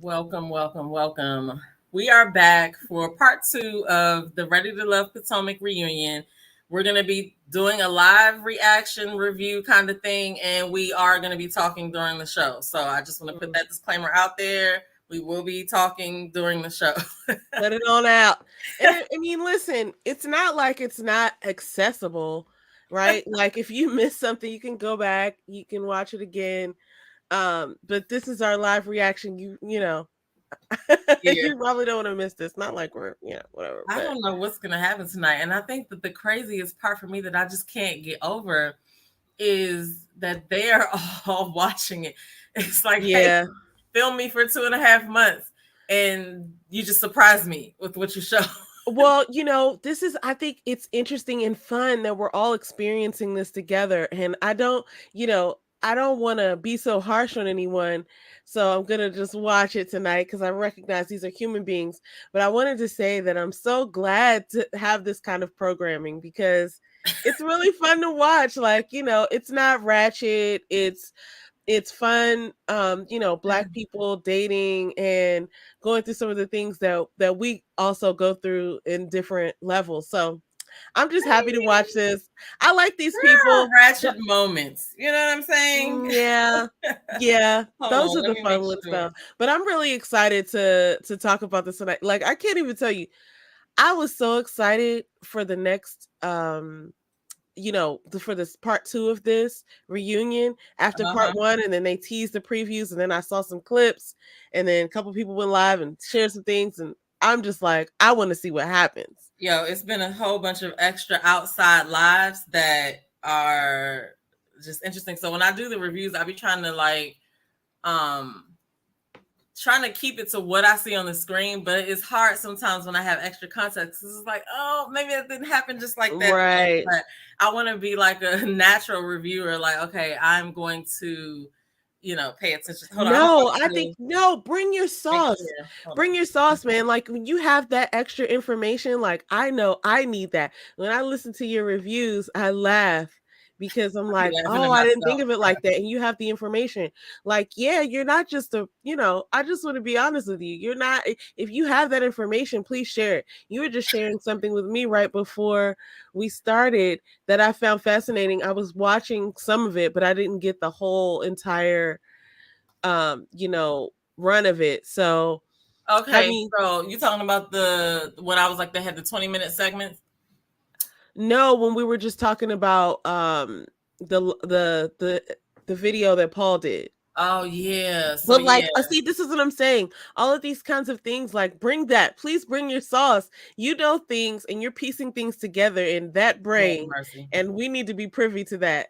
Welcome, welcome, welcome. We are back for part two of the Ready to Love Potomac reunion. We're going to be doing a live reaction review kind of thing, and we are going to be talking during the show. So I just want to put that disclaimer out there. We will be talking during the show. Let it on out. And I mean, listen, it's not like it's not accessible, right? Like if you miss something, you can go back, you can watch it again. But this is our live reaction. You know, Yeah. you probably don't want to miss this. Not like we're, whatever. I But don't know what's going to happen tonight. And I think that the craziest part for me that I just can't get over is that they are all watching it. It's like, hey, yeah. film me for 2.5 months and you just surprise me with what you show. Well, this is, I think it's interesting and fun that we're all experiencing this together. And I don't want to be so harsh on anyone. So I'm going to just watch it tonight because I recognize these are human beings. But I wanted to say that I'm so glad to have this kind of programming because it's really fun to watch. Like, it's not ratchet. It's fun, Black people dating and going through some of the things that we also go through in different levels. So I'm just happy to watch this. I like these There are people. ratchet moments. You know what I'm saying? Yeah. Yeah. Hold Those on, are let the me make fun ones sure. though. But I'm really excited to talk about this tonight. Like I can't even tell you. I was so excited for the next for this part two of this reunion after Uh-huh. part one, and then they teased the previews, and then I saw some clips, and then a couple people went live and shared some things, and I'm just like, I want to see what happens. Yo, it's been a whole bunch of extra outside lives that are just interesting. So when I do the reviews, I be trying to um trying to keep it to what I see on the screen, but it's hard sometimes when I have extra context. It's like, oh, maybe it didn't happen just like that. Right. But I want to be like a natural reviewer. Like, okay, I'm going to, pay attention. Hold on, I'm No, about I to think no, bring your make sauce. sure. Hold Bring your sauce, man. Like when you have that extra information, like I know I need that. When I listen to your reviews, I laugh because I'm I be like, laughing oh, at I didn't think myself, of it bro. like that. And you have the information. Like, yeah, you're not just I just want to be honest with you. You're not, if you have that information, please share it. You were just sharing something with me right before we started that I found fascinating. I was watching some of it, but I didn't get the whole entire run of it. So I Okay, mean, so you talking about the when I was like they had the 20-minute segments? no, when we were just talking about the video that Paul did. Oh yeah. So But yeah. like, see, this is what I'm saying. All of these kinds of things, like, bring that. Please bring your sauce. You know things, and you're piecing things together in that Lord brain, mercy. and we need to be privy to that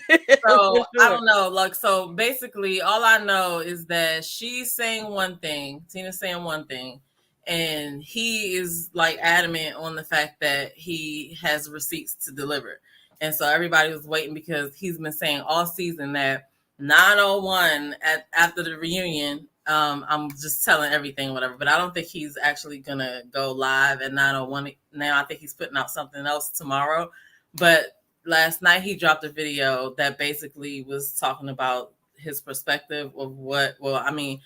for So I sure. don't know. Like, so basically, all I know is that she's saying one thing, Tina's saying one thing, and he is like adamant on the fact that he has receipts to deliver. And so everybody was waiting because he's been saying all season that 901 after the reunion. I'm just telling everything, whatever. But I don't think he's actually gonna go live at 901 now. I think he's putting out something else tomorrow. But last night he dropped a video that basically was talking about his perspective of I mean,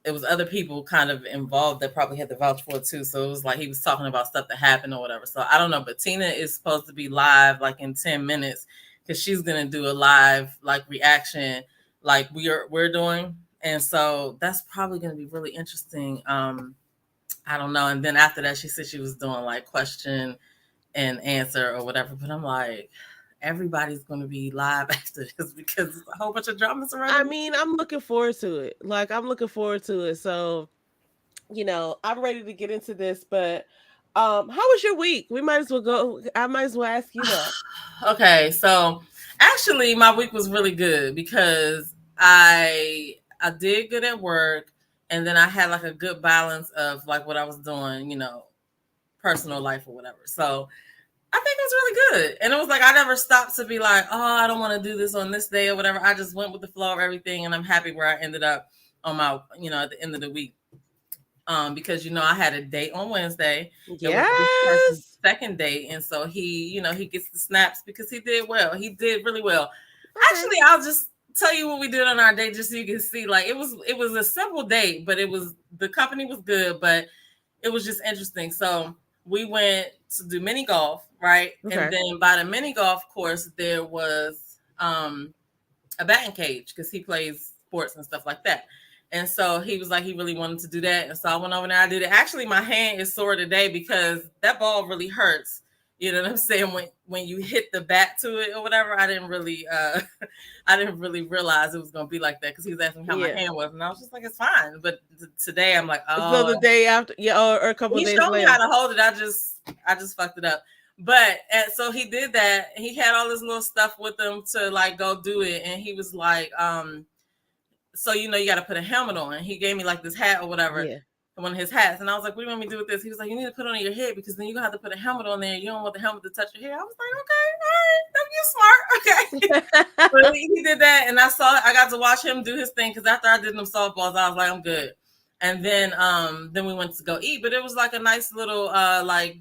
it was other people kind of involved that probably had to vouch for it too. So it was like he was talking about stuff that happened or whatever. So I don't know, but Tina is supposed to be live like in 10 minutes because she's gonna do a live like reaction like we're doing. And so that's probably gonna be really interesting. I don't know. And then after that, she said she was doing like question and answer or whatever. But I'm like, everybody's going to be live after this because it's a whole bunch of drama I surrounding it. mean, I'm looking forward to it. Like, I'm looking forward to it. So, I'm ready to get into this, but how was your week? We might as well go. I might as well ask you that. Okay, so actually, my week was really good because I did good at work, and then I had like a good balance of like what I was doing, personal life or whatever. So I think it was really good. And it was like I never stopped to be like, oh, I don't want to do this on this day or whatever. I just went with the flow of everything and I'm happy where I ended up on my, at the end of the week. Because I had a date on Wednesday. It was this person's Yes. second date. And so he gets the snaps because he did well. He did really well. Okay. Actually, I'll just tell you what we did on our date just so you can see. Like it was a simple date, but the company was good, but it was just interesting. So we went to do mini golf, right? And Okay. then by the mini golf course, there was a batting cage because he plays sports and stuff like that. And so he was like, he really wanted to do that. And so I went over there. I did it. Actually, my hand is sore today because that ball really hurts. You know what I'm saying? When you hit the bat to it or whatever, I didn't really I didn't really realize it was gonna be like that because he was asking how my Yeah. hand was, and I was just like, it's fine. But today I'm like, So oh, the day after, yeah, or a couple he of days showed me later. how to hold it. I just fucked it up. But and so he did that. He had all this little stuff with him to like go do it, and he was like, so you know you got to put a helmet on. And he gave me like this hat or whatever, Yeah. one of his hats, and I was like, what do you want me to do with this? He was like, you need to put it on your head because then you're gonna have to put a helmet on there. You don't want the helmet to touch your hair. I was like, okay, all right, you're smart, okay. But he did that, and I got to watch him do his thing because after I did them softballs, I was like, I'm good. And then we went to go eat, but it was like a nice little like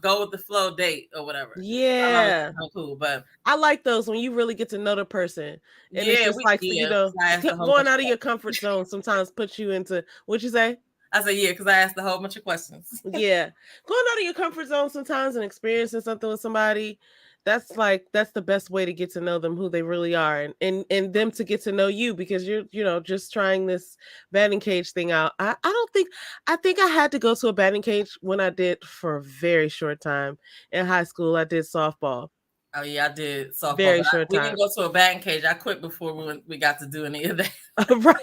go with the flow date or whatever. I thought it Yeah. was kind of cool, but I like those when you really get to know the person. And it's yeah, just like, so, I asked a whole going bunch out of of your comfort zone sometimes puts you into, what'd you say? I said, yeah, because I asked a whole bunch of questions. Yeah. Going out of your comfort zone sometimes and experiencing something with somebody, that's the best way to get to know them, who they really are, and them to get to know you because you're, just trying this batting cage thing out. I think I had to go to a batting cage when I did for a very short time in high school. I did softball. Oh yeah, I did softball, Very but short we time. didn't go to a batting cage. I quit before we got to do any of that. Right.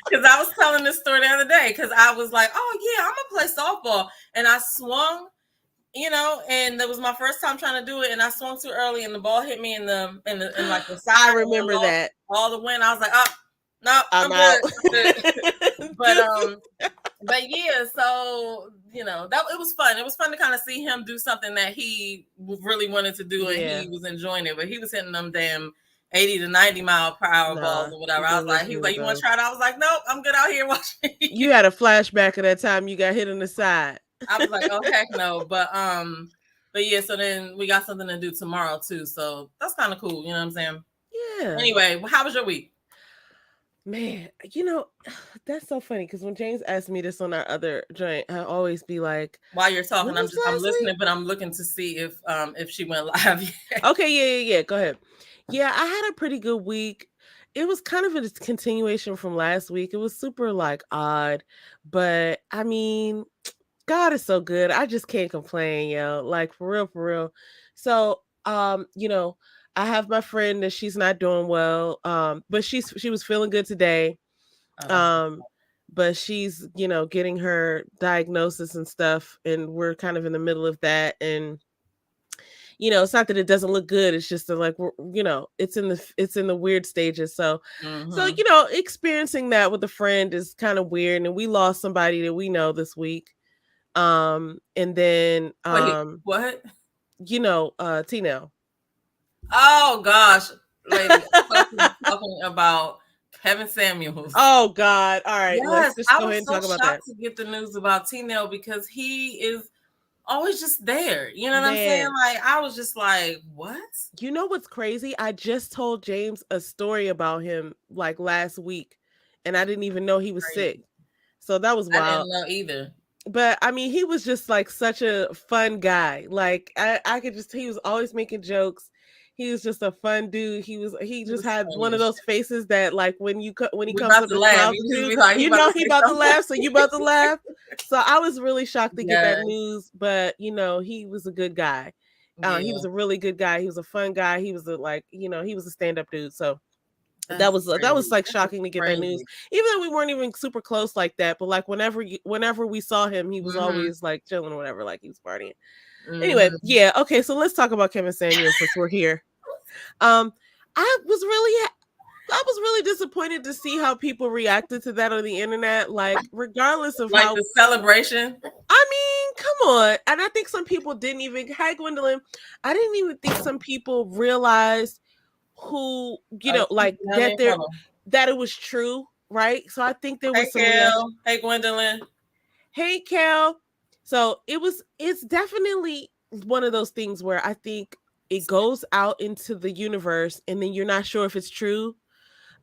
Because I was telling this story the other day because I was like, oh yeah, I'm gonna play softball, and I swung, and that was my first time trying to do it, and I swung too early, and the ball hit me in like the side. I remember and that. all the wind. I was like, oh no, I'm I'm out. good. But yeah, so that it was fun. It was fun to kind of see him do something that he really wanted to do, and Yeah. he was enjoying it. But he was hitting them damn 80 to 90-mile-per-hour balls or whatever. I was like, he was like, you want to try it? I was like, nope, I'm good out here watching. You had a flashback of that time you got hit in the side. I was like, oh heck no. But yeah, so then we got something to do tomorrow too. So that's kind of cool, you know what I'm saying? Yeah. Anyway, how was your week? Man, that's so funny because when James asked me this on our other joint, I always be like, while you're talking, I'm listening, week? but I'm looking to see if she went live yet. Okay, yeah. Go ahead. Yeah, I had a pretty good week. It was kind of a continuation from last week. It was super like odd, but I mean, God is so good. I just can't complain, yo. Like for real, for real. So, I have my friend that she's not doing well. But she was feeling good today. But she's, getting her diagnosis and stuff, and we're kind of in the middle of that. And it's not that it doesn't look good. It's just that, like, it's in the weird stages. So, experiencing that with a friend is kind of weird. And we lost somebody that we know this week. And then Wait, what? Tino. Oh gosh, lady, talking about Kevin Samuels. Oh God! All right, yes, let's just go ahead and talk about that. I was so shocked to get the news about Tino because he is always just there. You know what I'm saying? Like I was just like, what? You know what's crazy? I just told James a story about him like last week, and I didn't even know he was sick. So that was wild. I didn't know either. But I mean, he was just like such a fun guy. Like I could just, he was always making jokes. He was just a fun dude. He just had one of those faces that, like, when he comes up to laugh, he about to laugh, so you about to laugh. So I was really shocked to get that news, but he was a good guy. He was a really good guy. He was a fun guy. He was he was a stand-up dude. So that was like shocking to get that news, even though we weren't even super close like that. But like whenever we saw him, he was always like chilling or whatever, like he was partying. Anyway, yeah, okay, so let's talk about Kevin Samuels since we're here. I was really disappointed to see how people reacted to that on the internet. Like, regardless of like the celebration. I mean, come on. And I think some people didn't even. Hi, Gwendolyn. I didn't even think some people realized who that it was true, right? So I think there was some reaction. Hey Gwendolyn. Hey Cal. So it's definitely one of those things where I think it goes out into the universe and then you're not sure if it's true.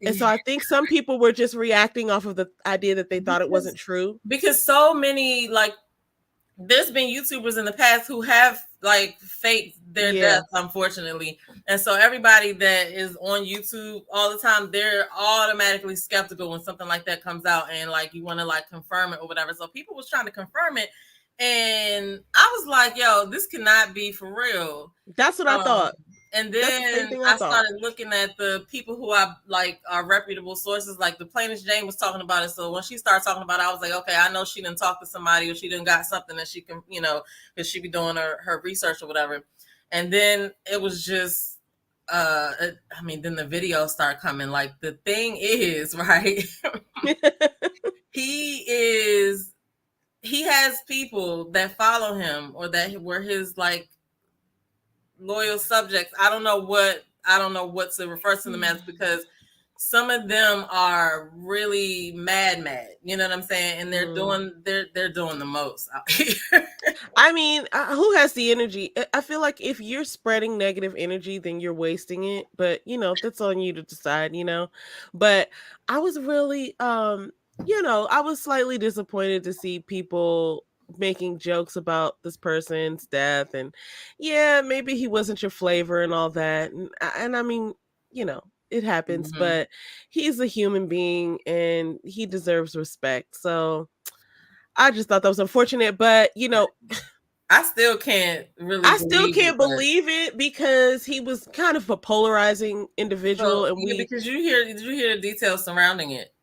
And so I think some people were just reacting off of the idea that they thought it wasn't true. Because so many, like, there's been YouTubers in the past who have like faked their death, unfortunately. And so everybody that is on YouTube all the time, they're automatically skeptical when something like that comes out and like you want to like confirm it or whatever. So people was trying to confirm it. And I was like, yo, this cannot be for real. That's what I thought. And then I started looking at the people who I like are reputable sources, like the Plainest Jane was talking about it. So when she started talking about it, I was like, okay, I know she didn't talk to somebody or she didn't got something that she can, you know, because she be doing her research or whatever. And then it was just, I mean, then the videos start coming. Like the thing is, right? He has people that follow him or that were his like loyal subjects. I don't know what to refer to them as, because some of them are really mad. You know what I'm saying? And they're doing the most out here. I mean, who has the energy? I feel like if you're spreading negative energy, then you're wasting it. But you know, that's on you to decide. You know, but I was really, you know, I was slightly disappointed to see people making jokes about this person's death, and yeah, maybe he wasn't your flavor and all that, and I mean, you know, it happens, but he's a human being and he deserves respect. So I just thought that was unfortunate, but you know, I still can't believe it because he was kind of a polarizing individual, and because did you hear the details surrounding it?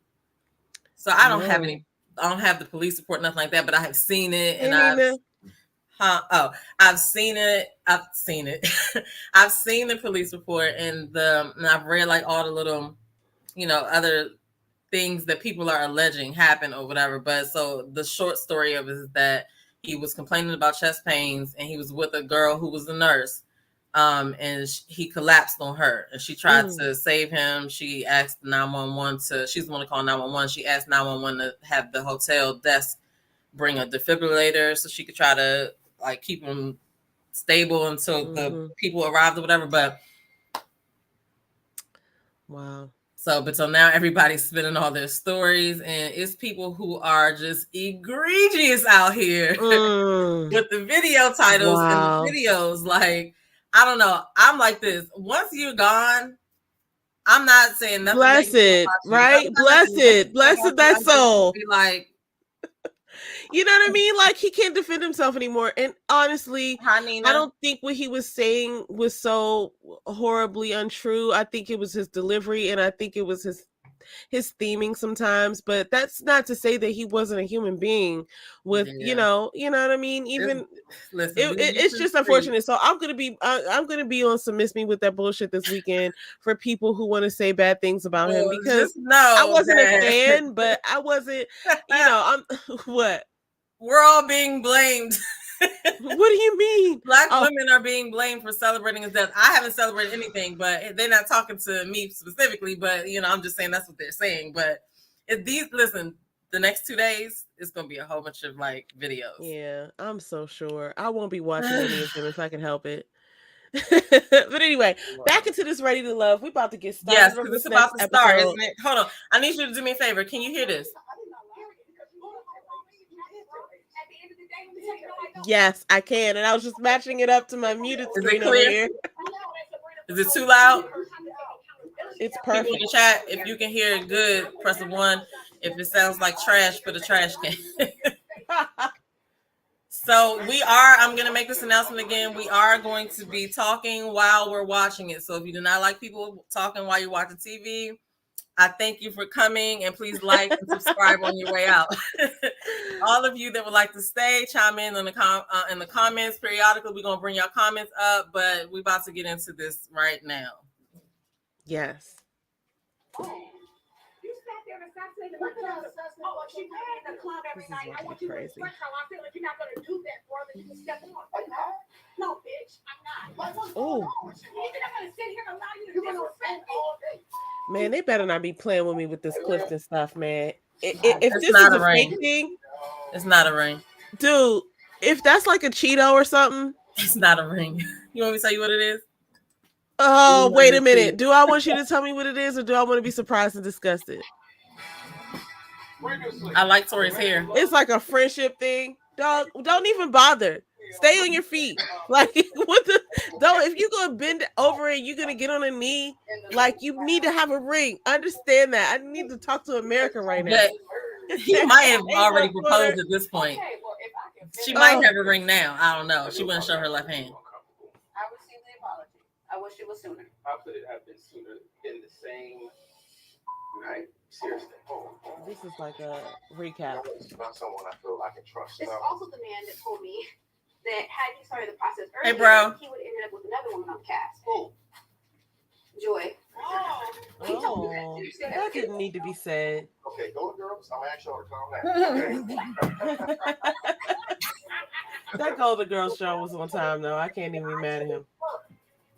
So I don't have the police report, nothing like that, but I have seen it, and I've seen it. I've seen the police report, and I've read like all the little, you know, other things that people are alleging happened or whatever. But so the short story of it is that he was complaining about chest pains, and he was with a girl who was a nurse. And he collapsed on her, and she tried to save him. She asked 911 she's the one to call 911. She asked 911 to have the hotel desk bring a defibrillator so she could try to like keep him stable until the people arrived or whatever. But wow. So now everybody's spinning all their stories, and it's people who are just egregious out here with the video titles and the videos. Like, I don't know. I'm like this. Once you're gone, I'm not saying nothing. Blessed, right? Blessed that soul. Be like, you know what I mean? Like, he can't defend himself anymore. And honestly, I don't think what he was saying was so horribly untrue. I think it was his delivery, and I think it was his theming sometimes. But that's not to say that he wasn't a human being with, you know what I mean? Even it's just unfortunate. So I'm gonna be on some Miss Me With That Bullshit this weekend for people who want to say bad things about him, because I wasn't a fan, but I wasn't, you know, I'm what? We're all being blamed. What do you mean? Black women are being blamed for celebrating his death. I haven't celebrated anything, but they're not talking to me specifically. But you know, I'm just saying that's what they're saying. But listen, the next 2 days it's gonna be a whole bunch of like videos. Yeah, I'm so sure. I won't be watching any of them if I can help it. But anyway, back into this Ready to Love. We're about to get started. Yes, because it's about to start, isn't it? Hold on, I need you to do me a favor. Can you hear this? Yes, I can, and I was just matching it up to my muted screen over here. Is it too loud? It's perfect. People in the chat, if you can hear it good, press a 1. If it sounds like trash, put a trash can. So I'm going to make this announcement again. We are going to be talking while we're watching it. So if you do not like people talking while you're watching TV, I thank you for coming, and please like and subscribe on your way out. All of you that would like to stay, chime in the comments periodically. We're going to bring your comments up, but we're about to get into this right now. Yes. This is fucking crazy. No, bitch, I'm not. Oh. Man, they better not be playing with me with this Clifton stuff, man. If this is a fake thing, it's not a ring. Dude, if that's like a Cheeto or something. It's not a ring. You want me to tell you what it is? Oh, wait a minute. Do I want you to tell me what it is, or do I want to be surprised and disgusted? I like Tori's hair. It's like a friendship thing. Dog, don't even bother. Stay on your feet. Like, what the? Don't, if you're going to bend over and you're going to get on a knee, like, you need to have a ring. Understand that. I need to talk to America right now. He might have already proposed at this point. She might have a ring now. I don't know. She wouldn't show her left hand. I received the apology. I wish it was sooner. How could it have been sooner in the same night? Seriously. This is like a recap. It's about someone I feel I can trust. This is also the man that told me that had he started the process earlier, Hey, bro. he would have ended up with another woman on the cast. Who? Joy. He told me that. Oh, Did you say that didn't need to be said. Okay, go to girls. I'm actually on to calm down. Okay? That Golden Girls show was on time, though. I can't even be mad at him.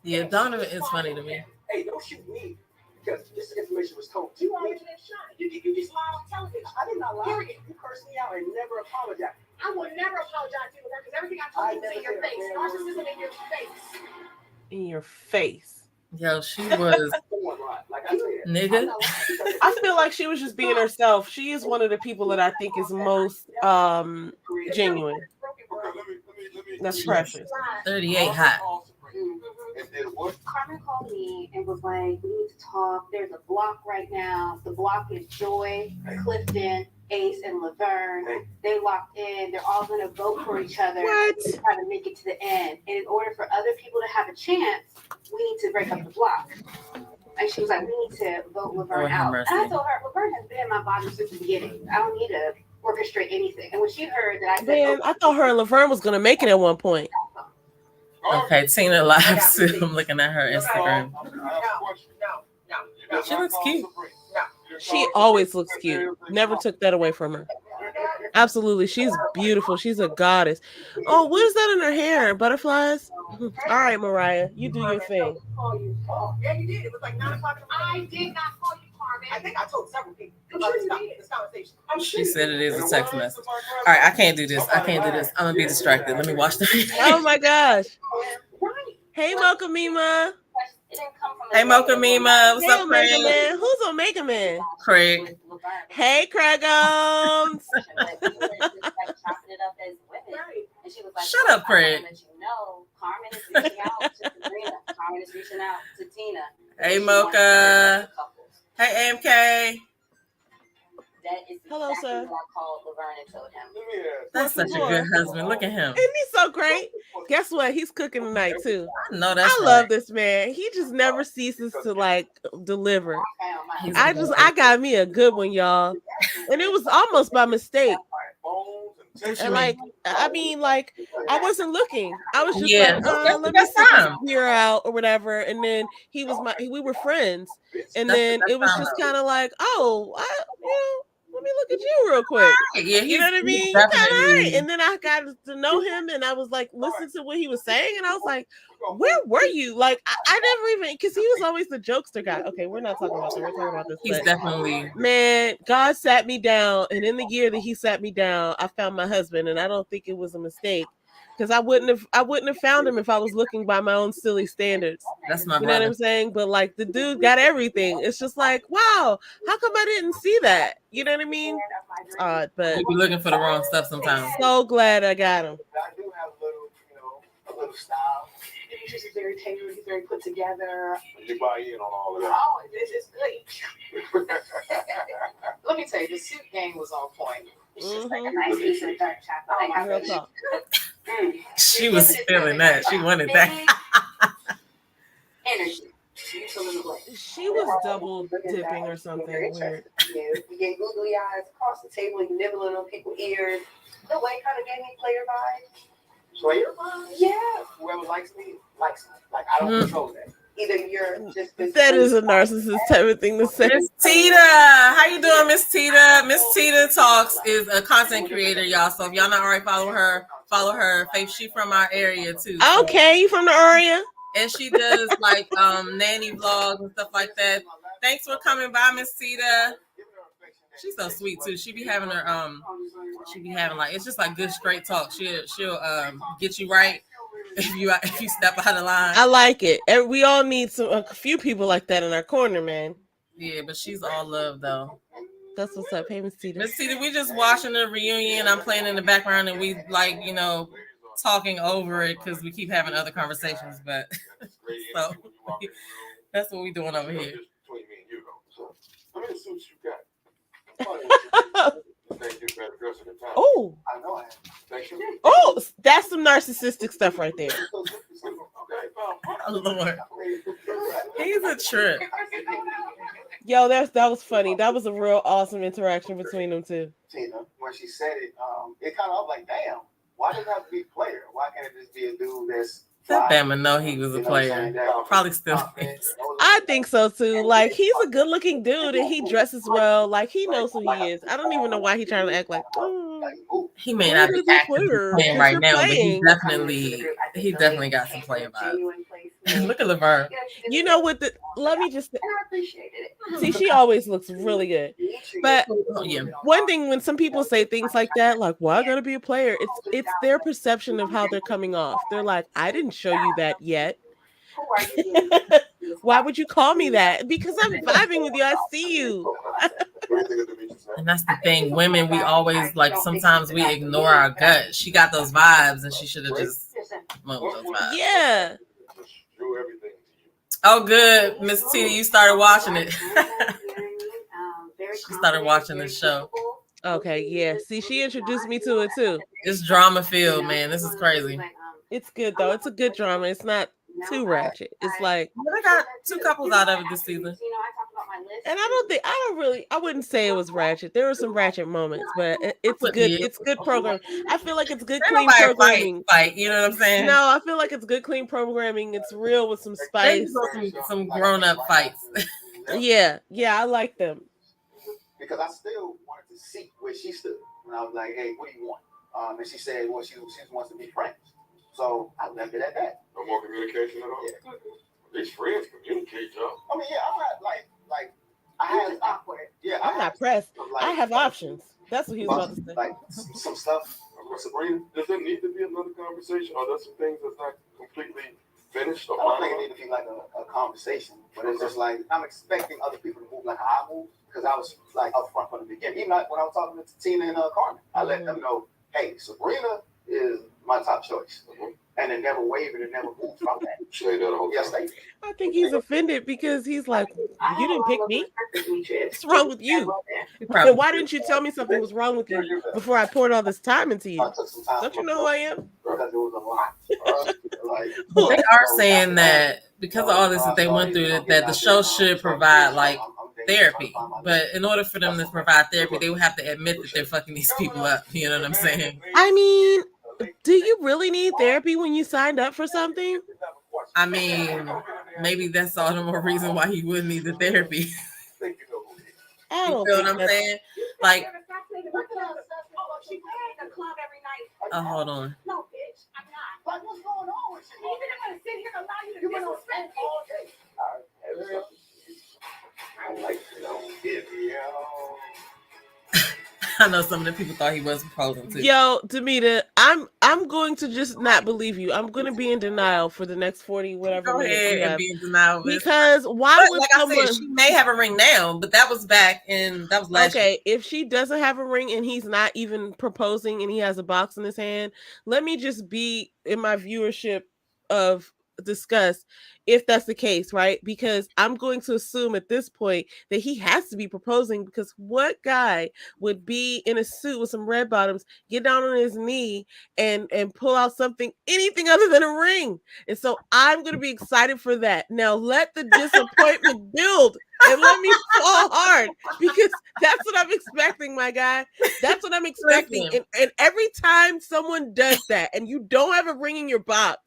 Yeah, Donovan is funny to me. Hey, don't shoot me because this information was told to me. You already done shot. You just lied on television. I did not lie. Period. You cursed me out and never apologized. I will never apologize to you because everything I told you was in your face. Narcissism in your face. In your face. Yo, she was Like I said, nigga. I feel like she was just being herself. She is one of the people that I think is most genuine. That's precious. 38 hot. And did what? Carmen called me and was like, we need to talk. There's a block right now. The block is Joy, Clifton, Ace, and Laverne. They locked in. They're all going to vote for each other. What? To try to make it to the end. And in order for other people to have a chance, we need to break up the block. And she was like, we need to vote Laverne out. And I told her, Laverne has been in my body since the beginning. I don't need to orchestrate anything. And when she heard that I said, Man, I thought her and Laverne was going to make it at one point. Okay, Tina live too. I'm looking at her Instagram. No. She looks cute. She always looks cute. Never took that away from her. Absolutely. She's beautiful. She's a goddess. Oh, what is that in her hair? Butterflies? All right, Mariah, you do your thing. yeah, you did. It was like 9 o'clock in the morning. I did not call you, Carmen. I think I told several people about this conversation. She said it is a text message. All right, I can't do this. I'm gonna be distracted. Let me watch the video. Oh my gosh. Right. Hey, Mocha Mima. It didn't come from Hey, Mocha Mima. What's Hey, up, Omega Craig? Man. Who's Omega Man? Craig. Hey, Craigums. Shut up, Craig. Carmen is reaching out to Sabrina. Carmen is reaching out to Tina. Hey, Mocha. Hey, AMK. That is Hello, exactly sir. what I called Laverne and told him. That's such a good husband. Look at him. Isn't he so great? Guess what? He's cooking tonight, too. I know that's I love this man. He just never ceases to like deliver. I got me a good one, y'all. And it was almost by mistake. And like, I mean, like, I wasn't looking. I was just Yeah, like, that's let the me best sit time. this beer out or whatever. And then we were friends. And That's then the best it was time, just though. kind of like, let me look at you real quick. Yeah, You know what I mean? You kind of right. And then I got to know him and I was like, listen to what he was saying. And I was like, where were you? Like, I never even, because he was always the jokester guy. Okay, we're not talking about that. We're talking about this. He's definitely. Man, God sat me down. And in the year that he sat me down, I found my husband. And I don't think it was a mistake. Because I wouldn't have found him if I was looking by my own silly standards. That's my You know what brother. I'm saying? But like the dude got everything. It's just like, wow, how come I didn't see that? You know what I mean? It's odd, but You be looking for the wrong stuff sometimes. so glad I got him. I do have a little style. He's just very tailored. He's very put together. You buy in on all of that. Oh, it's good. Let me tell you, the suit game was on point. It's just like a nice piece of dark chocolate. Real talk. She was feeling that. She wanted that. Energy. You fill in the blank. She was double dipping or something weird. You get googly eyes across the table, you nibbling on people's ears. The way kind of gave me player vibes. Player vibes? Yeah. Whoever likes me, likes me. Like, I don't control that. Either you're just That is a narcissist type of thing to say. Miss Tita, how you doing, Miss Tita? Miss Tita Talks is a content creator, y'all. So if y'all not already follow her. Faith, she from our area too. So. Okay, you from the area? And she does like nanny vlogs and stuff like that. Thanks for coming by, Miss Tita. She's so sweet too. She be having like it's just like good straight talk. She'll get you right. if you step out of line. I like it. And we all need a few people like that in our corner, man. Yeah, but she's all love though. That's what's up. Hey, Miss Tita. Miss Tita, we just watching the reunion. I'm playing in the background, and we like, talking over it because we keep having other conversations. But so that's what we doing over here. Oh, oh, that's some narcissistic stuff right there. Oh, Lord, he's a trip. Yo, that was funny. That was a real awesome interaction between them two. Tina, when she said it, it kind of like, damn, why does it have to be a player? Why can't it just be a dude that's that Bama know he was a player. Probably still is. I think so too. Like, he's a good looking dude and he dresses well. Like, he knows who he is. I don't even know why he's trying to act like he may not be acting playing right now, but he definitely got some player vibes. Look at Laverne. You know what? Let me just see. She always looks really good. But one thing, when some people say things like that, like, "Well, I gotta be a player," it's their perception of how they're coming off. They're like, "I didn't show you that yet." Why would you call me that? Because I'm vibing with you. I see you. And that's the thing. Women, we always sometimes we ignore our gut. She got those vibes and she should have just moved those vibes. Yeah. Oh, good. Miss Tina, you started watching it. She started watching the show. Okay, yeah. See, she introduced me to it too. It's drama filled, man. This is crazy. It's good though. It's a good drama. It's not too ratchet. It's like I got 2 couples out of it this season. And I wouldn't say it was ratchet. There were some ratchet moments, but it's good. It's good program. I feel like it's good, clean programming. Fight, you know what I'm saying? No, I feel like it's good, clean programming. It's real with some spice. Some grown-up fights. Yeah, I like them. Because I still wanted to see where she stood. And I was like, hey, what do you want? And she said, well, she wants to be friends. So I left it at that. No more communication at all? Yeah. These friends communicate, y'all. I mean, yeah, I'm not like I had awkward. Yeah, I'm not pressed. I have options. That's what he was about to say. Like some stuff. Sabrina, does there need to be another conversation? Are there some things that's not completely finished? I don't think it need to be like a conversation, but it's just like I'm expecting other people to move like how I move because I was like upfront from the beginning. Even when I was talking to Tina and Carmen, I let them know, hey, Sabrina is my top choice. And it never wavered and never moved from that. Say that whole time. I think he's offended because he's like, you didn't pick me. What's wrong with you? And why didn't you tell me something was wrong with you before I poured all this time into you? Don't you know who I am? Because it was a lot. They are saying that because of all this that they went through, that the show should provide therapy. But in order for them to provide therapy, they would have to admit that they're fucking these people up. You know what I'm saying? I mean, do you really need therapy when you signed up for something? I mean, maybe that's all the more reason why he would need the therapy. I don't you know what I'm saying? Like, oh, hold on. No, bitch, I'm not. Like, what's going on with you? Even if I sit here and allow you to disrespect me. All right. I like to know video. I know some of the people thought he was proposing too. Yo, Demita, I'm going to just not believe you. I'm going to be in denial for the next 40 whatever. Go ahead and be in denial. Because why would someone? I said, she may have a ring now, but that was last year. If she doesn't have a ring and he's not even proposing and he has a box in his hand, let me just be in my viewership of discuss if that's the case, right? Because I'm going to assume at this point that he has to be proposing, because what guy would be in a suit with some red bottoms, get down on his knee and pull out anything other than a ring? And so I'm going to be excited for that. Now let the disappointment build and let me fall hard, because that's what I'm expecting, my guy. That's what I'm expecting. And every time someone does that and you don't have a ring in your box,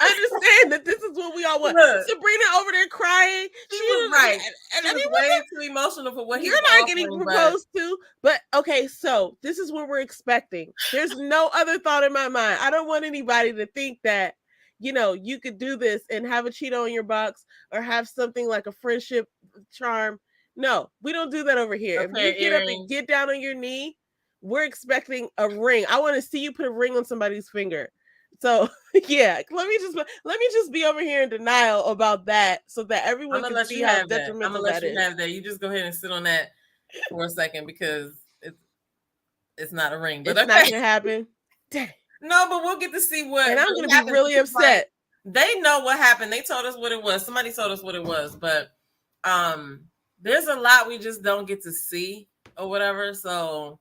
understand that this is what we all want. Look, Sabrina over there crying. She was right. And it was way too emotional for what you're not getting proposed to. But okay, so this is what we're expecting. There's no other thought in my mind. I don't want anybody to think that, you could do this and have a Cheeto in your box or have something like a friendship charm. No, we don't do that over here. Okay, if you get up and get down on your knee we're expecting a ring. I want to see you put a ring on somebody's finger. So yeah, let me just be over here in denial about that so that everyone can see how detrimental I'm gonna let you have that. You just go ahead and sit on that for a second because it's not a ring. But it's not gonna happen. No, but we'll get to see what. And I'm gonna be really upset. Like, they know what happened. They told us what it was. Somebody told us what it was, but there's a lot we just don't get to see or whatever. So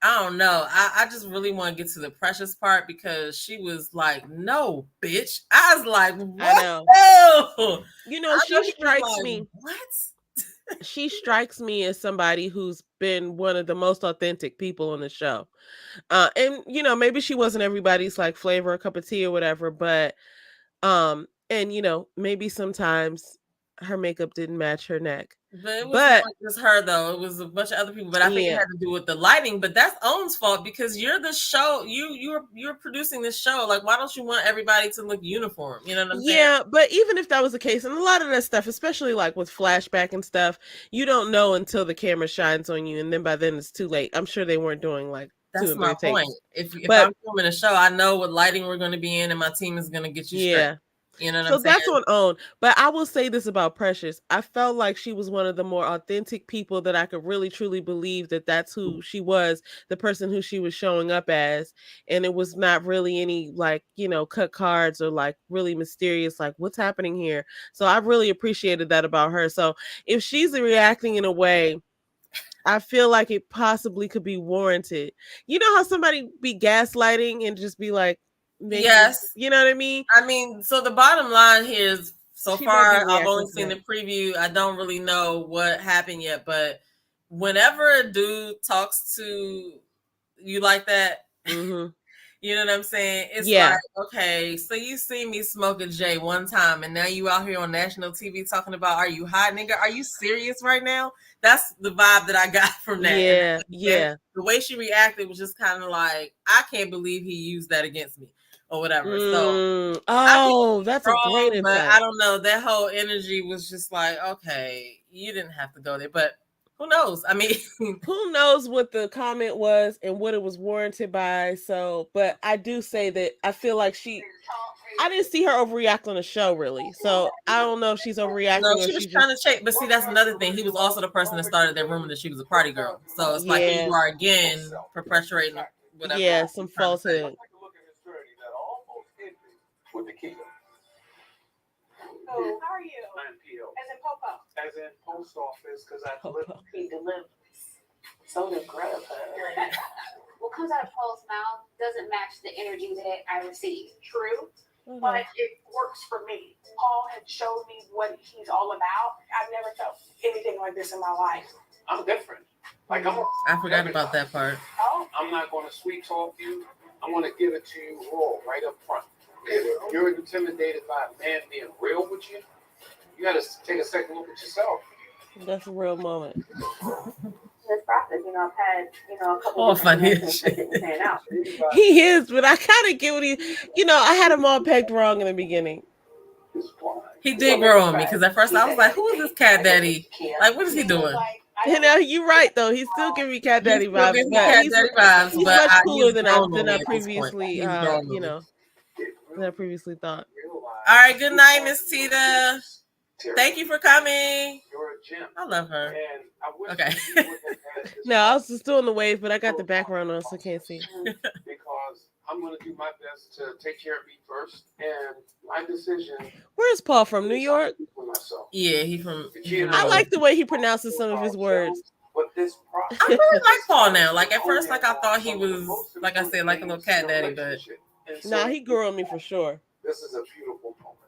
I don't know. I just really want to get to the Precious part because she was like, "No, bitch." I was like, "What?" I know. You know, she strikes me. What? She strikes me as somebody who's been one of the most authentic people on the show. And you know, maybe she wasn't everybody's like flavor or cup of tea or whatever, but and you know, maybe sometimes her makeup didn't match her neck. But it was not just her though. It was a bunch of other people. But I think it had to do with the lighting. But that's Owen's fault because you're the show. You're producing this show. Like, why don't you want everybody to look uniform? You know what I'm saying? Yeah, but even if that was the case, and a lot of that stuff, especially like with flashback and stuff, you don't know until the camera shines on you, and then by then it's too late. I'm sure they weren't doing like that's my point. If I'm filming a show, I know what lighting we're going to be in, and my team is going to get you straight. You know what I'm saying? So that's on Own. But I will say this about Precious. I felt like she was one of the more authentic people that I could really truly believe that that's who she was, the person who she was showing up as. And it was not really any like, you know, cut cards or like really mysterious, like what's happening here. So I really appreciated that about her. So if she's reacting in a way, I feel like it possibly could be warranted. You know how somebody be gaslighting and just be like, yes, you know what I mean? I mean, so the bottom line here is so far I've only seen the preview. I don't really know what happened yet, but whenever a dude talks to you like that, you know what I'm saying? It's like, okay, so you see me smoke a J one time and now you out here on national TV talking about, are you hot, nigga? Are you serious right now? That's the vibe that I got from that. Yeah. The way she reacted was just kind of like, I can't believe he used that against me or whatever. So, that's a great insight. But I don't know. That whole energy was just like, okay, you didn't have to go there, but who knows? I mean, who knows what the comment was and what it was warranted by. So, but I do say that I feel like I didn't see her overreact on the show really. So I don't know if she's overreacting. No, she was trying to check. But see, that's another thing. He was also the person that started that rumor that she was a party girl. So it's like here you are again perpetuating whatever. Yeah, some falsehood. With the key. Oh, how are you? I'm P.O. As in Popo. As in post office, because I deliver. He delivers. So the grub. What comes out of Paul's mouth doesn't match the energy that I receive. True. But it works for me. Paul had showed me what he's all about. I've never felt anything like this in my life. I'm different. Like I forgot about that part. Oh. I'm not going to sweet talk you. I want to give it to you raw, right up front. If you're intimidated by a man being real with you, you got to take a second look at yourself. That's a real moment. This process, you know, I've had, you know, a couple of funny pan out. He is, but I kind of get what I had him all pegged wrong in the beginning. He did grow on me because at first I was like, who is this cat daddy? Like, what is he doing? You know, you're right though. He's still giving me cat daddy vibes. He's much cooler than I previously, than I previously thought. All right, good night, Miss Tita. Thank you for coming. I love her. Okay. No, I was just doing the wave, but I got the background on, so I can't see. Because I'm going to do my best to take care of me first, and my decision. Where's Paul from? New York? Yeah, he's from. I like the way he pronounces some of his words. I really like Paul now. Like at first, like I thought he was, like I said, like a little cat daddy, but nah, he grew on me for sure. This is a beautiful moment.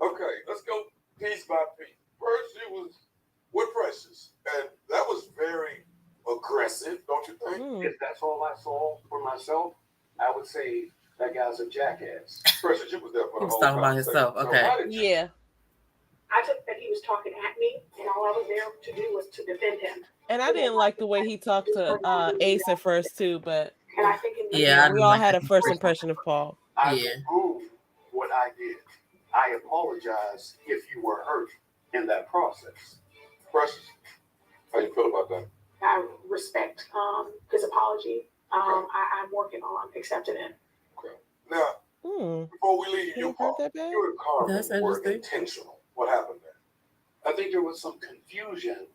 Okay, let's go piece by piece. First, she was with Precious, and that was very aggressive, don't you think? If that's all I saw for myself, I would say that guy's a jackass. Precious, you was there for the whole talking about himself. Okay. Yeah. I took that he was talking at me, and all I was there to do was to defend him. And I didn't like the way he talked to Ace at first too, but and I think we all had a first impression of Paul. I proved what I did. I apologize if you were hurt in that process. Precious, how you feel about that? I respect his apology. I'm working on accepting it. Okay. Now, before we leave you, Paul, you and Carmen were intentional. What happened there? I think there was some confusion,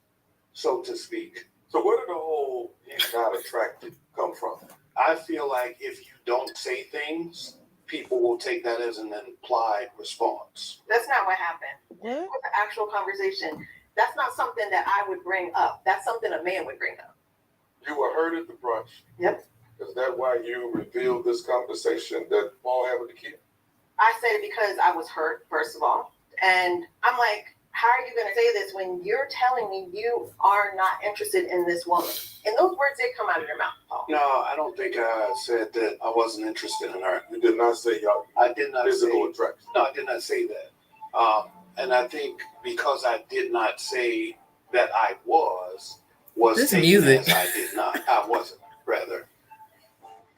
so to speak. So where did the whole "he's not attracted" come from? I feel like if you don't say things, people will take that as an implied response. That's not what happened. What? With the actual conversation, that's not something that I would bring up. That's something a man would bring up. You were hurt at the brunch. Yep. Is that why you revealed this conversation that Paul had with the kid? I said it because I was hurt, first of all. And I'm like, how are you going to say this when you're telling me you are not interested in this woman? And those words did come out of your mouth, Paul. No, I don't think I said that I wasn't interested in her. You did not say y'all. I did not physical say attraction. No, I did not say that. And I think because I did not say that I was this taken music. as I did not. I wasn't, rather.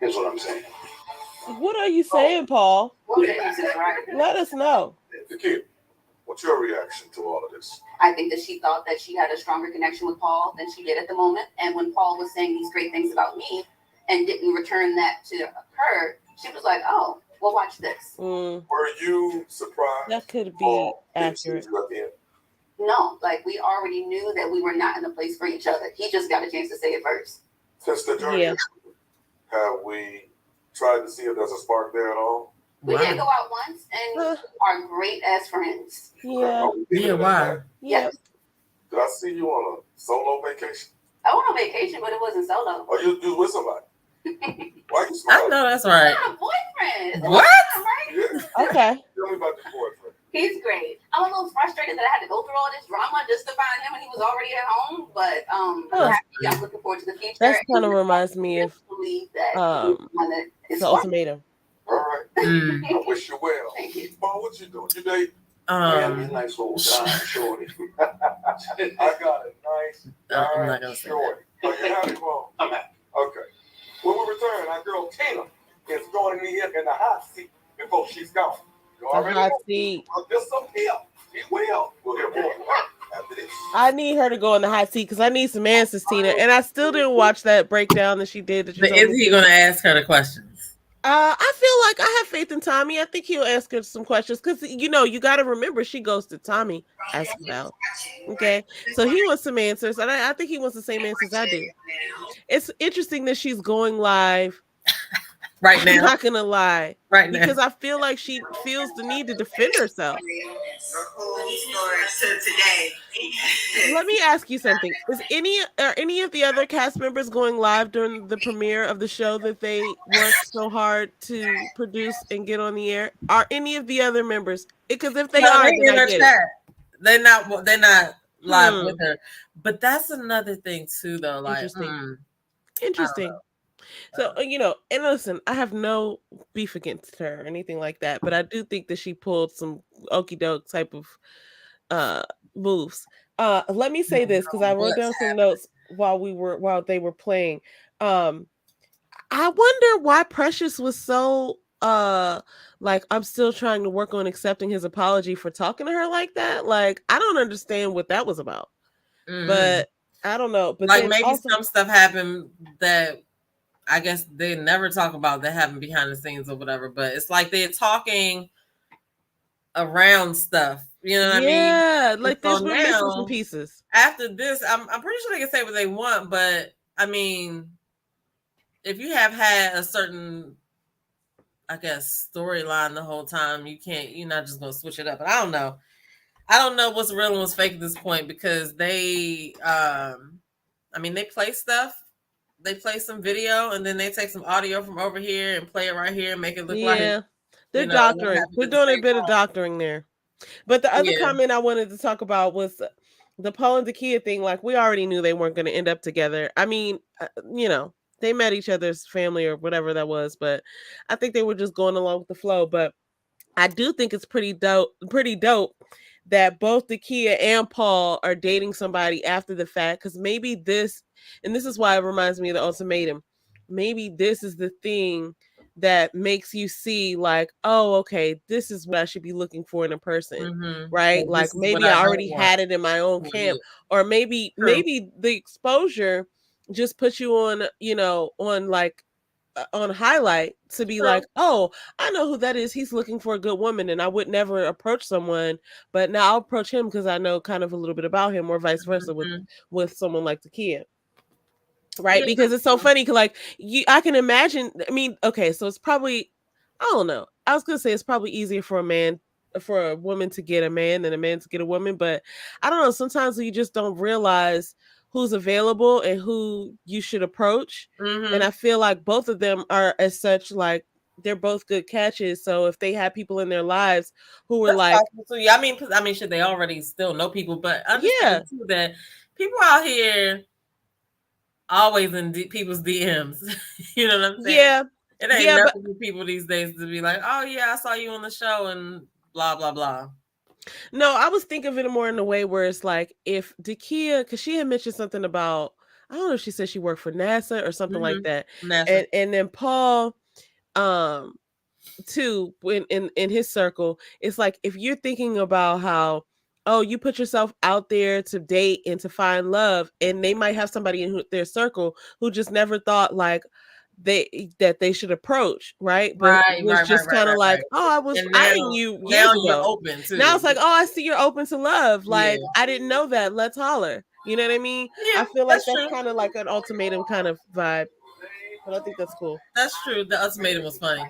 Is what I'm saying. What are you saying, Paul? Well, Jesus, right? Let us know. The kid, what's your reaction to all of this? I think that she thought that she had a stronger connection with Paul than she did at the moment. And when Paul was saying these great things about me and didn't return that to her, she was like, oh, well, watch this. Were you surprised? That could be Paul accurate. you at the end? No, like we already knew that we were not in a place for each other. He just got a chance to say it first. Since the journey, Yeah. have we tried to see if there's a spark there at all? We did go out once and are great as friends. Yeah. Yeah, why? Yes. Did I see you on a solo vacation? I went on vacation, but it wasn't solo. Or you was with somebody? Why you I smiling? know that's right. I'm a boyfriend. What? Right? Yeah. Okay. Tell me about your boyfriend. He's great. I'm a little frustrated that I had to go through all this drama just to find him when he was already at home. But I'm happy. I'm looking forward to the future. That kind of reminds me of believe that the ultimatum. All right. I wish you well. Thank you. Paul, what you doing? You date? Yeah, be a nice little dime, shorty. I got a nice I'm not gonna say shorty. Are you happy, Paul? I'm happy. Okay. When we return, our girl Tina is going in the hot seat before she's gone. You The already hot know. seat. Just some help. She will. We'll hear more after this. I need her to go in the hot seat because I need some answers, Tina. And I still didn't watch that breakdown that she did. That you But told is me he to. going to ask her the questions? I feel like I have faith in Tommy. I think he'll ask her some questions because you got to remember she goes to Tommy as well. Okay, so he wants some answers, and I think he wants the same answers I do. It's interesting that she's going live Right now. I'm not gonna lie, Right now. because I feel like she feels the need to defend herself. Let me ask you something. Are any of the other cast members going live during the premiere of the show that they worked so hard to produce and get on the air? Are any of the other members? Because if they are, then I get it. They're not live with her. But that's another thing too, though. Like, Interesting. So, and listen, I have no beef against her or anything like that, but I do think that she pulled some okie doke type of moves. Let me say this, because I wrote down some notes while they were playing. I wonder why Precious was so like, I'm still trying to work on accepting his apology for talking to her like that. Like, I don't understand what that was about. But I don't know. But like, maybe some stuff happened that I guess they never talk about that happened behind the scenes or whatever, but it's like they're talking around stuff. You know what I mean? Yeah, like there's been missing some pieces. After this, I'm pretty sure they can say what they want, but I mean, if you have had a certain, I guess, storyline the whole time, you're not just gonna switch it up. But I don't know. I don't know what's real and what's fake at this point, because they they play stuff. They play some video and then they take some audio from over here and play it right here and make it look like they're doctoring. They're doing a bit of doctoring there. But the other comment I wanted to talk about was the Paul and Dakia thing. Like, we already knew they weren't going to end up together. I mean, they met each other's family or whatever that was, but I think they were just going along with the flow. But I do think it's pretty dope that both Dakia and Paul are dating somebody after the fact, because maybe this is why it reminds me of the ultimatum. Maybe this is the thing that makes you see like, oh, okay, this is what I should be looking for in a person, right? Like maybe I already had it in my own camp, or maybe the exposure just puts you on, on like on highlight to be like, oh, I know who that is. He's looking for a good woman, and I would never approach someone, but now I'll approach him because I know kind of a little bit about him, or vice versa with someone like Takia. Right, because it's so funny. Like I can imagine. I mean, okay, so it's probably, I don't know. I was gonna say it's probably easier for a woman to get a man than a man to get a woman, but I don't know. Sometimes you just don't realize who's available and who you should approach. And I feel like both of them are as such, like they're both good catches. So if they have people in their lives who were like, I mean, should they already still know people? But understand too that people out here always in people's DMs. You know what I'm saying? Yeah. It ain't nothing for people these days to be like, oh yeah, I saw you on the show and blah blah blah. No, I was thinking of it more in a way where it's like if Takia, because she had mentioned something about, I don't know if she said she worked for NASA or something like that. NASA. And then Paul, too, when in his circle, it's like if you're thinking about how, oh, you put yourself out there to date and to find love, and they might have somebody in their circle who just never thought like that they should approach, right? But it was just kind of like, oh, I was eyeing you years ago. You're open too. Now it's like, oh, I see you're open to love. Like I didn't know that. Let's holler. You know what I mean? I feel like that's kind of like an ultimatum kind of vibe. But I think that's cool. That's true. The ultimatum was funny.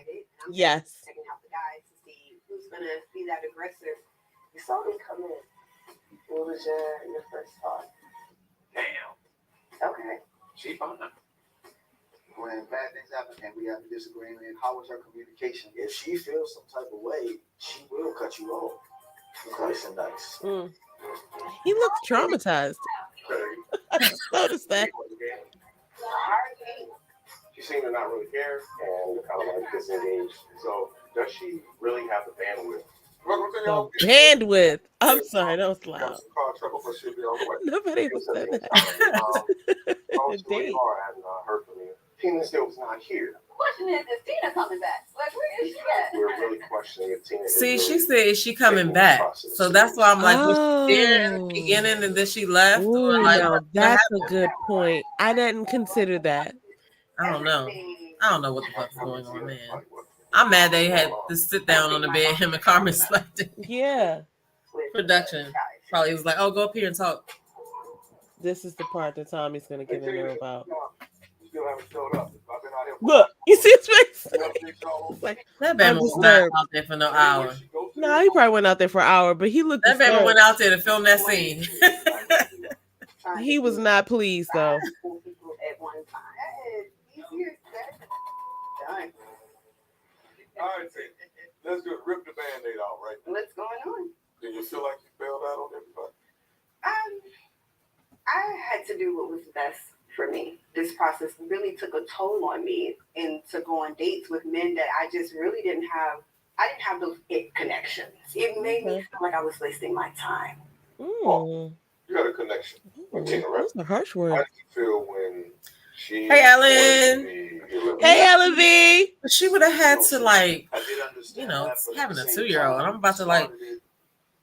Yes. Checking out the guys to see who's gonna be that aggressive. You saw me come in. What was your first thought? Damn. Okay. She fine. When bad things happen and we have a disagreement, how was her communication? If she feels some type of way, she will cut you off. Nice and nice. He looks traumatized. I just noticed that. She seemed to not really care and kind of like disengaged. So does she really have the bandwidth? The bandwidth. I'm sorry, that was loud. Nobody was saying that. Really hard. I hadn't heard from you. Tina still was not here. The question is Tina coming back? Like, where is she at? We're really questioning if Tina is. See, she said, is she coming back? So that's why I'm like, was she there in the beginning and then she left? Ooh, no, that's a good point. I didn't consider that. I don't know. I don't know what the fuck is going on, man. I'm mad they had to sit down on the bed. Him and Carmen slept. Yeah. Production probably was like, oh, go up here and talk. This is the part that Tommy's going to get in there about. Still haven't showed up. Look, you see his face? Like, that man was not out there for no hour. No, he probably went out there for an hour, but he looked. That man went out there to film that scene. He was not pleased, though. All right, let's just rip the Band-Aid off right now. What's going on? Do you feel like you bailed out on everybody? I had to do what was best for me. This process really took a toll on me, and to go on dates with men that I just really didn't have. I didn't have those connections. It made me feel like I was wasting my time. Oh, you had a connection with Tina, right? That's a harsh word. How did you feel when she? Hey, Ellen. Hey, Ellen V. She would have had to, like, you know, having a 2-year-old. And I'm about to, like,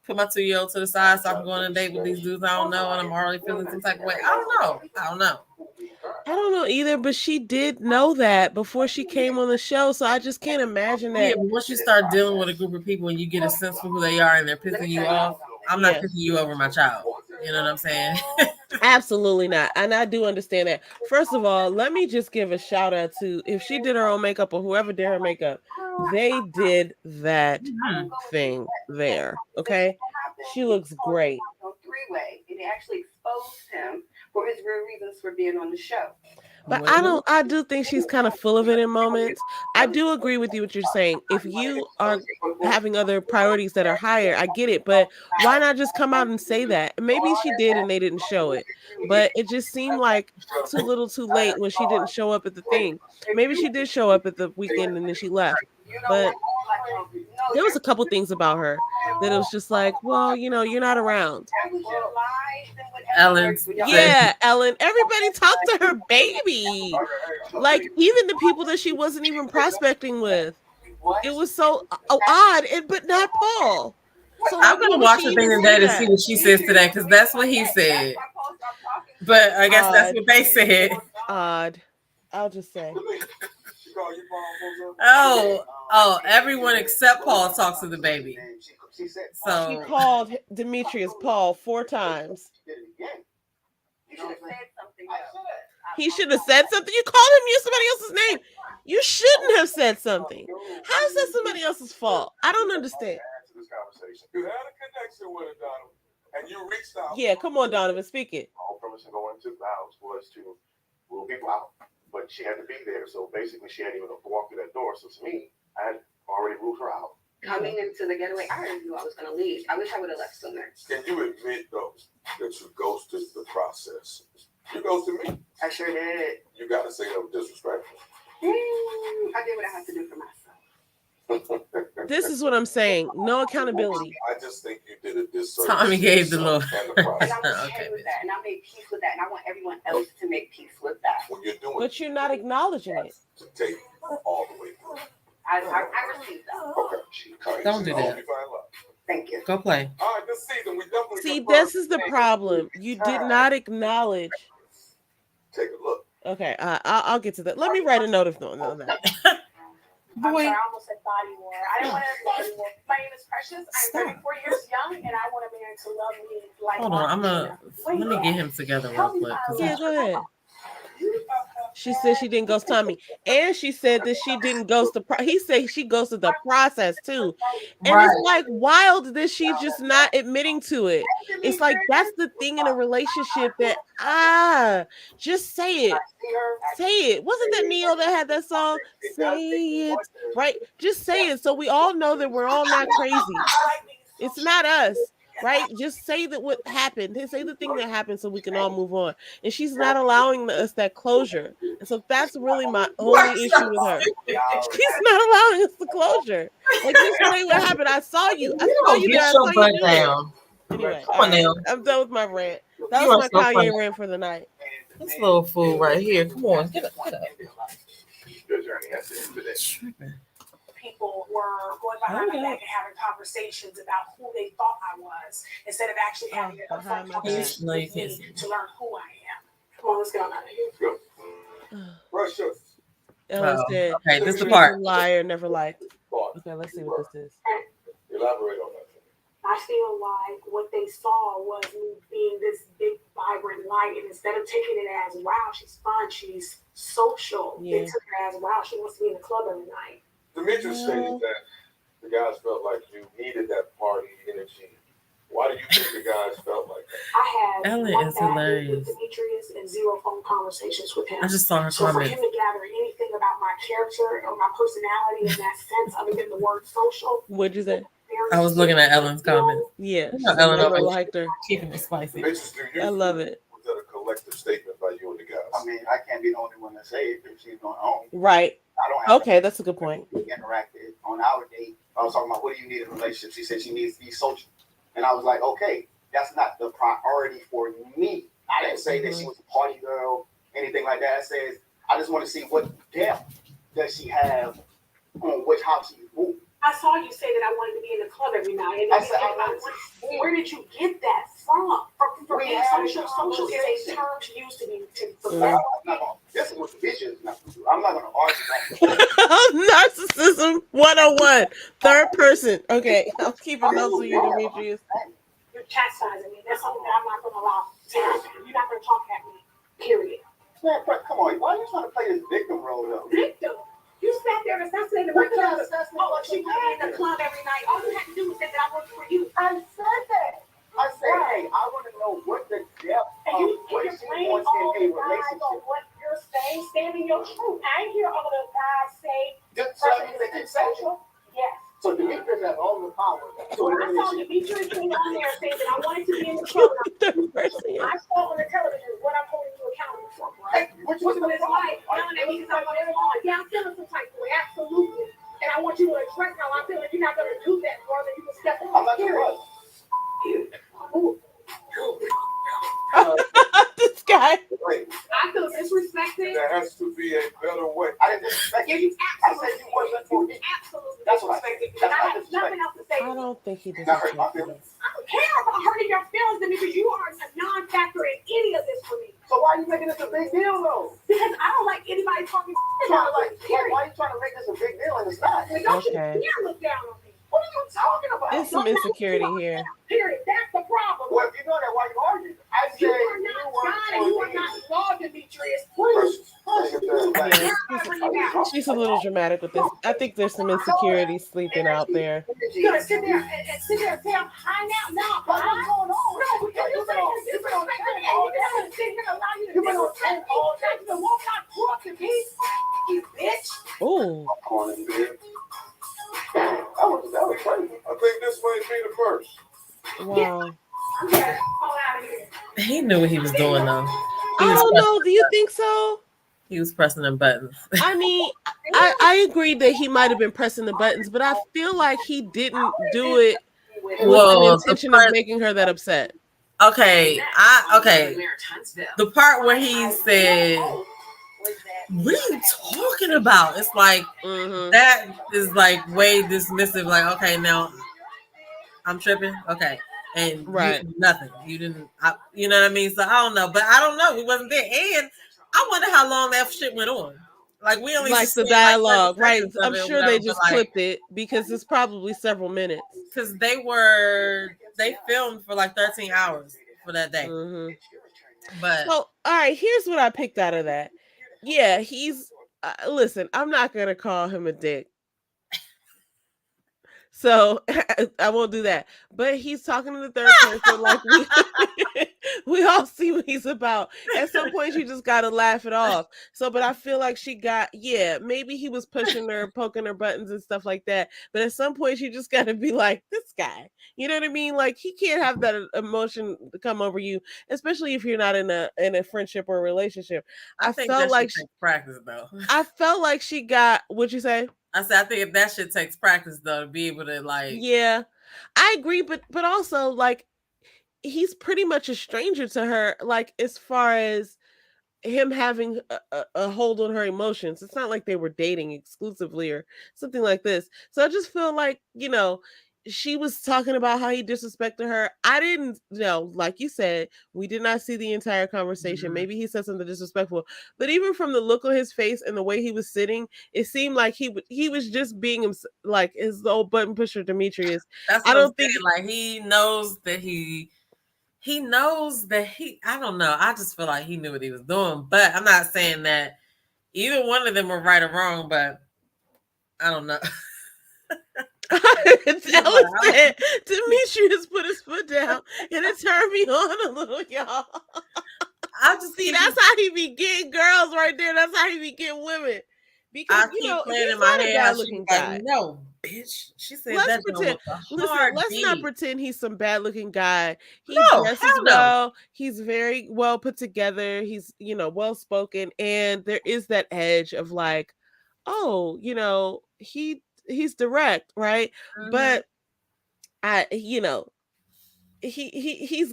put my 2-year-old to the side so I'm going on a date with these dudes I don't know, and I'm already feeling some type of way. I don't know either, but she did know that before she came on the show, so I just can't imagine that. Yeah, but once you start dealing with a group of people and you get a sense for who they are and they're pissing you off, I'm not pissing you over my child. You know what I'm saying? Absolutely not. And I do understand that. First of all, let me just give a shout out to, if she did her own makeup or whoever did her makeup, they did that thing there. Okay? She looks great. Three-way, and they actually exposed him for his real reasons for being on the show. But I do think she's kind of full of it in moments. I do agree with you what you're saying. If you are having other priorities that are higher, I get it. But why not just come out and say that? Maybe she did and they didn't show it. But it just seemed like too little too late when she didn't show up at the thing. Maybe she did show up at the weekend and then she left. But There was a couple things about her that it was just like, well, you're not around. Ellen. Yeah, Ellen. Everybody talked to her baby. Like, even the people that she wasn't even prospecting with. It was so odd, but not Paul. So I'm gonna watch the thing today to see what she says today, because that's what he said. But I guess that's what they said. Odd. I'll just say. Oh, everyone except Paul talks to the baby. So she called Demetrius Paul 4 times. He should have said something. You called him use somebody else's name. You shouldn't have said something. How is that somebody else's fault? I don't understand. You had a connection with her, Donovan, and you reached out. Yeah, come on, Donovan, speak it. All permission going to the house was to rule people out, but she had to be there. So basically, she hadn't even walked through that door. So to me, I had already ruled her out. Coming into the getaway, I already knew I was going to leave. I wish I would have left sooner. Can you admit, though, that you ghosted the process? You ghosted me. I sure did. You got to say that was disrespectful. I did what I had to do for myself. This is what I'm saying. No accountability. I just think you did a disservice. Tommy gave the look. And I'm okay with that. And I made peace with that. And I want everyone else to make peace with that. When you're doing but you're not acknowledging it. To take all the way through. I received that. Okay. Don't do that. Thank you. Go play. All right, this season we definitely. See, this is the problem. You did not acknowledge. Take a look. Okay, I'll get to that. Let me write a note of that. I'm sorry, I almost said body war. I didn't want to body war. My name is Precious. I'm 34 years young, and I want a man to love me like. Hold on, let me get him together real quick. Yeah, go ahead. She said she didn't ghost Tommy, and she said that she didn't ghost he said she ghosted the process too, and right. It's like wild that she's just not admitting to it. It's like that's the thing in a relationship that just say it. Wasn't that Neo that had that song? Say it, right? Just say it, so we all know that we're all not crazy. It's not us. Right? Just say that what happened. Say the thing that happened so we can all move on. And she's not allowing us that closure. And so that's really my only issue with her. She's not allowing us the closure. Like, just say what happened. I saw you. I saw you there. I saw you there. Anyway, come on now. I'm done with my rant. That was my Kanye rant for the night. This little fool right here. Come on. Get up. People were going behind my back and having conversations about who they thought I was instead of actually having a fun conversation with me to learn who I am. Come on, let's get on out of here. Russia. Ellen said, okay, this is the part. Liar, never lied. Okay, let's see what this is. Elaborate on that. I feel like what they saw was me being this big, vibrant light, and instead of taking it as, wow, she's fun, she's social, they took it as, wow, she wants to be in the club every night. Demetrius stated that the guys felt like you needed that party energy. Why do you think the guys felt like that? I had Ellen is hilarious. With Demetrius and 0 phone conversations with him. I just saw her so comment. For him to gather anything about my character or my personality in that sense, other than the word social. What'd you say? I was looking at Ellen's comment. Yeah, Ellen never liked her. Keeping it spicy. I love it. Was that a collective statement by you and the guys? I mean, I can't be the only one to say it if she's going home. Right. I don't have okay, that's a good point. We interacted on our date. I was talking about what do you need in a relationship. She said she needs to be social. And I was like, okay, that's not the priority for me. I didn't say that she was a party girl, anything like that. I said, I just want to see what depth does she have on how she moves. I saw you say that I wanted to be in the club every night. And I said, where did you get that from? For being social. Social is a term to use to be this is what the bitch is not to do. I'm not going to argue that. Narcissism 101. Third person. Okay, I'm keeping notes with you, Demetrius. You're chastising me. That's something that I'm not going to allow to happen. You're not going to talk at me, period. Man, come on. Why are you trying to play this victim role, though? Victim? You sat there and assassinated my cousin. Oh, she was in the club every night. All you had to do was say that I worked for you. I said that. I said, hey, I want to know what the depth of what she wants in a relationship. On what you're saying, stand in your truth. I ain't hear all the guys say social. Yes. So Demetrius has all the power. So when I saw Demetrius being on there saying that I wanted to be in the club, I saw on the television what I'm holding you accountable for, right? Which was what it's like. Telling that because I want it on. Yeah, I'm feeling some type of way, absolutely. And I want you to address how I'm feeling. You're not going to guy. Wait, I feel disrespected. there has to be a better way. I didn't disrespect Yeah, you. you I said you wasn't for me. absolutely That's what I disrespected me. said. And I have That's not nothing else to say. I don't think he Not hurt my disrespected feelings. us. I don't care about hurting your feelings because you are a non-factor in any of this for me. So why are you making this a big deal though? Because I don't like anybody talking Trying to about me. Period. why are you trying to make this a big deal and it's not? Like, don't Okay. you dare look down on me. What are you talking about? There's some insecurity here. Period. That's the problem. Well, if you know that, why you arguing? I said You are not God and you are not God, Demetrius. Please. Yeah, she's a little dramatic with this. I think there's some insecurity sleeping out there. You're gonna sit there and sit there and say I'm high now? No, What's going on? no, because you've been on and sit here and allow you to disrespect me. You can walk out drunk and be you bitch. Ooh. That was crazy. I think this might be the first. Wow. I'm gonna fall out of here. He knew what he was doing though. I don't know. Do you think so? He was pressing the buttons. I mean, I agree that he might have been pressing the buttons, but I feel like he didn't do it with the intention of making her that upset. Okay, the part where he said, "What are you talking about?" It's like that is like way dismissive. Like, okay, now I'm tripping. Okay, and right, nothing. You didn't. You know what I mean? So I don't know, but I don't know. He wasn't there, and I wonder how long that shit went on. Like we only like the dialogue, right? I'm sure they just clipped it because it's probably several minutes. Because they filmed for like 13 hours for that day. But so, all right, here's what I picked out of that. Yeah, he's listen. I'm not gonna call him a dick. So I won't do that. But he's talking to the third person like we all see what he's about. At some point, you just gotta laugh it off. So, but I feel like she got, maybe he was pushing her, poking her buttons and stuff like that. But at some point, she just gotta be like, this guy. You know what I mean? Like he can't have that emotion come over you, especially if you're not in a friendship or a relationship. I think felt like she practice though. I felt like she got, what'd you say? I said, I think if that shit takes practice though, to be able to like. Yeah, I agree, but also like he's pretty much a stranger to her. Like as far as him having a hold on her emotions, it's not like they were dating exclusively or something like this. So I just feel like she was talking about how he disrespected her. I didn't know, like you said, we did not see the entire conversation. Maybe he said something disrespectful, but even from the look on his face and the way he was sitting, it seemed like he was just being like his old button pusher Demetrius. That's what I don't think like he knows that he I don't know. I just feel like he knew what he was doing, but I'm not saying that either one of them were right or wrong, but I don't know. Ella said Demetrius put his foot down and it turned me on a little, y'all. I just see that's how he be getting girls right there. That's how he be getting women. Because he's not a bad looking guy. No, bitch. She said let's pretend. Listen, let's not pretend he's some bad looking guy. He dresses well. No. He's very well put together. He's well spoken, and there is that edge of like, oh, he's direct, right? But he's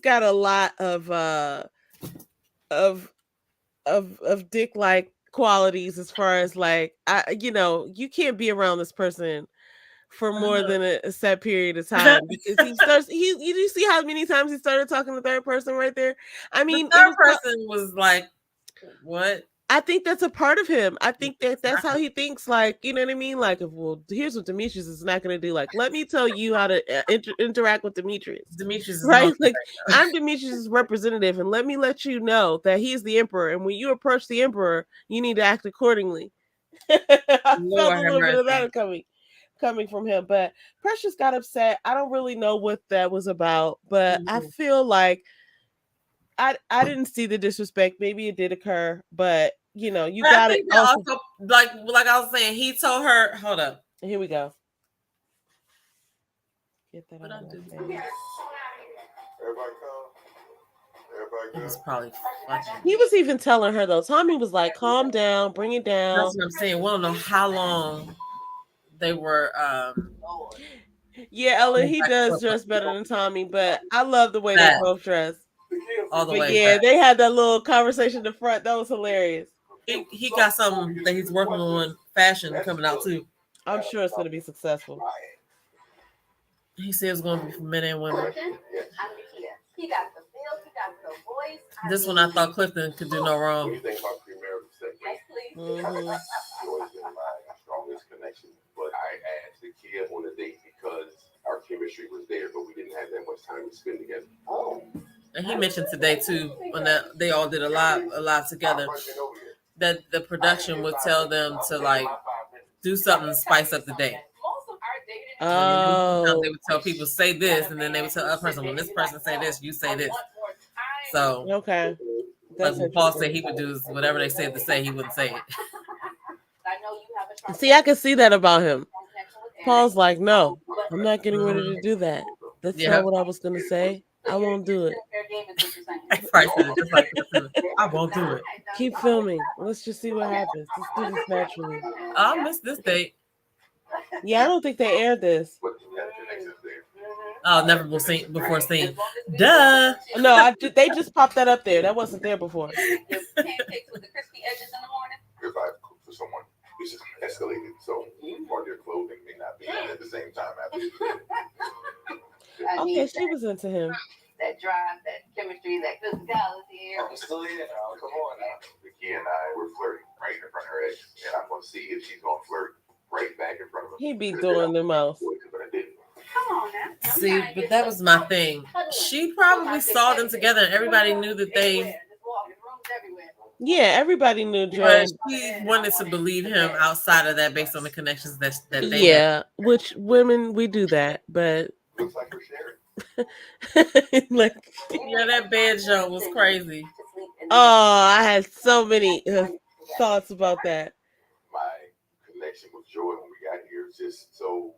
got a lot of dick like qualities as far as like you can't be around this person for more than a set period of time because you see how many times he started talking to third person right there. I mean, the third person was like, what? I think that's a part of him. I think that's how he thinks. Like, you know what I mean? Like, well, here's what Demetrius is not going to do. Like, let me tell you how to interact with Demetrius. Demetrius is right? Like, I'm Demetrius' representative, and let me let you know that he's the emperor. And when you approach the emperor, you need to act accordingly. I felt a little bit of that coming from him. But Precious got upset. I don't really know what that was about, but I feel like I didn't see the disrespect. Maybe it did occur, but you got it. Also, like I was saying, he told her, hold up. Here we go. Get that out. Everybody He was probably fucking. He was even telling her though. Tommy was like, calm down, bring it down. That's what I'm saying. We don't know how long they were Yeah, Ellen, he does dress better than Tommy, but I love the way they both dress. The kid all the But way. yeah, Back. they had that little conversation in the front. That was hilarious. He got something that he's working on, fashion coming out too. I'm sure it's going to be successful. He said it's going to be for men and women. He got the build, he got the voice. This one I thought Clifton could do no wrong. When you think about premarital sex, Yes, please. Joy's been my strongest connection. But I asked the kid on a date because our chemistry was there, but we didn't have that much time to spend together. Oh. And he mentioned today too, when that they all did a lot together, that the production would tell them to like do something to spice up the day. Oh. They would tell people say this, and then they would tell a person, when this person say this, you say this. So okay, that's what Paul said he would do is whatever they said to say, he wouldn't say it. See, I can see that about him. Paul's like, no, I'm not getting ready to do that. That's not what I was going to say. I won't do it. I won't do it. Keep filming. Let's just see what happens. Let's do this naturally. I'll miss this date. Yeah, I don't think they aired this. Oh, never before seen. Duh. No, they just popped that up there. That wasn't there before. Pancakes with the crispy edges in the morning. If I cook for someone, it's just escalated. So part of your clothing may not be at the same time after. Okay, she was into him. That drive, that chemistry, that physicality. I'm still here now. Come on now. Vicky and I were flirting right in front of her ex, and I'm gonna see if she's gonna flirt right back in front of her. He be doing the most. But I didn't. Come on now. See, but that was my thing. She probably saw them together, and everybody knew that they. Yeah, everybody knew Joy. But she wanted to believe him outside of that, based on the connections that they. Yeah, which women we do that, but. Looks like we're sharing. Like, yeah, that bed show was crazy. Oh, I had so many thoughts about that. My connection with Joy when we got here is just so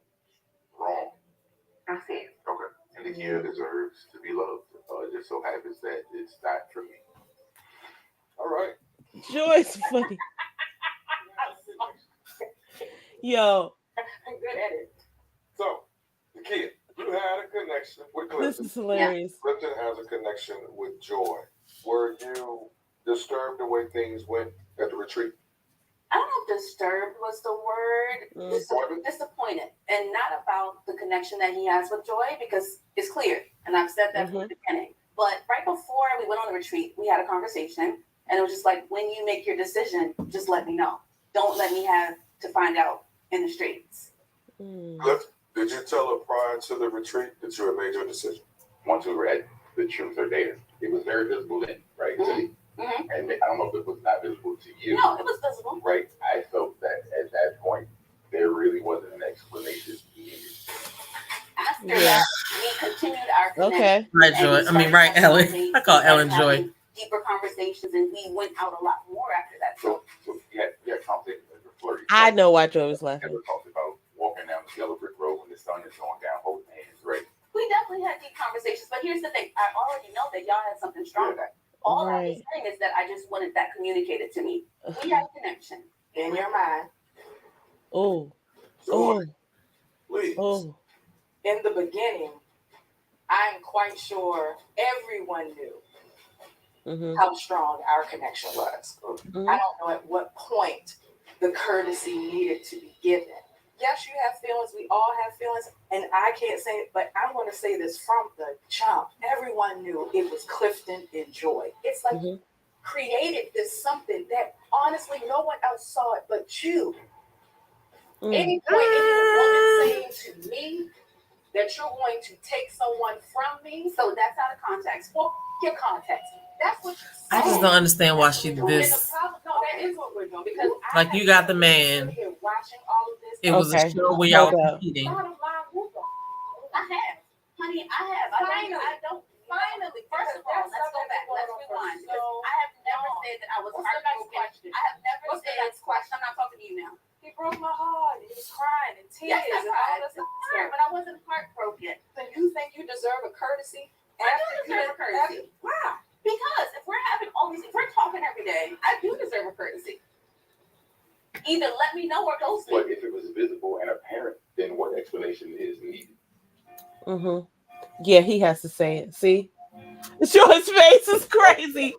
wrong. I see. Okay. And the kid deserves to be loved. It just so happens that it's not for me. All right. Joy's funny. Yo. I'm good at it. So, the kid, you had a connection with Clifton. This is hilarious. Clifton has a connection with Joy. Were you disturbed the way things went at the retreat? I don't know if disturbed was the word. Disappointed. And not about the connection that he has with Joy, because it's clear. And I've said that from the beginning. But right before we went on the retreat, we had a conversation. And it was just like, when you make your decision, just let me know. Don't let me have to find out in the streets. Cliff, did you tell her prior to the retreat that you had made your decision? Once we were at the truth or data, it was very visible then, right? Mm-hmm. And I don't know if it was not visible to you. No, it was visible. Right? I felt that at that point, there really wasn't an explanation needed. After that, we continued our connection. Okay. Right, Joy. Right, Ellen. I call Ellen Joy. Deeper conversations, and we went out a lot more after that. So you had conversations that were flirty. I know why Joy was laughing. Never talked about walking down the yellow brick road when the sun is going down, holding hands, right? We definitely had deep conversations, but here's the thing. I already know that y'all had something stronger. All I was saying is that I just wanted that communicated to me. We had a connection. In your mind. Oh. Please. Oh. In the beginning, I'm quite sure everyone knew how strong our connection was. I don't know at what point the courtesy needed to be given. Yes, you have feelings. We all have feelings. And I can't say it, but I'm going to say this from the jump. Everyone knew it was Clifton and Joy. It's like created this something that honestly no one else saw it but you. Any point any woman saying to me that you're going to take someone from me, so that's out of context. Well, your context. That's what you saw. I just don't understand why she did this. That is what we're doing, because like, you got the man. Watching all of this. It was a show where y'all were competing. I have. Honey, I have. I don't. Finally, first of all, let's go back. Let's rewind. I have never said that I was heartbroken. I have never said this question. I'm not talking to you now. He broke my heart. He was crying and tears. Yes, I cried, but I wasn't heartbroken. Then you think you deserve a courtesy? I do deserve a courtesy. Why? Because if we're having all these, if we're talking every day, I do deserve a courtesy. Either let me know or ghost me. But if it was visible and apparent, then what explanation is needed? Yeah, he has to say it. See? Joy's face is crazy.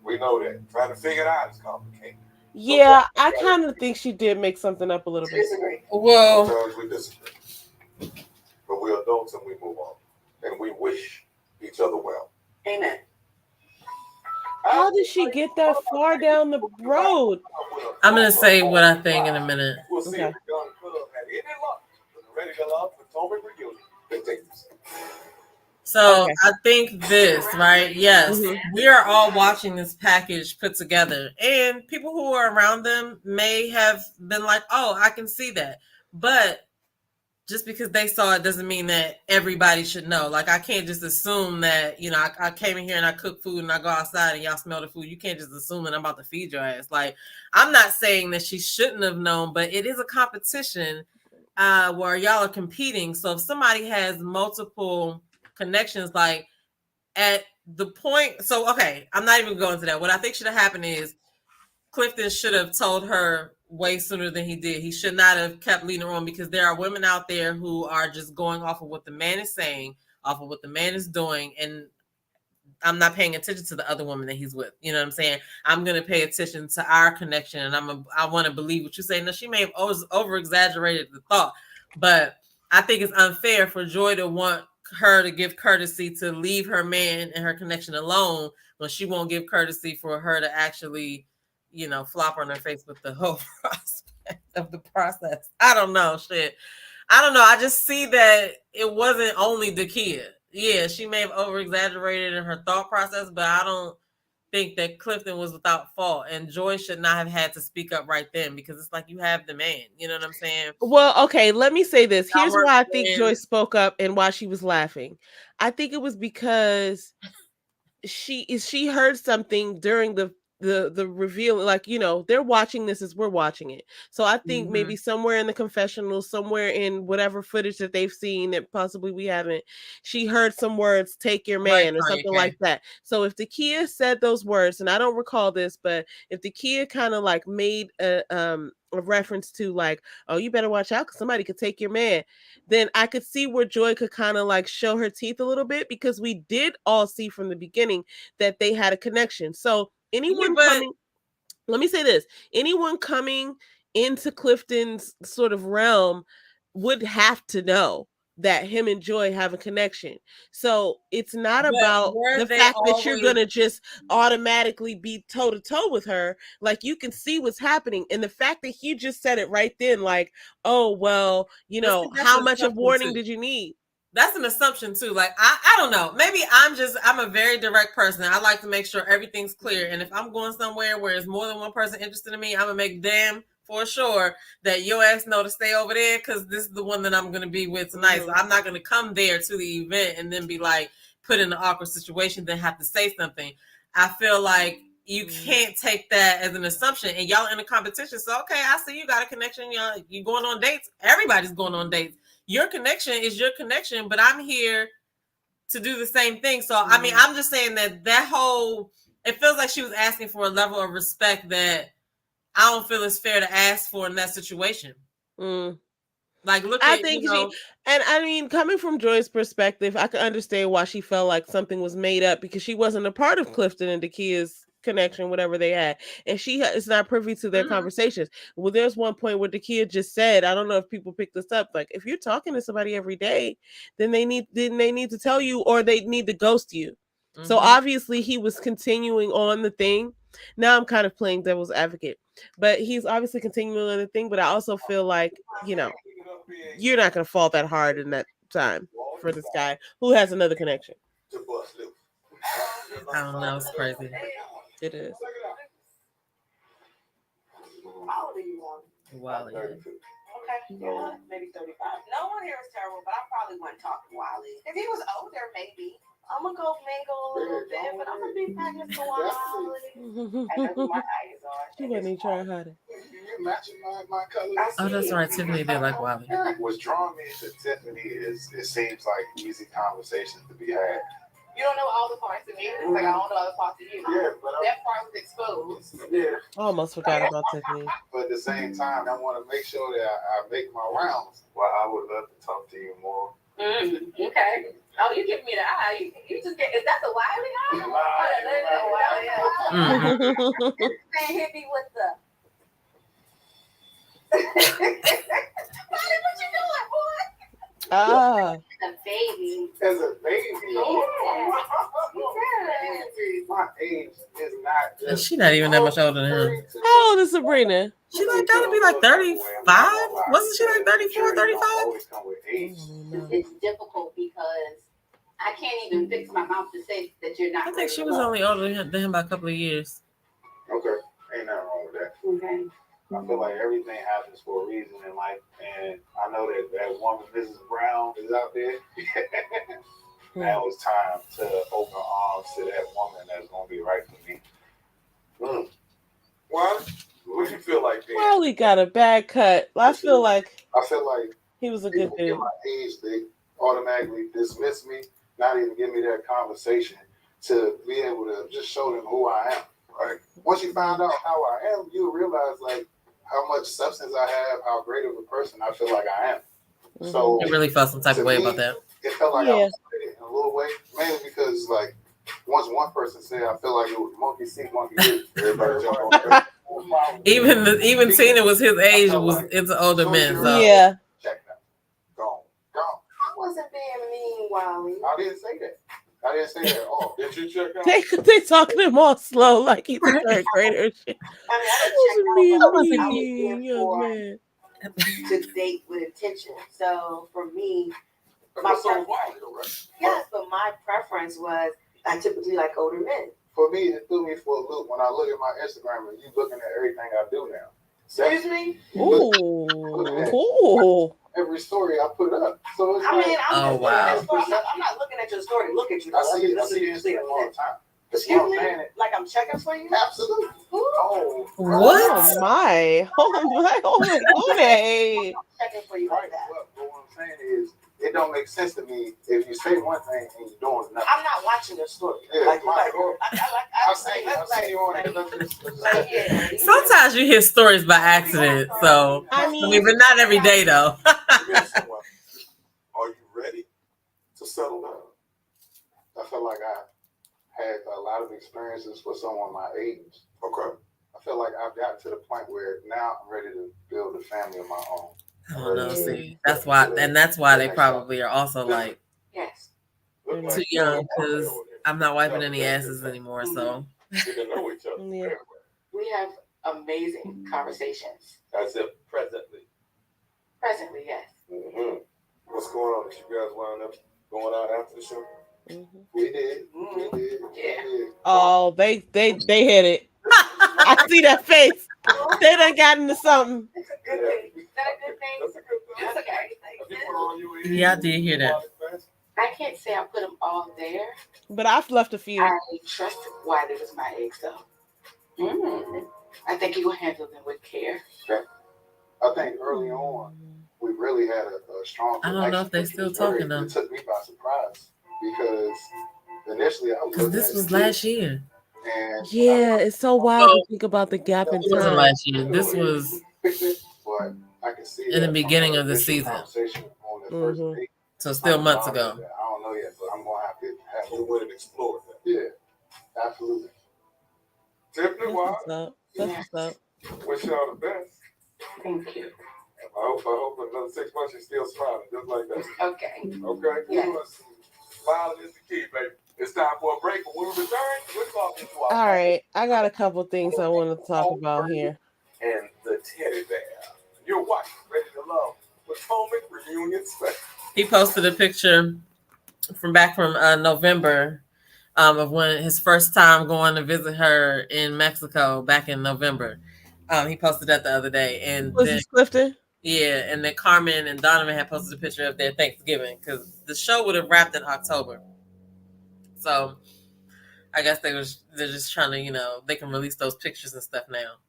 We know that. Trying to figure it out is complicated. Yeah, I kind of think she did make something up a little bit. Disagree. Well, sometimes we disagree, but we're adults and we move on, and we wish each other well. Amen. How did she get that far down the road? I'm gonna say what I think in a minute. We'll see Okay. if the Gun Club had any luck with the Ready to Love Potomac reunion. Continues. So Okay. I think this, right? Yes, we are all watching this package put together, and people who are around them may have been like, "Oh, I can see that," but just because they saw it doesn't mean that everybody should know. Like, I can't just assume that, you know, I came in here and I cook food and I go outside and y'all smell the food. You can't just assume that I'm about to feed your ass. Like, I'm not saying that she shouldn't have known, but it is a competition where y'all are competing. So if somebody has multiple connections, like at the point, so okay, I'm not even going to that. What I think should have happened is Clifton should have told her way sooner than he did. He should not have kept leading her on, because there are women out there who are just going off of what the man is saying, off of what the man is doing, and I'm not paying attention to the other woman that he's with. You know what I'm saying? I'm going to pay attention to our connection, and I want to believe what you say. Now, she may have over exaggerated the thought, but I think it's unfair for Joy to want her to give courtesy to leave her man and her connection alone when she won't give courtesy for her to actually, you know, flop on her face with the whole prospect of the process. I don't know, shit. I don't know. I just see that it wasn't only the kid. Yeah, she may have over exaggerated in her thought process, but I don't think that Clifton was without fault, and Joy should not have had to speak up right then, because it's like, you have the man. You know what I'm saying? Well, okay, let me say this. Here's why I think Joy spoke up and why she was laughing. I think it was because she heard something during the reveal, like, you know, they're watching this as we're watching it. So I think maybe somewhere in the confessional, somewhere in whatever footage that they've seen that possibly we haven't, she heard some words, "take your man," or something like that. So if the kid said those words, and I don't recall this, but if the kid kind of like made a reference to like, "Oh, you better watch out because somebody could take your man," then I could see where Joy could kind of like show her teeth a little bit, because we did all see from the beginning that they had a connection. So anyone coming, let me say this, anyone coming into Clifton's sort of realm would have to know that him and Joy have a connection. So it's not about the fact that you're going to just automatically be toe to toe with her. Like, you can see what's happening. And the fact that he just said it right then, like, "Oh, well, you know, how much of warning did you need?" That's an assumption too. Like, I don't know. Maybe I'm a very direct person. I like to make sure everything's clear. And if I'm going somewhere where there's more than one person interested in me, I'm gonna make damn for sure that your ass know to stay over there, because this is the one that I'm gonna be with tonight. So I'm not gonna come there to the event and then be like put in an awkward situation, then have to say something. I feel like you can't take that as an assumption, and y'all in a competition. So okay, I see you got a connection. You going on dates. Everybody's going on dates. Your connection is your connection, but I'm here to do the same thing. So, I mean, I'm just saying that whole, it feels like she was asking for a level of respect that I don't feel is fair to ask for in that situation. Like, look at, and I mean, coming from Joy's perspective, I can understand why she felt like something was made up, because she wasn't a part of Clifton and Dakia's connection, whatever they had, and she is not privy to their conversations. Well, there's one point where Dakia just said, I don't know if people pick this up, like, if you're talking to somebody every day, then they need to tell you, or they need to ghost you. So obviously he was continuing on the thing. Now I'm kind of playing devil's advocate, but he's obviously continuing on the thing. But I also feel like, you know, you're not going to fall that hard in that time for this guy who has another connection. I don't know. It's crazy. It is. How old are you, Wally? Okay, yeah, maybe 35. No one here is terrible, but I probably wouldn't talk to Wally. If he was older, maybe. I'm gonna go mingle a little bit, but I'm gonna be pregnant for Wally. And that's what my eyes are. She wasn't even trying harder. You matching my color. Oh, that's right. Tiffany did like Wally. What's drawing me to Tiffany is, it seems like easy conversations to be had. You don't know all the parts of me. It's like I don't know other parts of you. Yeah, but that part was exposed. Yeah. I almost forgot about Tiffany. But at the same time, I want to make sure that I make my rounds. Well, I would love to talk to you more. Okay. Oh, you give me the eye. You just get, is that the Wiley eye? Man hit me with the. Wiley, what you doing, boy? A baby. As a baby. Yeah. My age is not just. She's not even that much older than him. How old is Sabrina? She like gotta be like 35. Wasn't she like 34, 35? It's difficult because I can't even fix my mouth to say that you're not. I think she was only older than him by a couple of years. Okay, ain't nothing wrong with that. Okay. I feel like everything happens for a reason in life, and I know that woman, Mrs. Brown, is out there. Now it's time to open arms to that woman that's gonna be right for me. Why? What do you feel like, Dan? Wiley got a bad cut. I feel like he was a good dude. At my age, they automatically dismiss me, not even give me that conversation to be able to just show them who I am. Right? Once you find out how I am, you realize like how much substance I have, how great of a person I feel like I am. So I really felt some type of way about that. It felt like I was in a little way, mainly because like once one person said, I feel like it was monkey see, monkey do. Everybody jump on that. Even Tina was his age, was into older men. So yeah. Check that. Gone. I wasn't being mean, Wiley. I didn't say that. I didn't say that at all. Did you check out? They talking him all slow like he's a third grader and shit. I mean, young man. To date with attention. So for me, yes, but my preference was I typically like older men. For me, it threw me for a loop when I look at my Instagram and you looking at everything I do now. Excuse me? Ooh. Every story I put up. So it's I'm not looking at your story. Look at you. I see Instagram all the time. Excuse me? Like I'm checking for you? Absolutely. what? Oh my. Hold on. I'm checking for you like that. But what I'm saying is, it don't make sense to me if you say one thing and you're doing nothing. I'm not watching your story. Yeah, Sometimes you hear stories by accident. So I mean, but not every day though. Are you ready to settle down? I feel like I had a lot of experiences for someone my age. Okay. I feel like I've gotten to the point where now I'm ready to build a family of my own. I don't know. See, that's why they probably are also like too young because I'm not wiping any asses anymore. So we have amazing conversations. As if presently. Presently, yes. Mm-hmm. What's going on? Did you guys wind up going out after the show? Mm-hmm. We did. Yeah. Oh, they hit it. I see that face. They done got into something. It's a good thing. Is that a good thing? That's a great thing. Yeah, I did hear that. I can't say I put them all there. But I've left a few. I trusted Wiley was my ex, though. I think he will handle them with care. I think early on, we really had a strong I don't know if they're still talking though. It took me by surprise because initially I was. This was last year. And it's so wild to think about the gap in time. It wasn't last year. This was but I can see in the beginning of the season. So still months ago. I don't know yet, but I'm going to have to win and explore that. Yeah, absolutely. Tiffany, That's what's up. Wish y'all the best. Thank you. I hope in another 6 months you're still smiling, just like that. Okay. Okay? Yes. Smiling is the key, baby. It's time for a break. When we return, we're talking to our All right. I got a couple things I want to talk about here. And the teddy bear. You're watching Ready to Love Potomac Reunion Special. He posted a picture from November of when his first time going to visit her in Mexico back in November. He posted that the other day. And was this Clifton? Yeah, and then Carmen and Donovan had posted a picture of their Thanksgiving because the show would have wrapped in October. So I guess they're just trying to, they can release those pictures and stuff now.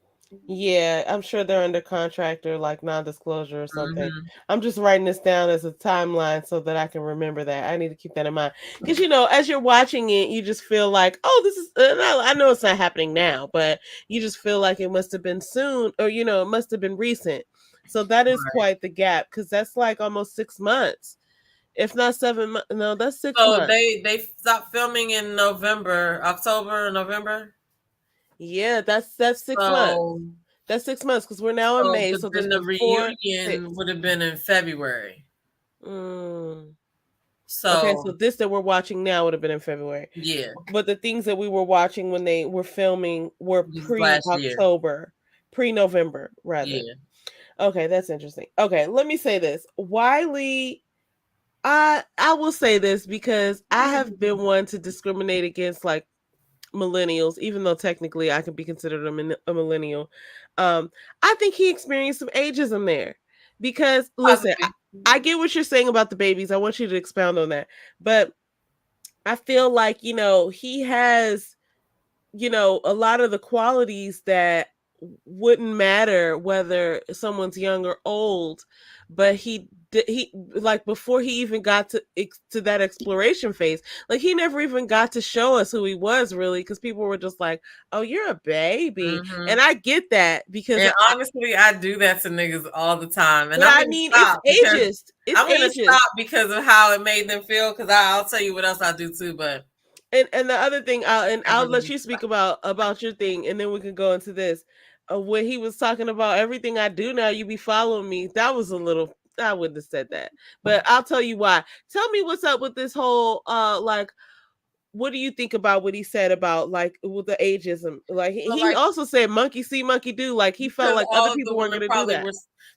Yeah, I'm sure they're under contract or like non-disclosure or something. Mm-hmm. I'm just writing this down as a timeline so that I can remember that. I need to keep that in mind. Because, as you're watching it, you just feel like, oh, this is, I know it's not happening now, but you just feel like it must have been soon or, it must have been recent. So that is quite the gap because that's like almost 6 months. If not 7 months, no, that's 6 So months. they stopped filming in October, November. Yeah, that's 6 months. That's 6 months because we're now in May. But So then the reunion 6. would have been in February. So okay, so this that we're watching now would have been in February. Yeah. But the things that we were watching when they were filming were pre-October, pre-November, rather. Yeah. Okay, that's interesting. Okay, let me say this. Wiley, I will say this because I have been one to discriminate against like millennials, even though technically I could be considered a millennial. I think he experienced some ageism there because listen, I get what you're saying about the babies. I want you to expound on that. But I feel like, he has, a lot of the qualities that wouldn't matter whether someone's young or old, but he like before he even got to that exploration phase, like he never even got to show us who he was really, because people were just like, oh, you're a baby. And I get that because honestly I do that to niggas all the time, and I mean it's ageist. I'm gonna stop because of how it made them feel, because I'll tell you what else I do too. But and the other thing, I'll let you speak about your thing, and then we can go into this. When he was talking about everything I do now, you be following me. That was a little. I wouldn't have said that, but I'll tell you why. Tell me what's up with this whole like. What do you think about what he said about like with the ageism? Like he also said monkey see, monkey do. Like he felt like other people weren't going to do that.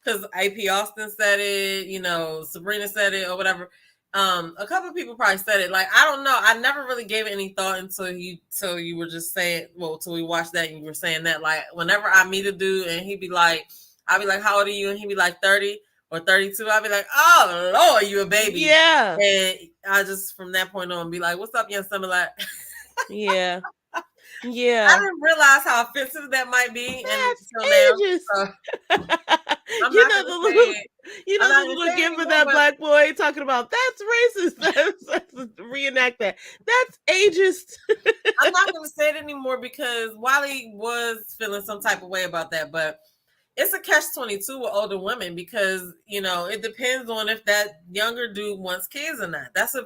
Because AP Austin said it, Sabrina said it or whatever. A couple of people probably said it. Like, I don't know. I never really gave it any thought until you were just saying, till we watched that and you were saying that. Like, whenever I meet a dude and he'd be like, I'll be like, how old are you? And he'd be like 30 or 32. I'll be like, oh Lord, you a baby. Yeah. And I just from that point on be like, what's up, young Summerlight? Yeah. Yeah. I didn't realize how offensive that might be. That's ageist. I'm not the little gift of that black boy talking about that's racist. Let's reenact that. That's ageist. I'm not going to say it anymore because Wiley was feeling some type of way about that, but it's a catch-22 with older women because, it depends on if that younger dude wants kids or not. That's a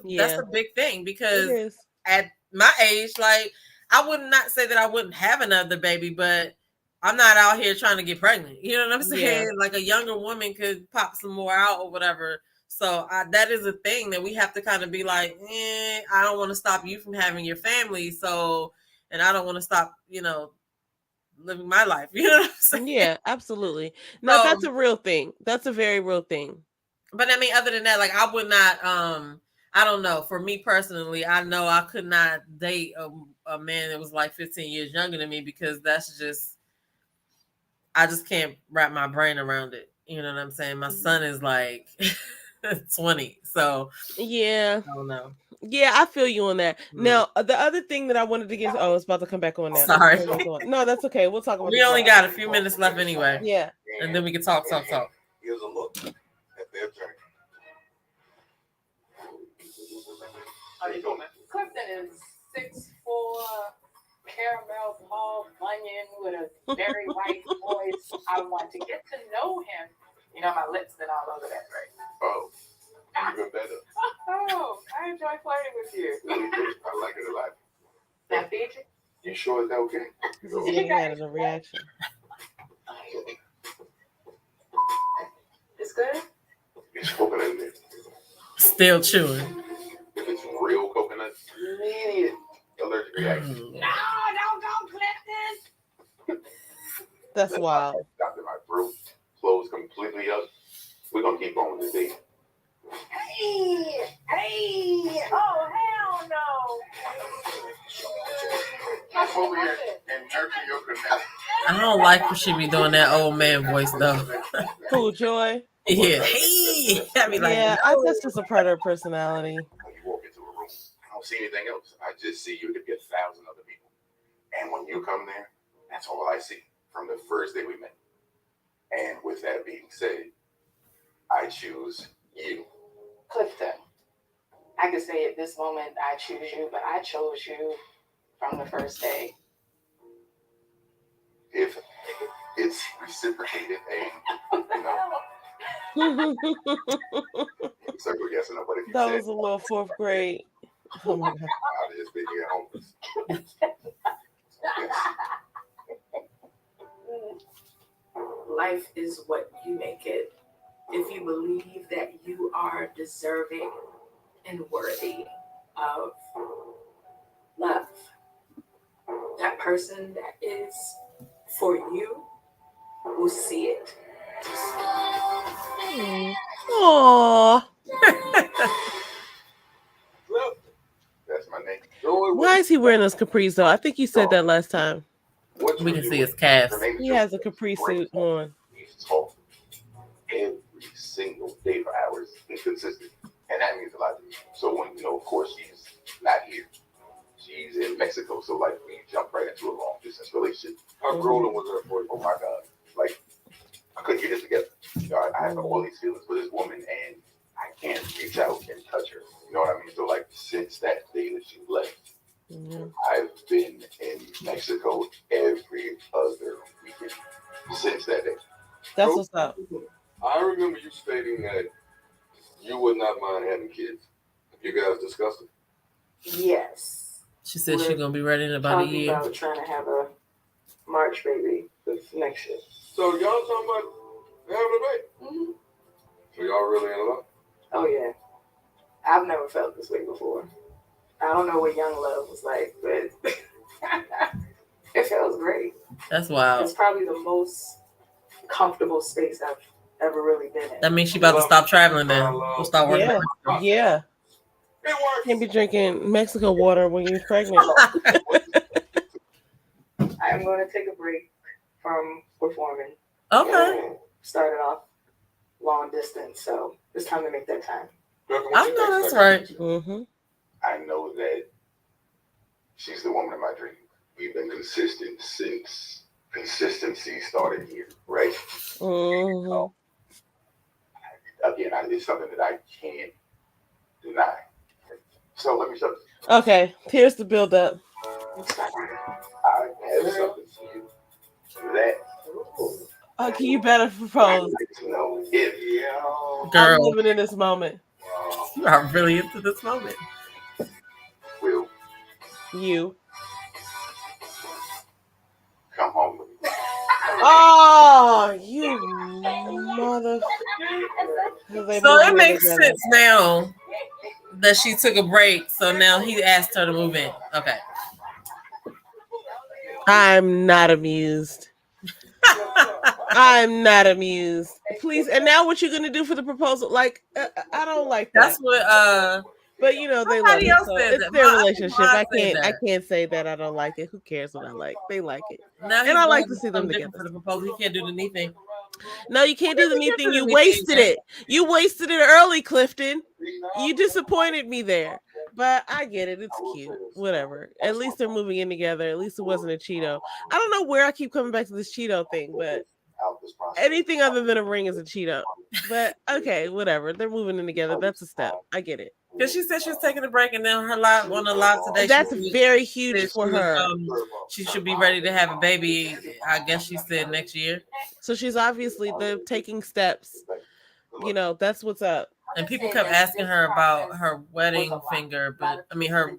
big thing because at my age, like, I would not say that I wouldn't have another baby, but I'm not out here trying to get pregnant. You know what I'm saying? Yeah. Like a younger woman could pop some more out or whatever. So that is a thing that we have to kind of be like, I don't want to stop you from having your family. So, and I don't want to stop, living my life. You know what I'm saying? Yeah, absolutely. No, that's a real thing. That's a very real thing. But I mean, other than that, like I would not, I don't know. For me personally, I know I could not date a man that was like 15 years younger than me because that's just, I just can't wrap my brain around it. You know what I'm saying? My son is like 20. So yeah, I don't know. Yeah, I feel you on that. Now, the other thing that I wanted to get, it's about to come back on now. Sorry. No, that's okay. We'll talk about it. We only got a few minutes left anyway. Yeah. And then we can talk. Here's a look at their journey. How you doing, man? Clifton is 6'4", caramel Paul Bunyan with a very white voice. I want to get to know him. My lips been all over that, right? Oh, even better. Oh, I enjoy flirting with you. I like it a lot. Now, Fiji? You sure it's okay? He had a reaction. It's good? It's coconut in there. Still chewing. If it's real coconut, immediate allergic reaction. No, don't go, Clifton. That's wild. Stopped in my throat, closed completely up. We're going to keep on with the date. Hey, oh, hell no. I'm over here and jerking your canal. I don't like when she be doing that old man voice though. Who, Joy? Yeah. Hey. I mean, yeah, no. That's just a part of her personality. When you walk into a room, I don't see anything else. I just see you to be 1,000 other people. And when you come there, that's all I see from the first day we met. And with that being said, I choose you. Clifton, I can say at this moment I choose you, but I chose you from the first day. If it's reciprocated, and Circle yes or no. But if you That said was a little fourth grade. Oh my god. I'd just be here homeless. Yes. Life is what you make it. If you believe that you are deserving and worthy of love, that person that is for you will see it. Aww. That's my name. Why is he wearing those capris though? I think you said that last time. We can see his calves. He has a capri suit on. He's talking every single day for hours and consistent. And that means a lot to me. So when, of course, she's not here. She's in Mexico. So, like, we jumped right into a long distance relationship. How grown was her for? Oh, my God. Like, I couldn't get it together. I have all these feelings for this woman, and I can't reach out and touch her. You know what I mean? So, like, since that day that she left, I've been in Mexico every other weekend since that day. That's what's up. I remember you stating that you would not mind having kids. Have you guys discussed it? Yes. She said she's gonna be ready in about a year. About trying to have a March baby this next year. So y'all talking about having a baby? Mm-hmm. So y'all really in love? Oh yeah. I've never felt this way before. I don't know what young love was like, but it feels great. That's wild. It's probably the most comfortable space I've ever really been in. That means she about to stop traveling then. We'll start working. Yeah. Can't be drinking Mexico water when you're pregnant. I'm going to take a break from performing. Okay. Started off long distance, so it's time to make that time. I know that's right. Mm-hmm. I know that she's the woman of my dreams. We've been consistent since consistency started here, right? Mm-hmm. Again, it's something that I can't deny. So let me show you. Okay, here's the build up. I have something for you that Okay, you better propose. Girl, I'm living in this moment. you are really into this moment. Will you come home with me? Oh, you mother. So it makes sense now that she took a break. So now he asked her to move in. Okay. I'm not amused. I'm not amused. Please. And now what you're going to do for the proposal? Like, I don't like that. That's what, but they love it. So it's their relationship. I can't say that I don't like it. Who cares what I like? They like it. Now and I like to see them together. For the proposal. He can't do the knee thing. No, you can't do the knee thing. You wasted it. You wasted it early, Clifton. You disappointed me there. But I get it. It's cute. Whatever. At least they're moving in together. At least it wasn't a Cheeto. I don't know where I keep coming back to this Cheeto thing, but anything other than a ring is a Cheeto. But okay, whatever. They're moving in together. That's a step. I get it. Because she said she was taking a break, and then her live on the live today. That's very huge for her. She should be ready to have a baby. I guess she said next year. So she's obviously taking steps. That's what's up. And people kept asking her about her wedding finger, but I mean her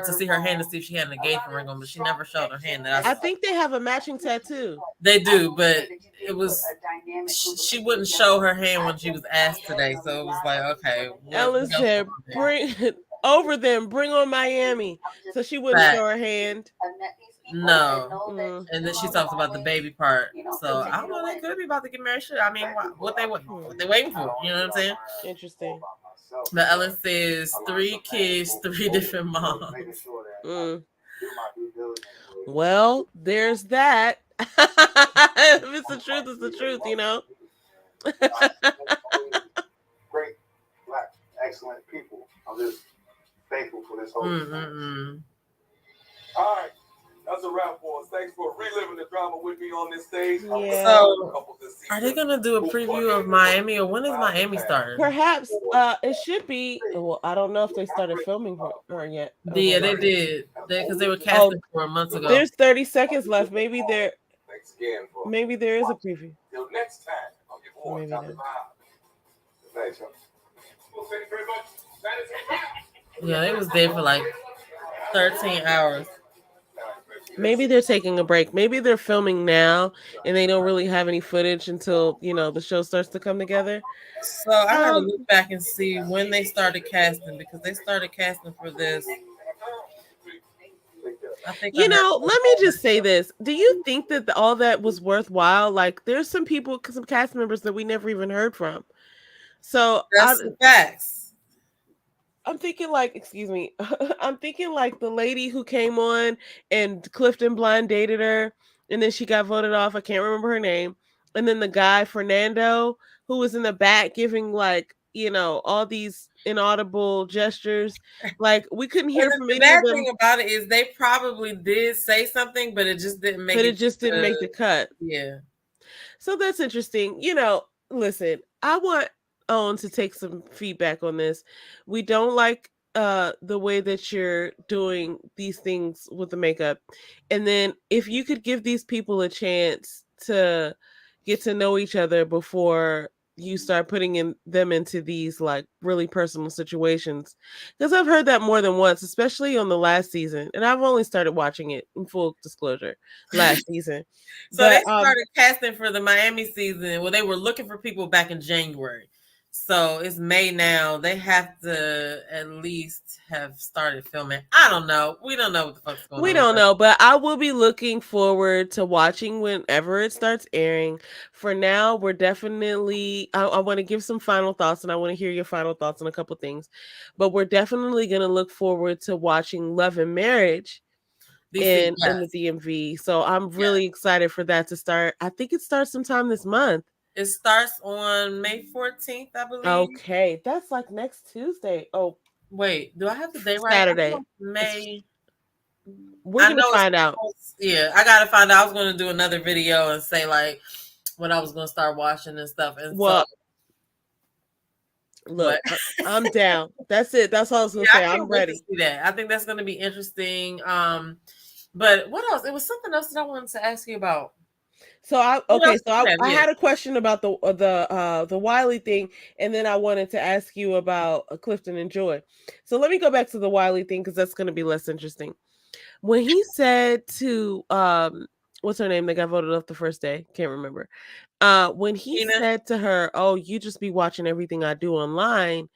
to see her hand to see if she had an engagement ring on, but she never showed her hand. I think they have a matching tattoo. They do, but it was she wouldn't show her hand when she was asked today, so it was like, okay. Ellen said, "Bring over them, bring on Miami," so she wouldn't show her hand. No, and then she talks about the baby part. So I don't know. They could be about to get married. Shit. I mean, what they waiting for? You know what I'm saying? Interesting. But Ellen says 3 kids, 3 different moms. Well, there's that. If it's the truth, it's the truth. Great, black, excellent people. I'm just thankful for this whole experience. All right. That's a wrap for us. Thanks for reliving the drama with me on this stage. Yeah. So, are they going to do a preview of Miami, or when is Miami starting? Perhaps it should be. Well, I don't know if they started filming her yet. Yeah, they did. Because they were casting for a month ago. There's 30 seconds left. Maybe there is a preview. Till next time. Maybe not. Thanks, y'all. Well, thank you very much. That is a wrap. Yeah, they was there for like 13 hours. Maybe they're taking a break. Maybe they're filming now and they don't really have any footage until, the show starts to come together. So I gotta look back and see when they started casting, because they started casting for this. Let me just say this. Do you think that all that was worthwhile? Like, there's some people, some cast members that we never even heard from. So that's the facts. I'm thinking like, excuse me, I'm thinking like the lady who came on and Clifton blind dated her and then she got voted off. I can't remember her name. And then the guy, Fernando, who was in the back giving like, all these inaudible gestures. Like, we couldn't hear from any of them. The bad thing about it is they probably did say something, but it just didn't make it. But it just didn't make the cut. Yeah. So that's interesting. Listen, I want Owen to take some feedback on this. We don't like the way that you're doing these things with the makeup. And then if you could give these people a chance to get to know each other before you start putting them into these like really personal situations, because I've heard that more than once, especially on the last season, and I've only started watching it, in full disclosure, last season. So they started casting for the Miami season. Well, they were looking for people back in January, so it's May now. They have to at least have started filming. I don't know. We don't know what the fuck's going on. We don't know, but I will be looking forward to watching whenever it starts airing. For now, we're definitely, I want to give some final thoughts, and I want to hear your final thoughts on a couple things. But we're definitely going to look forward to watching Love and Marriage in the DMV. So I'm really excited for that to start. I think it starts sometime this month. It starts on May 14th, I believe. Okay, that's like next Tuesday. Oh, wait, do I have the day right? Saturday. May. We're gonna find out. Yeah, I gotta find out. I was gonna do another video and say like when I was gonna start watching and stuff. And look, I'm down. That's it. That's all I was gonna say. I'm ready. To see that. I think that's gonna be interesting. But what else? It was something else that I wanted to ask you about. So I had a question about the Wiley thing, and then I wanted to ask you about Clifton and Joy. So let me go back to the Wiley thing, because that's going to be less interesting. When he said to what's her name that got voted off the first day, can't remember. When he said to her, "Oh, you just be watching everything I do online,"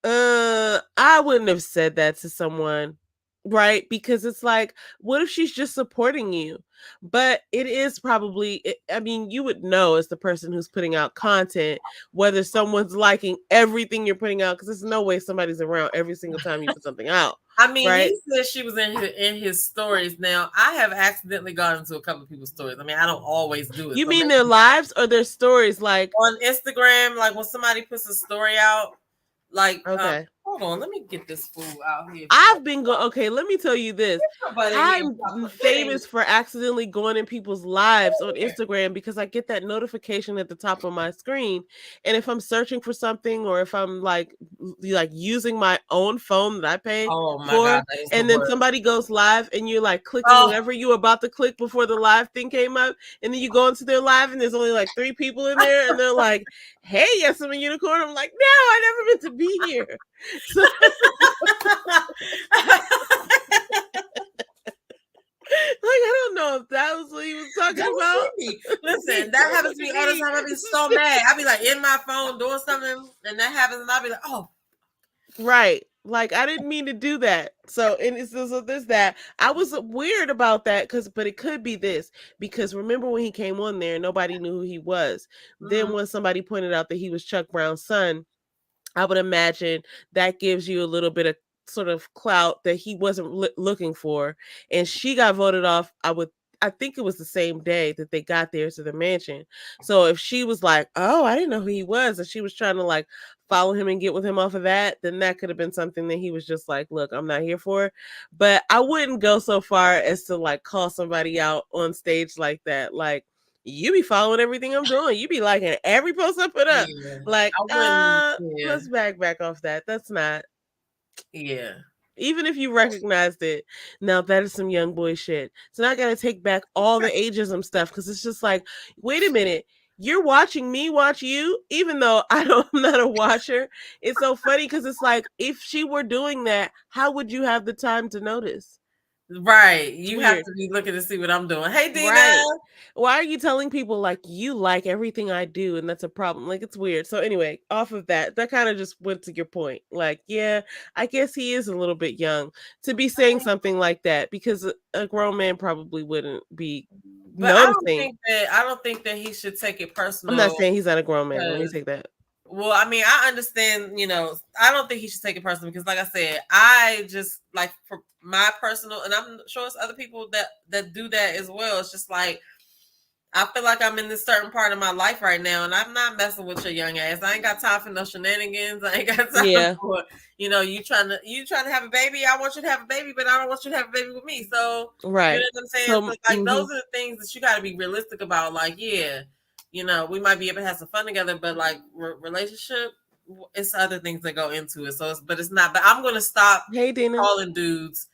I wouldn't have said that to someone. Right? Because it's like, what if she's just supporting you? But it is probably, I mean, you would know as the person who's putting out content, whether someone's liking everything you're putting out, because there's no way somebody's around every single time you put something out. I mean, right? He said she was in his stories. Now, I have accidentally gone into a couple of people's stories. I mean, I don't always do it. You mean their lives or their stories? Like on Instagram, like when somebody puts a story out, like, okay. Hold on, let me get this fool out here. I've been going. Okay, let me tell you this. I'm famous for accidentally going in people's lives on Instagram because I get that notification at the top of my screen, and if I'm searching for something or if I'm like using my own phone that I pay for, and then somebody goes live and you're like clicking whatever you were about to click before the live thing came up, and then you go into their live and there's only like 3 people in there, and they're like, "Hey, yes, I'm a unicorn." I'm like, "No, I never meant to be here." So, like, I don't know if that was what he was talking about. Listen, that happens to me all the time. I'd be so mad. I'd be like in my phone doing something, and that happens, and I'd be like, "Oh, right." Like, I didn't mean to do that. So, and so there's that. I was weird about that but it could be this, because remember when he came on there, nobody knew who he was. Mm-hmm. Then when somebody pointed out that he was Chuck Brown's son, I would imagine that gives you a little bit of sort of clout that he wasn't looking for. And she got voted off. I think it was the same day that they got there to the mansion. So if she was like, "Oh, I didn't know who he was," and she was trying to like follow him and get with him off of that, then that could have been something that he was just like, "Look, I'm not here for." But I wouldn't go so far as to like call somebody out on stage like that. Like, you be following everything I'm doing. You be liking every post I put up. Yeah. Like, let's back off that. That's not. Yeah. Even if you recognized it, now that is some young boy shit. So now I gotta take back all the ageism stuff, because it's just like, wait a minute. you're watching me watch you, even though I'm not a watcher. It's so funny because it's like, if she were doing that, how would you have the time to notice? Right. You have to be looking to see what I'm doing. Hey, Dina. Right. Why are you telling people like you like everything I do and that's a problem? Like, it's weird. So anyway, off of that kind of just went to your point. Like, yeah, I guess he is a little bit young to be saying something like that, because a grown man probably wouldn't be noticing. I don't think that he should take it personal. I'm not saying he's not a grown man. Let me take that. Well, I mean, I understand, I don't think he should take it personally, because like I said, I just like, for my personal, and I'm sure it's other people that do that as well. It's just like, I feel like I'm in this certain part of my life right now, and I'm not messing with your young ass. I ain't got time for no shenanigans. I ain't got time for, you trying to have a baby. I want you to have a baby, but I don't want you to have a baby with me. So, right. You know what I'm saying? So, like, those are the things that you got to be realistic about. Like, yeah, we might be able to have some fun together, but like relationship, it's other things that go into it. So, it's not. But I'm gonna stop calling dudes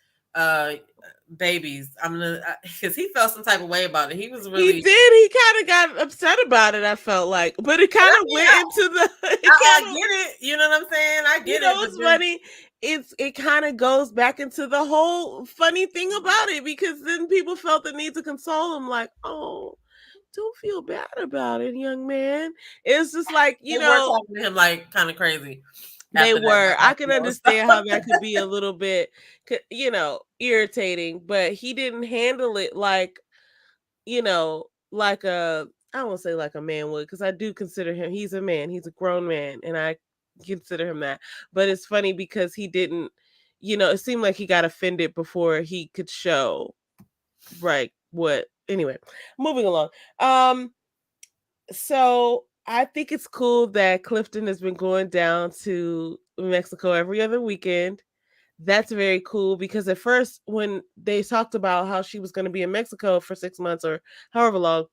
babies. I'm gonna, because he felt some type of way about it. He was really. He did. He kind of got upset about it. I felt like, but it kind of went into the. I get it. You know what I'm saying? I get it. What's funny? It kind of goes back into the whole funny thing about it, because then people felt the need to console him, like, oh, don't feel bad about it, young man. It's just like, they were talking to him like kind of crazy. They were. I can understand how that could be a little bit, irritating, but he didn't handle it like, like I don't want to say like a man would, because I do consider him, he's a man, he's a grown man, and I consider him that. But it's funny because he didn't, it seemed like he got offended before he could show, right, what. Anyway, moving along. So I think it's cool that Clifton has been going down to Mexico every other weekend. That's very cool, because at first, when they talked about how she was going to be in Mexico for 6 months or however long,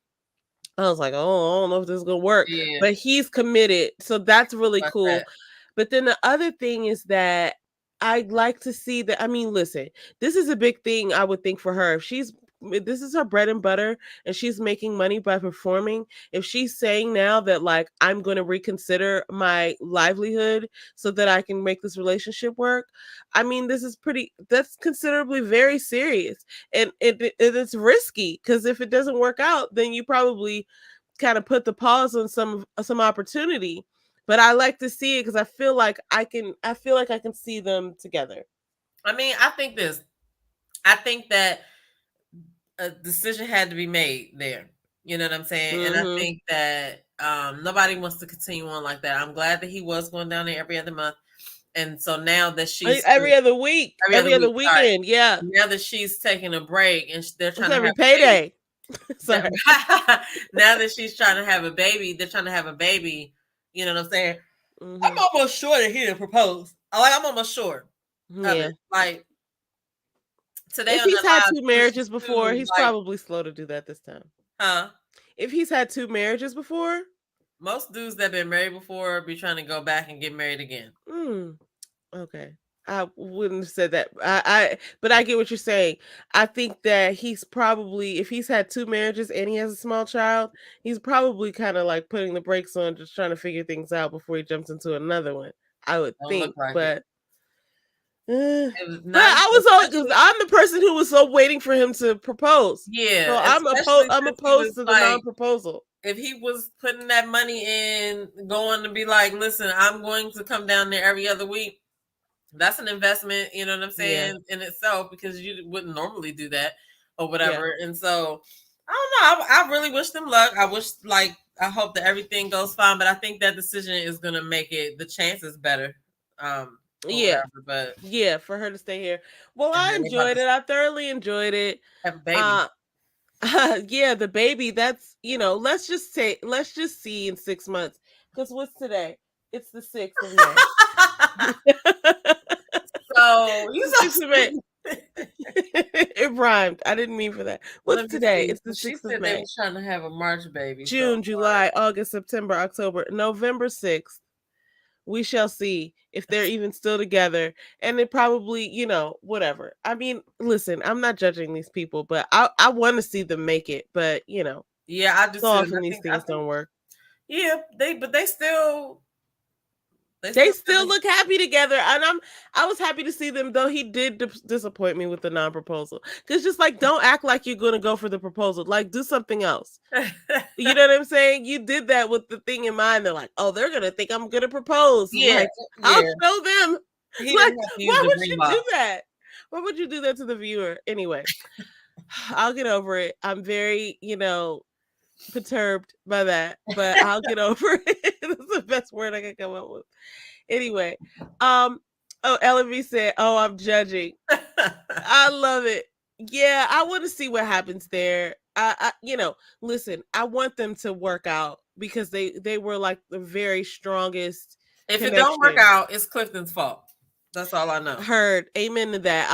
I was like, oh, I don't know if this is going to work. Yeah. But he's committed. So that's really cool. But then the other thing is that I'd like to see that. I mean, listen, this is a big thing, I would think, for her. If this is her bread and butter and she's making money by performing, if she's saying now that, like, I'm going to reconsider my livelihood so that I can make this relationship work, I mean, that's considerably very serious, and it's risky, because if it doesn't work out, then you probably kind of put the pause on some opportunity. But I like to see it, because I feel like I can see them together. I mean, I think that a decision had to be made there. You know what I'm saying? Mm-hmm. And I think that nobody wants to continue on like that. I'm glad that he was going down there every other month. And so now that she's every other week, every other weekend, yeah. Now that she's taking a break and they're trying to have payday. Sorry. Now that she's trying to have a baby, they're trying to have a baby. You know what I'm saying? Mm-hmm. I'm almost sure that he didn't propose. I'm almost sure. Yeah. Like, today, if he's had 2 marriages before, he's probably slow to do that this time. Huh? If he's had 2 marriages before, most dudes that been married before be trying to go back and get married again. Okay. I wouldn't have said that. But I get what you're saying. I think that he's probably, if he's had 2 marriages and he has a small child, he's probably kind of like putting the brakes on, just trying to figure things out before he jumps into another one. I would think, but I was all, because I'm the person who was so waiting for him to propose. Yeah, so I'm opposed to the non-proposal. If he was putting that money in, going to be like, listen, I'm going to come down there every other week, that's an investment, you know what I'm saying, in itself, because you wouldn't normally do that or whatever. Yeah. And so I don't know. I really wish them luck. I hope that everything goes fine, but I think that decision is going to make the chances better. Yeah, whatever, but yeah, for her to stay here. Well, I enjoyed it. I thoroughly enjoyed it. Have a baby. Yeah, the baby. That's, let's just see in 6 months. Because what's today? It's the 6th of May. So you so May. It rhymed. I didn't mean for that. What's today? It's the 6th of May. They were trying to have a March baby. June, July, August, September, October, November 6th. We shall see if they're even still together. And it probably, whatever. I mean, listen, I'm not judging these people, but I want to see them make it. But, yeah, I just so often these things don't work. Yeah, they still look happy together, and I was happy to see them, though he did disappoint me with the non-proposal. Because just like, don't act like you're gonna go for the proposal, like do something else. You know what I'm saying? You did that with the thing in mind. They're like, oh, they're gonna think I'm gonna propose. Yeah, like, I'll show them. He like, didn't have to use why the would green you box. do that? Why would you do that to the viewer? Anyway, I'll get over it. I'm very, perturbed by that, but I'll get over it. That's the best word I can come up with. Anyway, LV said, "Oh, I'm judging." I love it. Yeah, I want to see what happens there. Listen, I want them to work out because they were like the very strongest. If it don't work out, it's Clifton's fault. That's all I know. Heard. Amen to that.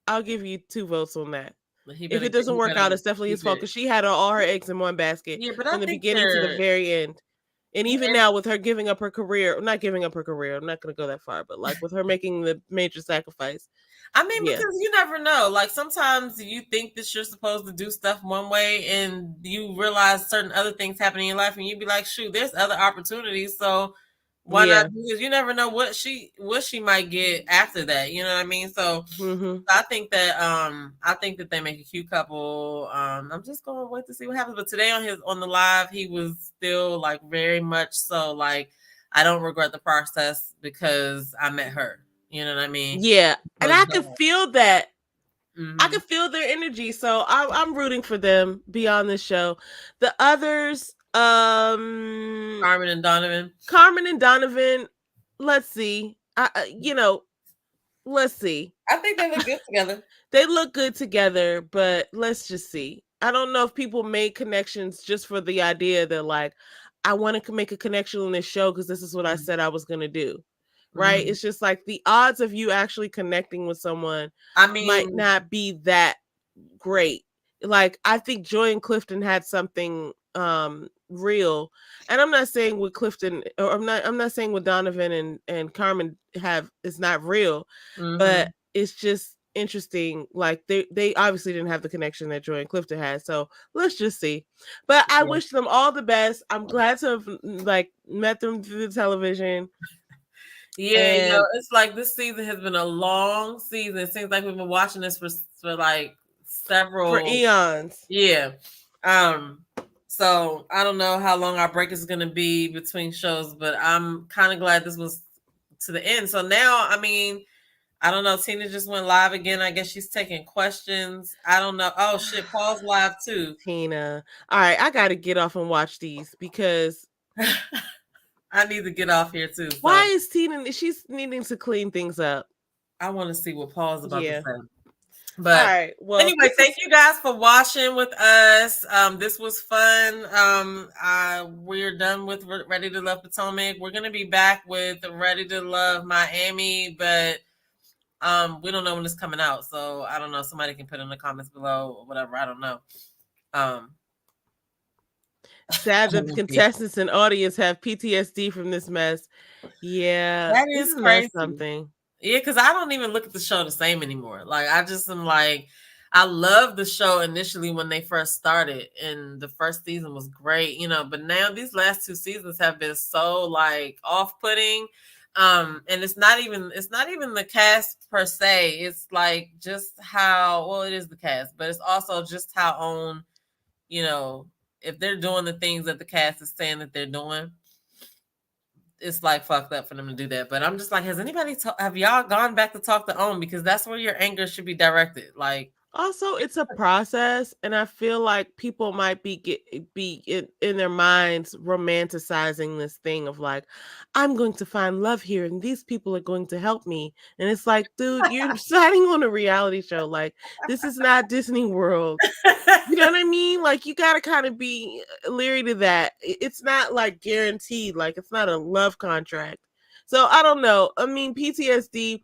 I'll give you 2 votes on that. If it doesn't work out, it's definitely his fault because she had all her eggs in one basket from the beginning to the very end. And even now, with her giving up her career, not giving up her career, I'm not going to go that far, but like with her making the major sacrifice. I mean, because you never know. Like sometimes you think that you're supposed to do stuff one way and you realize certain other things happen in your life and you'd be like, shoot, there's other opportunities. So why not do this? You never know what she might get after that. You know what I mean? So I think that they make a cute couple. I'm just gonna wait to see what happens. But today on the live, he was still like very much so like, I don't regret the process because I met her. You know what I mean? Yeah. And I could feel that. I could feel their energy. So I'm rooting for them beyond this show. The others, Carmen and Donovan. Let's see. Let's see. I think they look good together. They look good together, but let's just see. I don't know if people make connections just for the idea that like, I want to make a connection on this show because this is what I said I was going to do. Right? It's just like the odds of you actually connecting with someone might not be that great. Like, I think Joy and Clifton had something real, and I'm not saying with Clifton, or I'm not saying with Donovan and Carmen is not real, but it's just interesting. Like they obviously didn't have the connection that Joy and Clifton had, so let's just see. But I wish them all the best. I'm glad to have like met them through the television. Yeah, it's like this season has been a long season. It seems like we've been watching this for like several eons. Yeah. So I don't know how long our break is going to be between shows, but I'm kind of glad this was to the end. So now, I mean, I don't know. Tina just went live again. I guess she's taking questions. I don't know. Oh shit, Paul's live too. Tina. All right, I got to get off and watch these because I need to get off here too. So. Why is Tina? She's needing to clean things up. I want to see what Paul's about to say. But all right, well, anyway, thank you guys for watching with us. This was fun. We're done with Ready to Love Potomac. We're gonna be back with Ready to Love Miami, but we don't know when it's coming out, so I don't know. Somebody can put in the comments below or whatever. I don't know. Sad that the contestants and audience have PTSD from this mess. Yeah, that is crazy. Something. Yeah, because I don't even look at the show the same anymore. Like I just am like, I loved the show initially when they first started, and the first season was great, But now these last 2 seasons have been so like off-putting, and it's not even the cast per se. It's like just how well it is the cast, but it's also just how on, if they're doing the things that the cast is saying that they're doing. It's like fucked up for them to do that. But I'm just like, have y'all gone back to talk to OWN? Because that's where your anger should be directed. Like, also, it's a process, and I feel like people might be in their minds romanticizing this thing of like, I'm going to find love here, and these people are going to help me. And it's like, dude, you're signing on a reality show. Like, this is not Disney World. You know what I mean? Like, you got to kind of be leery to that. It's not like guaranteed. Like, it's not a love contract. So I don't know. I mean, PTSD.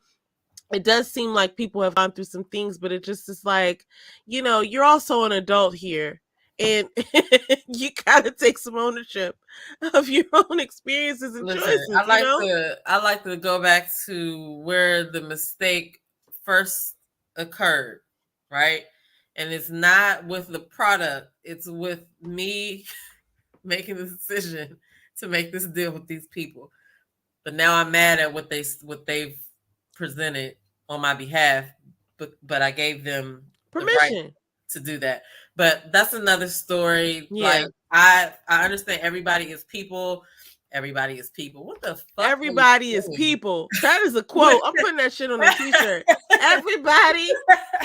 It does seem like people have gone through some things, but it just is like, you're also an adult here, and you gotta take some ownership of your own experiences and choices. I like to go back to where the mistake first occurred, right? And it's not with the product; it's with me making the decision to make this deal with these people. But now I'm mad at what they've presented on my behalf. But I gave them permission the right to do that. But that's another story. Yeah. Like I understand everybody is people. Everybody is people. What the fuck? Everybody is people. That is a quote. I'm putting that shit on a t-shirt. Everybody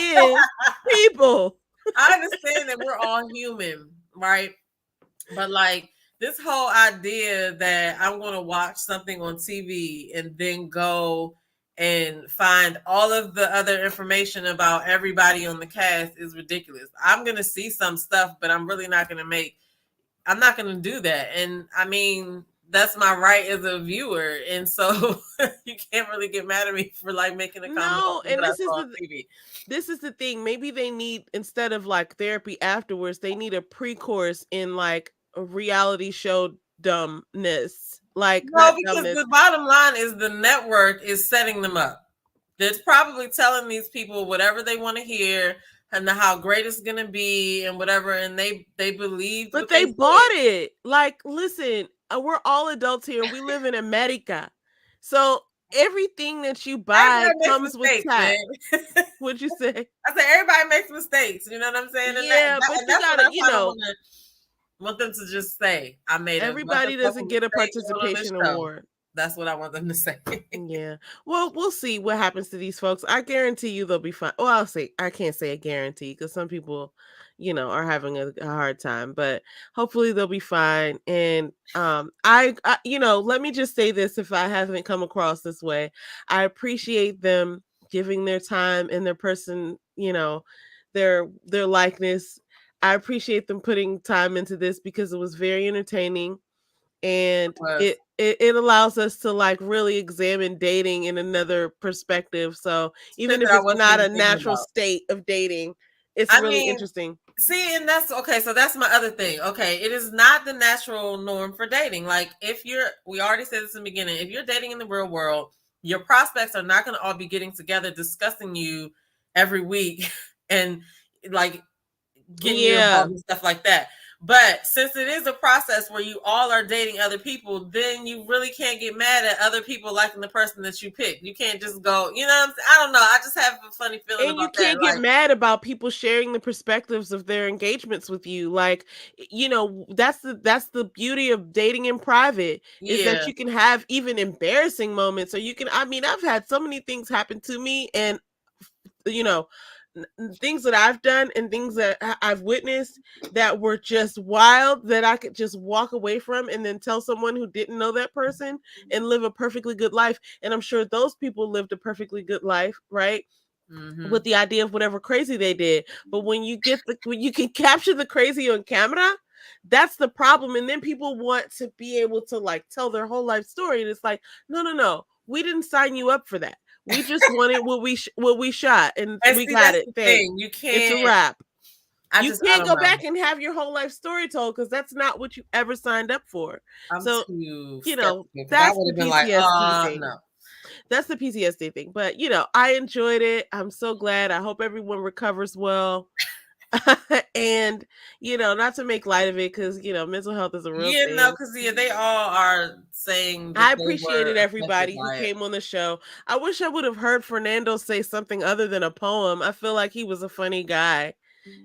is people. I understand that we're all human, right? But like this whole idea that I'm going to watch something on TV and then go and find all of the other information about everybody on the cast is ridiculous. I'm going to see some stuff, but I'm really not going to I'm not going to do that. And I mean, that's my right as a viewer. And so you can't really get mad at me for like making a comment. No, and this is the thing. Maybe they need, instead of like therapy afterwards, they need a pre-course in like a reality show dumbness. Like, no, because the bottom line is the network is setting them up. It's probably telling these people whatever they want to hear and how great it's gonna be and whatever, and they believe. But they bought it. Like, listen, we're all adults here. We live in America, so everything that you buy comes with tax. What'd you say? I said everybody makes mistakes. You know what I'm saying? And yeah, but you gotta, want them to just say, "I made." Everybody doesn't get a participation award. That's what I want them to say. Yeah. Well, we'll see what happens to these folks. I guarantee you they'll be fine. Well, I can't say a guarantee because some people, are having a hard time, but hopefully they'll be fine. And I let me just say this, if I haven't come across this way, I appreciate them giving their time and their person, their likeness. I appreciate them putting time into this because it was very entertaining. And it allows us to like really examine dating in another perspective. So even if it's not a natural state of dating, it's really interesting. See, and that's okay. So that's my other thing. Okay, it is not the natural norm for dating. Like we already said this in the beginning, if you're dating in the real world, your prospects are not going to all be getting together discussing you every week and like getting you involved and stuff like that. But since it is a process where you all are dating other people, then you really can't get mad at other people liking the person that you pick. You can't just go, what I'm saying? I don't know. I just have a funny feeling and about that. And you can't get mad about people sharing the perspectives of their engagements with you. Like, that's the beauty of dating in private is that you can have even embarrassing moments. Or you can, I've had so many things happen to me and, things that I've done and things that I've witnessed that were just wild that I could just walk away from and then tell someone who didn't know that person and live a perfectly good life. And I'm sure those people lived a perfectly good life, right? Mm-hmm. With the idea of whatever crazy they did. But when you can capture the crazy on camera, that's the problem. And then people want to be able to like tell their whole life story. And it's like, no, we didn't sign you up for that. We just wanted what we shot, and we got it. You can't. It's a wrap. You can't go back and have your whole life story told because that's not what you ever signed up for. That's the PTSD thing. No. That's the PTSD thing. But I enjoyed it. I'm so glad. I hope everyone recovers well. And not to make light of it because mental health is a real thing. Because they all are saying I appreciated everybody who came on the show. I wish I would have heard Fernando say something other than a poem. I feel like he was a funny guy,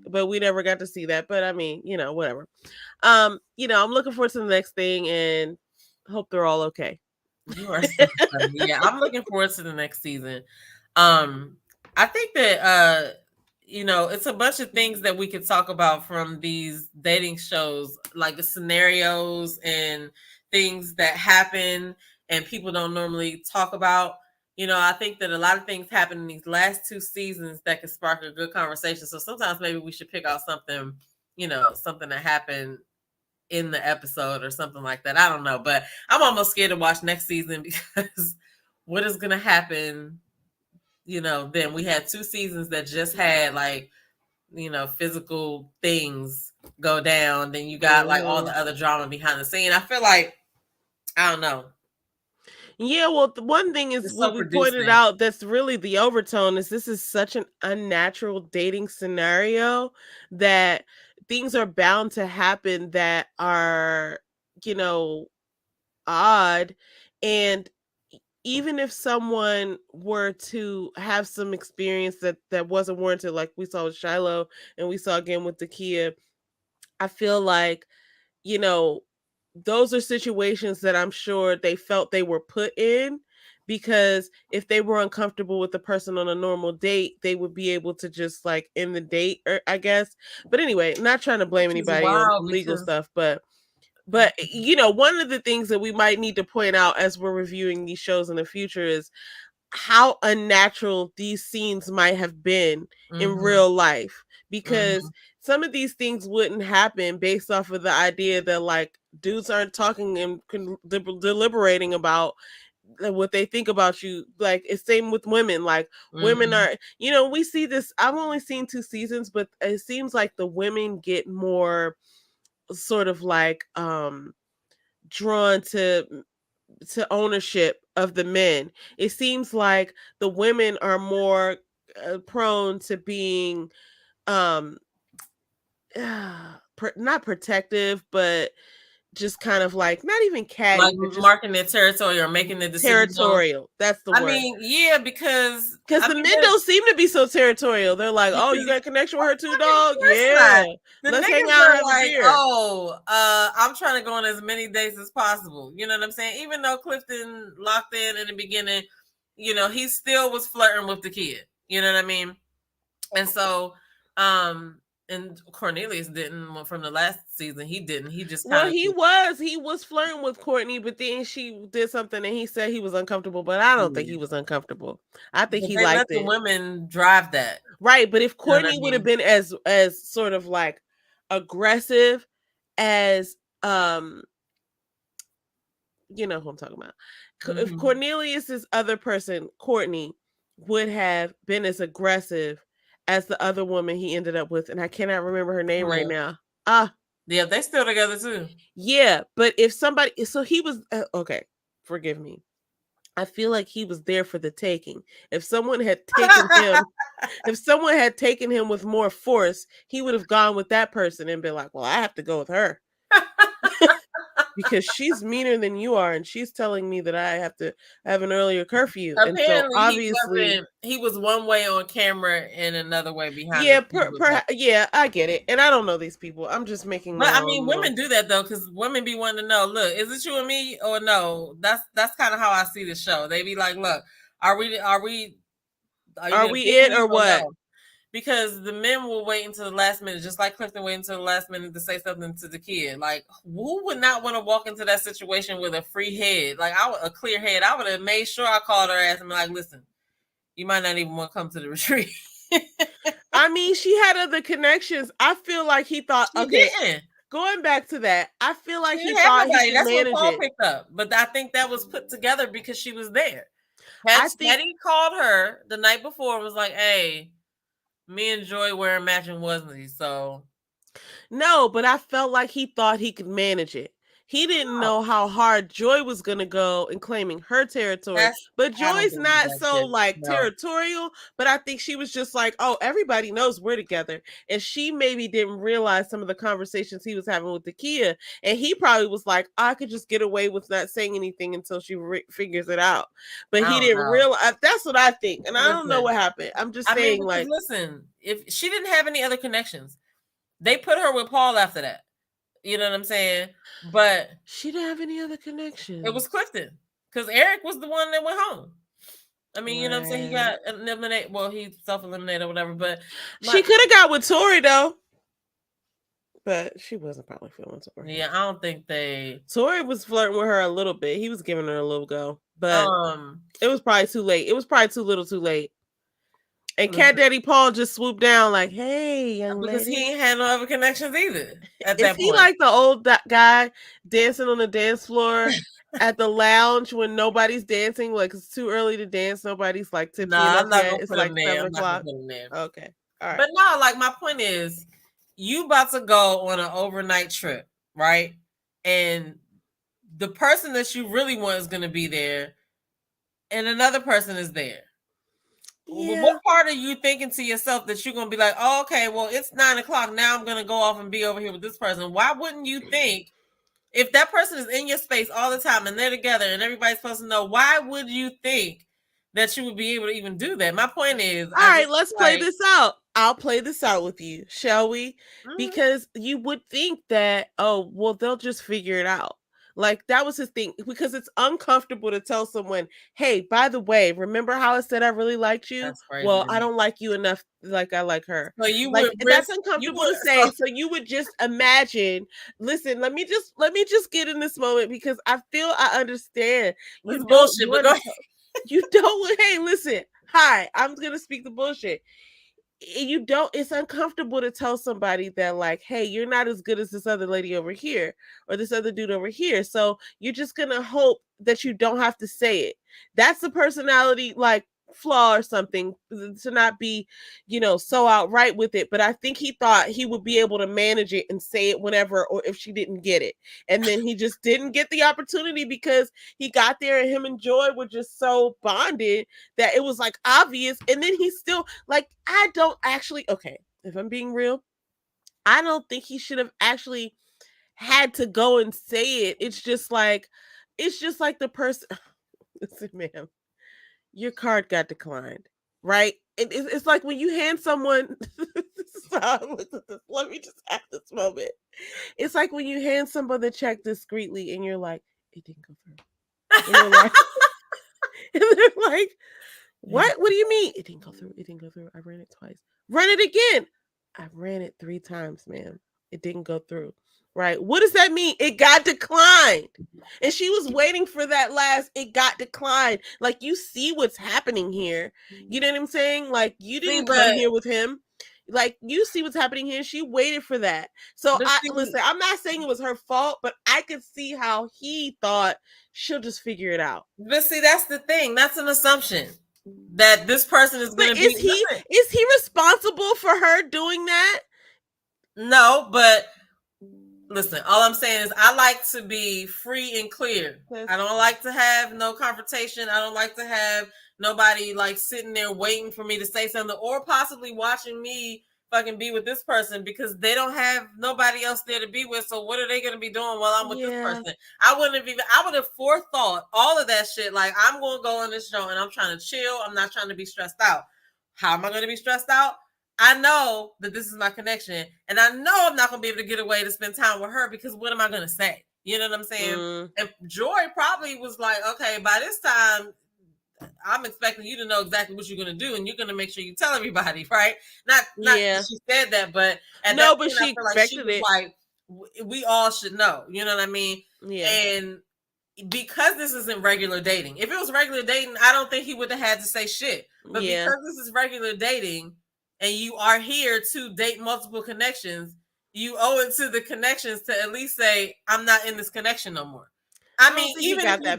but we never got to see that. But whatever. I'm looking forward to the next thing and hope they're all okay. You are so funny. Yeah, I'm looking forward to the next season. I think that it's a bunch of things that we could talk about from these dating shows, like the scenarios and things that happen and people don't normally talk about. I think that a lot of things happen in these last 2 seasons that could spark a good conversation. So sometimes maybe we should pick out something, something that happened in the episode or something like that. I don't know, but I'm almost scared to watch next season because what is going to happen? Then we had 2 seasons that just had like, physical things go down. Then you got like all the other drama behind the scene. I feel like, I don't know. Yeah, well, the one thing is what we pointed out that's really the overtone is this is such an unnatural dating scenario that things are bound to happen that are, you know, odd. And even if someone were to have some experience that wasn't warranted, like we saw with Shiloh and we saw again with Takia, I feel like, you know, those are situations that I'm sure they felt they were put in, because if they were uncomfortable with the person on a normal date, they would be able to just like end the date, or I guess. But anyway, not trying to blame anybody on legal stuff, but you know, one of the things that we might need to point out as we're reviewing these shows in the future is how unnatural these scenes might have been in real life, because some of these things wouldn't happen based off of the idea that like dudes aren't talking and deliberating about what they think about you. Like it's same with women. Like women are, you know, we see this. I've only seen 2 seasons, but it seems like the women get more sort of like drawn to ownership of the men. It seems like the women are more prone to being not protective, but just kind of like not even catty, like but just marking their territory or making the decision. Territorial. That's the word. I mean, yeah, because the men don't seem to be so territorial. They're like, oh, you got a connection with her too, dog? Yeah. Let's hang out and have a beer. Oh, I'm trying to go on as many dates as possible. You know what I'm saying? Even though Clifton locked in the beginning, you know, he still was flirting with the kid. You know what I mean? And so, and Cornelius didn't from the last season. He didn't. He just he was flirting with Courtney, but then she did something and he said he was uncomfortable. But I don't think he was uncomfortable. I think he liked it. The women drive that, right? But if Courtney would have been as sort of like aggressive as you know who I'm talking about. If Cornelius's other person, Courtney, would have been as aggressive as the other woman he ended up with, and I cannot remember her name right now. Yeah, they still together too. Yeah, but if somebody, so he was okay. Forgive me. I feel like he was there for the taking. If someone had taken him, if someone had taken him with more force, he would have gone with that person and been like, "Well, I have to go with her." Because she's meaner than you are, and she's telling me that I have to have an earlier curfew. Apparently, and so obviously he was one way on camera and another way behind. Yeah, yeah, I get it, and I don't know these people. I'm just making. But I mean, women do that though, because women be wanting to know. Look, is it you and me or no? That's kind of how I see the show. They be like, look, are we it or what? No? Because the men will wait until the last minute, just like Clifton waited until the last minute to say something to the kid. Like, who would not want to walk into that situation with a free head? Like, a clear head. I would have made sure I called her ass and be like, listen, you might not even want to come to the retreat. I mean, she had other connections. I feel like he thought, going back to that, I feel like he thought he could manage what Paul picked up. But I think that was put together because she was there. Had he called her the night before and was like, hey, me and Joy wearing matching onesies, so no, but I felt like he thought he could manage it. He didn't know how hard Joy was going to go in claiming her territory. But Joy's not so like territorial, but I think she was just like, oh, everybody knows we're together. And she maybe didn't realize some of the conversations he was having with Takia. And he probably was like, I could just get away with not saying anything until she figures it out. But he didn't realize. That's what I think. And I don't know what happened. I'm just saying, like, listen, if she didn't have any other connections, they put her with Paul after that. You know what I'm saying? But she didn't have any other connections. It was Clifton, because Eric was the one that went home. I mean, you know what I'm saying? He got eliminated. Well, he self-eliminated or whatever. But she could have got with Tori though. But she wasn't probably feeling Tori. Yeah, I don't think Tori was flirting with her a little bit. He was giving her a little go, but it was probably too late. It was probably too little, too late. And Cat Daddy Paul just swooped down like, hey, young lady. Because he ain't had no other connections either at that point. Is he like the old guy dancing on the dance floor at the lounge when nobody's dancing? Like, it's too early to dance. Nobody's like tipsy enough yet. It's like 7 o'clock. Okay. All right. But no, like, my point is, you about to go on an overnight trip, right? And the person that you really want is going to be there, and another person is there. Yeah. What part are you thinking to yourself that you're gonna be like, oh, okay, well, it's 9 o'clock now. I'm gonna go off and be over here with this person. Why wouldn't you think if that person is in your space all the time and they're together and everybody's supposed to know? Why would you think that you would be able to even do that? My point is, all right, let's play this out. I'll play this out with you, shall we? Mm-hmm. Because you would think that, oh, well, they'll just figure it out. Like, that was his thing, because it's uncomfortable to tell someone, hey, by the way, remember how I said I really liked you? Well, I don't like you enough like I like her. So you like, would that's uncomfortable to say. So you would just imagine, listen, let me just get in this moment, because I feel I understand. You bullshit, but go ahead. You don't, hey, listen, hi, I'm gonna speak the bullshit. You don't, it's uncomfortable to tell somebody that, like, hey, you're not as good as this other lady over here or this other dude over here. So you're just gonna hope that you don't have to say it. That's the personality, like, flaw or something, to not be, so outright with it. But I think he thought he would be able to manage it and say it whenever, or if she didn't get it. And then he just didn't get the opportunity, because he got there and him and Joy were just so bonded that it was like obvious. And then he still, like, I don't actually, okay, if I'm being real, I don't think he should have actually had to go and say it. It's just like the person, listen, ma'am, your card got declined, right? It's like when you hand someone, let me just have this moment. It's like when you hand someone the check discreetly and you're like, it didn't go through. And you're like, and they're like, what? What do you mean? It didn't go through. It didn't go through. I ran it twice. Run it again. I ran it 3 times, ma'am. It didn't go through. Right? What does that mean? It got declined. And she was waiting for that last, it got declined. Like, you see what's happening here. You know what I'm saying? Like, you didn't come here with him. Like, you see what's happening here. She waited for that. So, listen, I'm not saying it was her fault, but I could see how he thought she'll just figure it out. But see, that's the thing. That's an assumption that this person is going to be. Is he responsible for her doing that? No, but listen, all I'm saying is I like to be free and clear. I don't like to have no confrontation. I don't like to have nobody like sitting there waiting for me to say something, or possibly watching me fucking be with this person, because they don't have nobody else there to be with. So what are they going to be doing while I'm with this person? I would have forethought all of that shit. Like, I'm going to go on this show and I'm trying to chill. I'm not trying to be stressed out. How am I going to be stressed out? I know that this is my connection, and I know I'm not going to be able to get away to spend time with her, because what am I going to say? You know what I'm saying? And Joy probably was like, okay, by this time, I'm expecting you to know exactly what you're going to do, and you're going to make sure you tell everybody, right? Not that she said that, but but she expected it. Like, we all should know. You know what I mean? Yeah. And because this isn't regular dating, if it was regular dating, I don't think he would have had to say shit. But because this is regular dating, and you are here to date multiple connections, you owe it to the connections to at least say, I'm not in this connection no more. I mean, even if you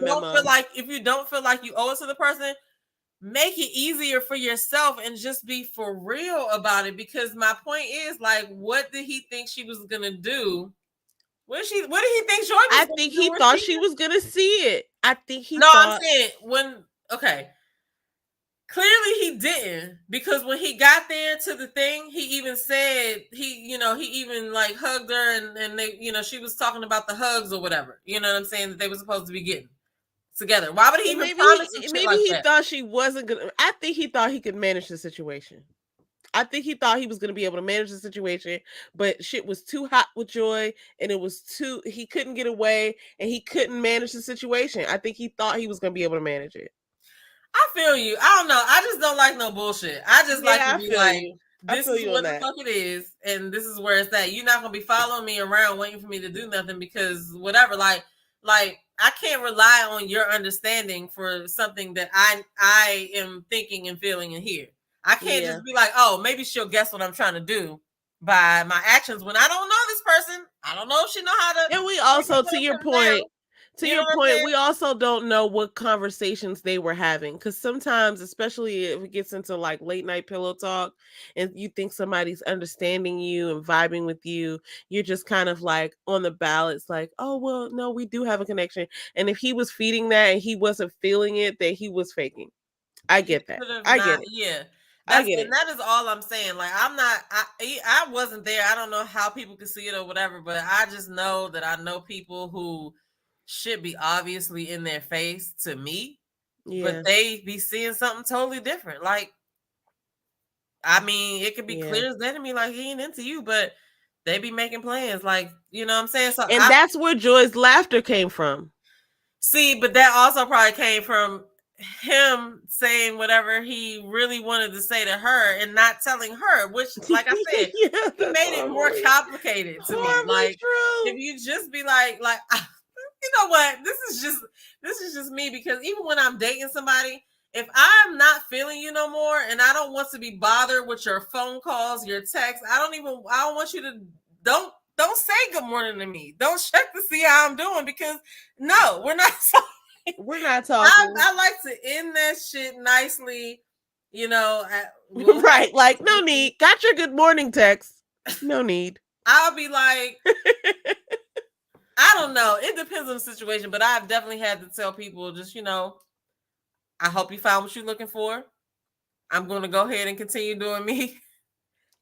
don't feel like you owe it to the person, make it easier for yourself and just be for real about it. Because my point is, like, what did he think she was gonna do? What did he think Joy was I think he thought she was gonna see it. I think he I'm saying clearly he didn't, because when he got there to the thing, he even said he even like hugged her, and they, she was talking about the hugs or whatever, you know what I'm saying, that they were supposed to be getting together. Why would he even promise some shit like that? Maybe he thought she wasn't gonna. I think he thought he could manage the situation. I think he thought he was going to be able to manage the situation, but shit was too hot with Joy, and he couldn't get away, and he couldn't manage the situation. I think he thought he was going to be able to manage it. I feel you. I don't know. I just don't like no bullshit. I just like to be like, this is what the fuck it is, and this is where it's at. You're not going to be following me around waiting for me to do nothing, because whatever, like I can't rely on your understanding for something that I am thinking and feeling and here. I can't just be like, oh, maybe she'll guess what I'm trying to do by my actions when I don't know this person. I don't know if she know how to. And we also, to your point, we also don't know what conversations they were having, because sometimes, especially if it gets into like late night pillow talk and you think somebody's understanding you and vibing with you, you're just kind of like on the balance, like, oh, well, no, we do have a connection. And if he was feeding that and he wasn't feeling it, then he was faking. I get that. I get it. Yeah. I get it. And that is all I'm saying. Like, I wasn't there. I don't know how people can see it or whatever, but I just know that I know people who should be obviously in their face to me, but they be seeing something totally different. Like, I mean, it could be clear as day to me, like, he ain't into you, but they be making plans. Like, you know what I'm saying? So, and that's where Joy's laughter came from. See, but that also probably came from him saying whatever he really wanted to say to her and not telling her, which, like I said, he made it more complicated to me. Like, if you just be like, you know what? This is just me, because even when I'm dating somebody, if I'm not feeling you no more and I don't want to be bothered with your phone calls, your texts, I don't want you to don't say good morning to me. Don't check to see how I'm doing, because no, we're not talking. We're not talking. I like to end that shit nicely, you know. Right, like, no need. Got your good morning text. No need. I'll be like, I don't know. It depends on the situation, but I've definitely had to tell people, just, you know, I hope you found what you're looking for. I'm going to go ahead and continue doing me,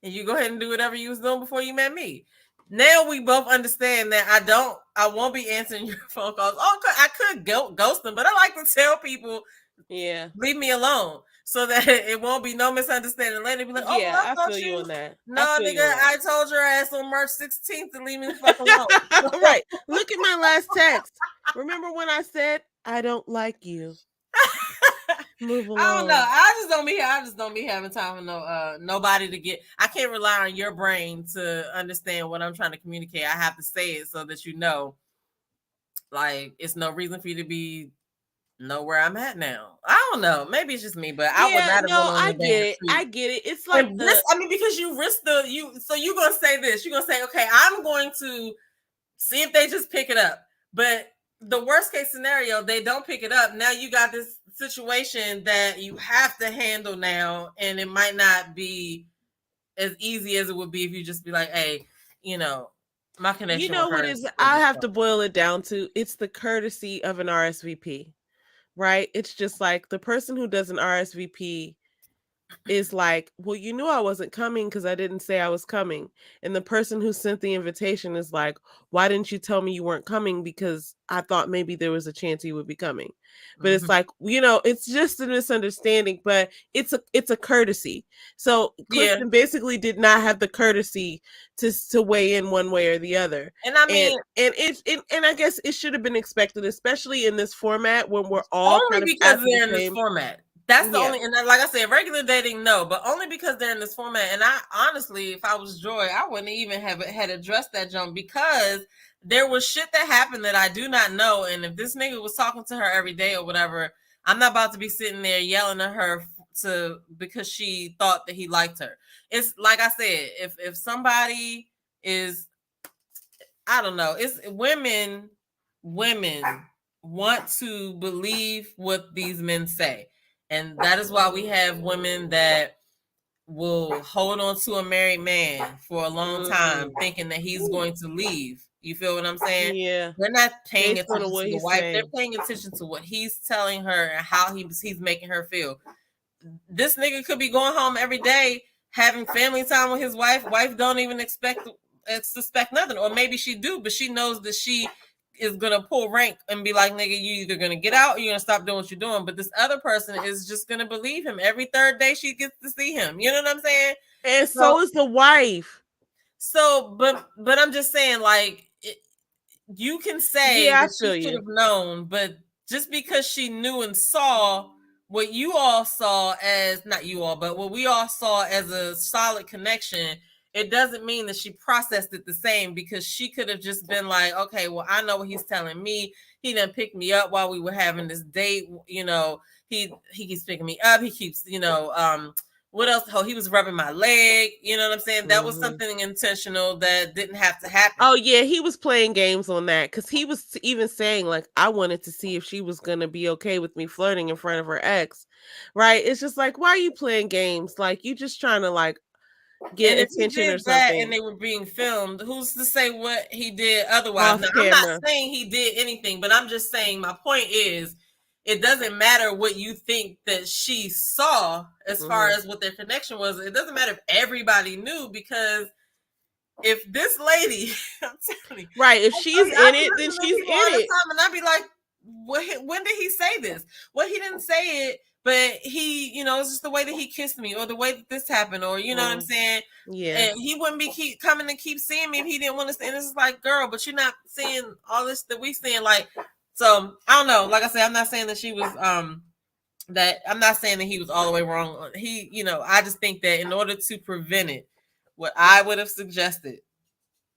and you go ahead and do whatever you was doing before you met me. Now we both understand that I won't be answering your phone calls. Oh, I could ghost them, but I like to tell people, leave me alone, so that it won't be no misunderstanding. Later, be like, oh, yeah, I feel you on that. No, nigga, I told your ass on March 16th to leave me the fuck alone. Right. Look at my last text. Remember when I said I don't like you? Move along. I don't know. I just don't be having time for nobody to get. I can't rely on your brain to understand what I'm trying to communicate. I have to say it so that you know, like, it's no reason for you to know where I'm at now. I don't know. Maybe it's just me, but I would not have gone on I get it. It's like because you risk so you're gonna say this. You're gonna say, okay, I'm going to see if they just pick it up. But the worst case scenario, they don't pick it up. Now you got this situation that you have to handle now, and it might not be as easy as it would be if you just be like, hey, you know, my connection. You know what is? I have to boil it down to, it's the courtesy of an RSVP, right? It's just like the person who does an RSVP is like, well, you knew I wasn't coming because I didn't say I was coming. And the person who sent the invitation is like, why didn't you tell me you weren't coming? Because I thought maybe there was a chance you would be coming. But it's like, you know, it's just a misunderstanding, but it's a courtesy. So Clifton basically did not have the courtesy to weigh in one way or the other. And I mean, and I guess it should have been expected, especially in this format when we're all only because they're in this format. That's the only, and like I said, regular dating, no, but only because they're in this format. And I honestly, if I was Joy, I wouldn't even have had addressed that jump, because there was shit that happened that I do not know. And if this nigga was talking to her every day or whatever, I'm not about to be sitting there yelling at her because she thought that he liked her. It's like I said, if somebody is, I don't know, it's women want to believe what these men say. And that is why we have women that will hold on to a married man for a long time, thinking that he's going to leave. You feel what I'm saying? Yeah. They're not paying attention to the wife. They're paying attention to what he's telling her and how he's making her feel. This nigga could be going home every day, having family time with his wife. Wife don't even suspect nothing. Or maybe she do, but she knows that she is gonna pull rank and be like, nigga, you either gonna get out or you're gonna stop doing what you're doing. But this other person is just gonna believe him. Every third day she gets to see him. You know what I'm saying? And so is the wife. So, but I'm just saying, like, you can say that she should have known, but just because she knew and saw what you all saw as, not you all, but what we all saw as a solid connection, it doesn't mean that she processed it the same, because she could have just been like, okay, well, I know what he's telling me. He done picked me up while we were having this date. You know, he keeps picking me up. He keeps, you know, what else? Oh, he was rubbing my leg. You know what I'm saying? That was something intentional that didn't have to happen. Oh, yeah. He was playing games on that, because he was even saying, like, I wanted to see if she was going to be okay with me flirting in front of her ex. Right? It's just like, why are you playing games? Like, you just trying to, like, get attention or something. And they were being filmed. Who's to say what he did otherwise? Now, I'm not saying he did anything, but I'm just saying, my point is, it doesn't matter what you think that she saw as far as what their connection was. It doesn't matter if everybody knew, because if this lady, I'm telling you, right, if she's in it, then she's in it. And I'd be like, when did he say this? Well, he didn't say it, but he, it's just the way that he kissed me, or the way that this happened, or you know what I'm saying? Yeah. And he wouldn't be keep coming and keep seeing me if he didn't want to stay. And it's like, girl, but you're not seeing all this that we seeing. Like, so I don't know. Like I said, I'm not saying that she was that I'm not saying that he was all the way wrong. He, I just think that in order to prevent it, what I would have suggested,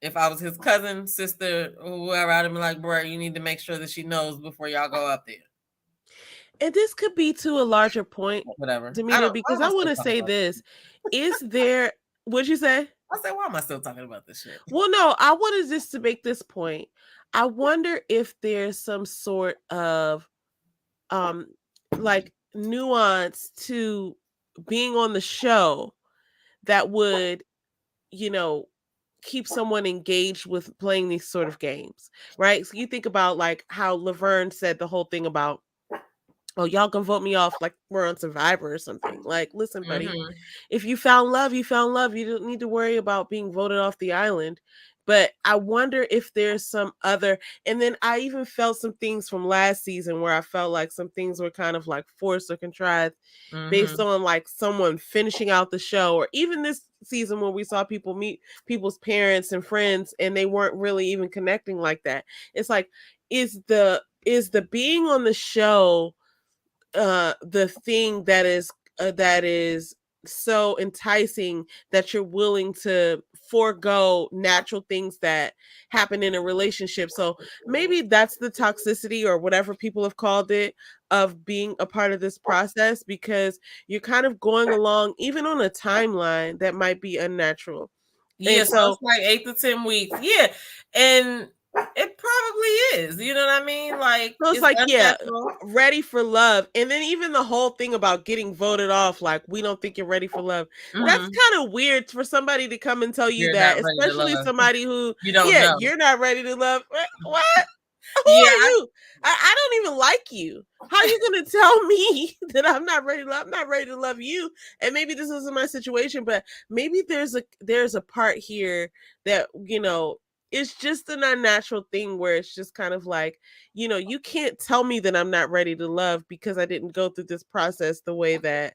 if I was his cousin, sister, or whoever, I'd be like, bro, you need to make sure that she knows before y'all go up there. And this could be to a larger point, whatever, Demeter, because I want to say this. Is there, what'd you say? I said, why am I still talking about this shit? Well, no, I wanted just to make this point. I wonder if there's some sort of like nuance to being on the show that would, keep someone engaged with playing these sort of games, right? So you think about like how Laverne said the whole thing about, oh, y'all can vote me off like we're on Survivor or something. Like, listen, buddy, if you found love, you found love. You don't need to worry about being voted off the island. But I wonder if there's some other, and then I even felt some things from last season where I felt like some things were kind of like forced or contrived based on like someone finishing out the show, or even this season where we saw people meet people's parents and friends and they weren't really even connecting like that. It's like, is the being on the show the thing that is so enticing that you're willing to forego natural things that happen in a relationship? So maybe that's the toxicity, or whatever people have called it, of being a part of this process, because you're kind of going along even on a timeline that might be unnatural. Yeah, so it's like 8 to 10 weeks. Yeah, and it probably is. You know what I mean? Like, so it's like, unnatural. Yeah, ready for love. And then even the whole thing about getting voted off, like, we don't think you're ready for love. That's kind of weird for somebody to come and tell you you're that, especially somebody who, you don't know. You're not ready to love. What? Who are you? I don't even like you. How are you going to tell me that I'm not ready to love? I'm not ready to love you. And maybe this isn't my situation, but maybe there's a part here that, it's just an unnatural thing where it's just kind of like, you can't tell me that I'm not ready to love because I didn't go through this process the way that,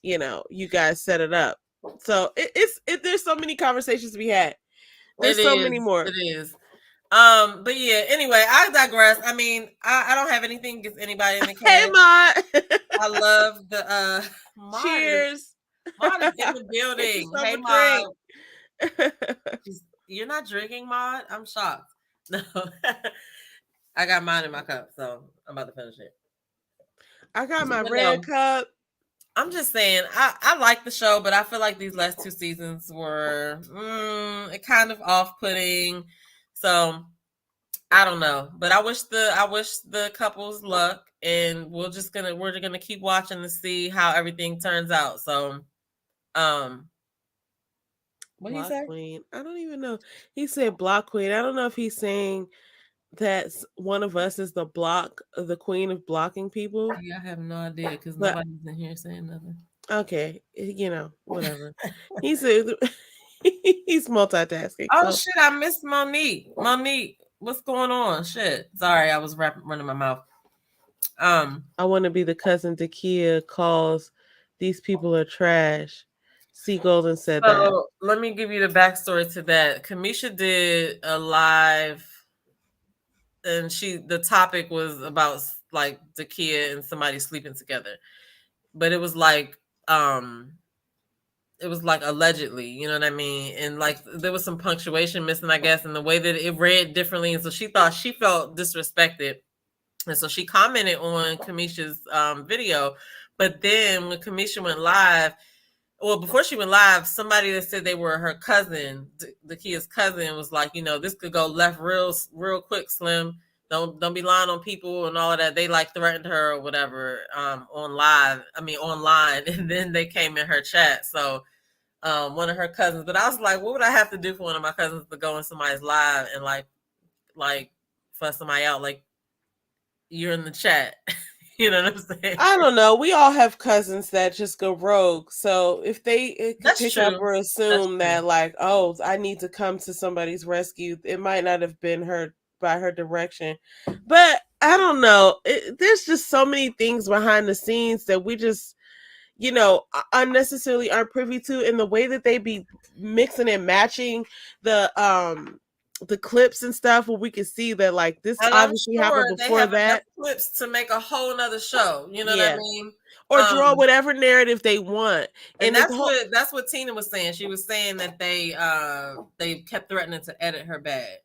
you guys set it up. So there's so many conversations to be had. There's so many more. It is. But yeah, anyway, I digress. I mean, I don't have anything against anybody in the cast. Hey, Maud. I love the Maud. Cheers. Maud is in the building. Hey, Maud. You're not drinking, Maud? I'm shocked. No. I got mine in my cup, so I'm about to finish it. I got my red cup. I'm just saying, I like the show, but I feel like these last 2 seasons were kind of off-putting. So I don't know, but I wish the couples luck, and we're gonna keep watching to see how everything turns out. So, what Block he say? Queen. I don't even know. He said block queen. I don't know if he's saying that one of us is the queen of blocking people. Yeah, I have no idea because nobody's in here saying nothing. Okay, whatever. He said he's multitasking. Oh shit! I missed Monique. Monique, what's going on? Shit. Sorry, I was running my mouth. I want to be the cousin Dakia calls these people are trash. C. Golden said that. Let me give you the backstory to that. Kamisha did a live, and the topic was about like Dakia and somebody sleeping together, but it was like allegedly, you know what I mean? And like there was some punctuation missing, I guess, and the way that it read differently, and so she felt disrespected, and so she commented on Kamisha's video. But then when Kamisha went live, well, before she went live, somebody that said they were her cousin, Dakia's cousin, was like, this could go left real quick, Slim. Don't be lying on people and all of that. They like threatened her or whatever online. And then they came in her chat. So one of her cousins, but I was like, what would I have to do for one of my cousins to go in somebody's live and like fuss somebody out? Like, you're in the chat. You know what I'm saying? I don't know. We all have cousins that just go rogue. So if they could pick up or assume that, like, oh, I need to come to somebody's rescue, it might not have been her by her direction. But I don't know. There's just so many things behind the scenes that we just, unnecessarily aren't privy to, in the way that they be mixing and matching the clips and stuff, where we can see that, like, this and obviously happened they before have that. enough clips to make a whole nother show. You know what I mean? Or draw whatever narrative they want. And that's what Tina was saying. She was saying that they kept threatening to edit her bad.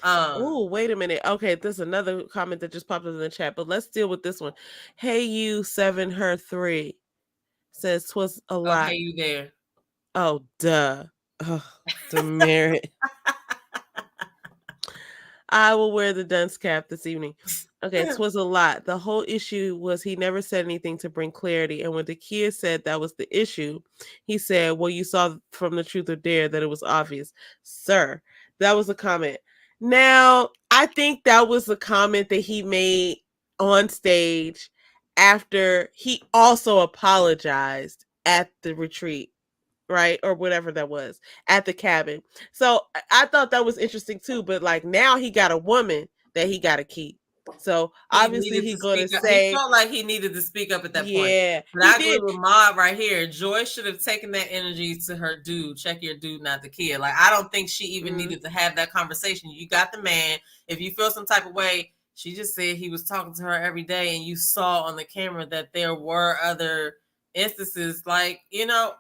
Oh, wait a minute. Okay, there's another comment that just popped up in the chat, but let's deal with this one. Hey, you 7 her 3 says 'twas a lot. Hey, you there? Oh, duh. Oh, demerit. I will wear the dunce cap this evening. Okay, 'twas a lot. The whole issue was he never said anything to bring clarity. And when the kid said that was the issue, he said, well, you saw from the Truth or Dare that it was obvious. Sir, that was a comment. Now, I think that was a comment that he made on stage after he also apologized at the retreat. Right, or whatever that was at the cabin. So I thought that was interesting too. But like, now he got a woman that he got to keep. So obviously he's going to say, he felt like he needed to speak up at that point. Yeah, but I agree with Maude right here. Joy should have taken that energy to her dude. Check your dude, not the kid. Like, I don't think she even needed to have that conversation. You got the man. If you feel some type of way, she just said he was talking to her every day, and you saw on the camera that there were other instances. Like, I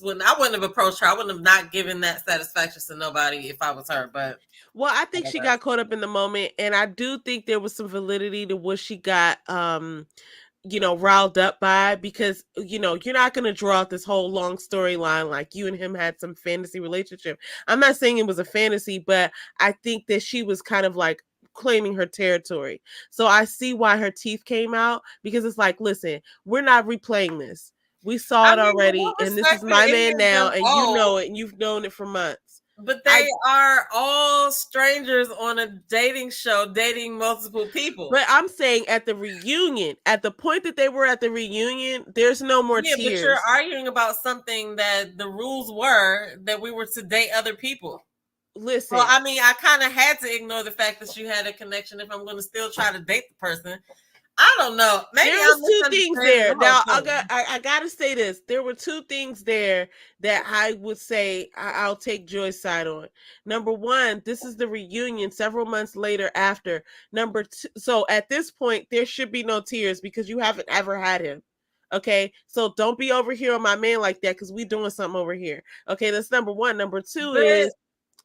wouldn't have approached her. I wouldn't have not given that satisfaction to nobody if I was her. But well, I think she got caught up in the moment, and I do think there was some validity to what she got riled up by, because you're not going to draw out this whole long storyline like you and him had some fantasy relationship. I'm not saying it was a fantasy, but I think that she was kind of like claiming her territory. So I see why her teeth came out, because it's like, listen, we're not replaying this. We saw it already, and this is my man now, and you know it, and you've known it for months. But they are all strangers on a dating show, dating multiple people. But I'm saying at the reunion, at the point that they were at the reunion, there's no more tears. But you're arguing about something that the rules were that we were to date other people. Listen. Well, I mean, I kind of had to ignore the fact that you had a connection if I'm going to still try to date the person. I don't know. Maybe there was 2 things there. Now I gotta say this. There were 2 things there that I would say I'll take Joy's side on. Number 1, this is the reunion several months later after. Number 2, so at this point there should be no tears because you haven't ever had him. Okay, so don't be over here on my man like that, because we doing something over here. Okay, that's number 1. Number 2 is,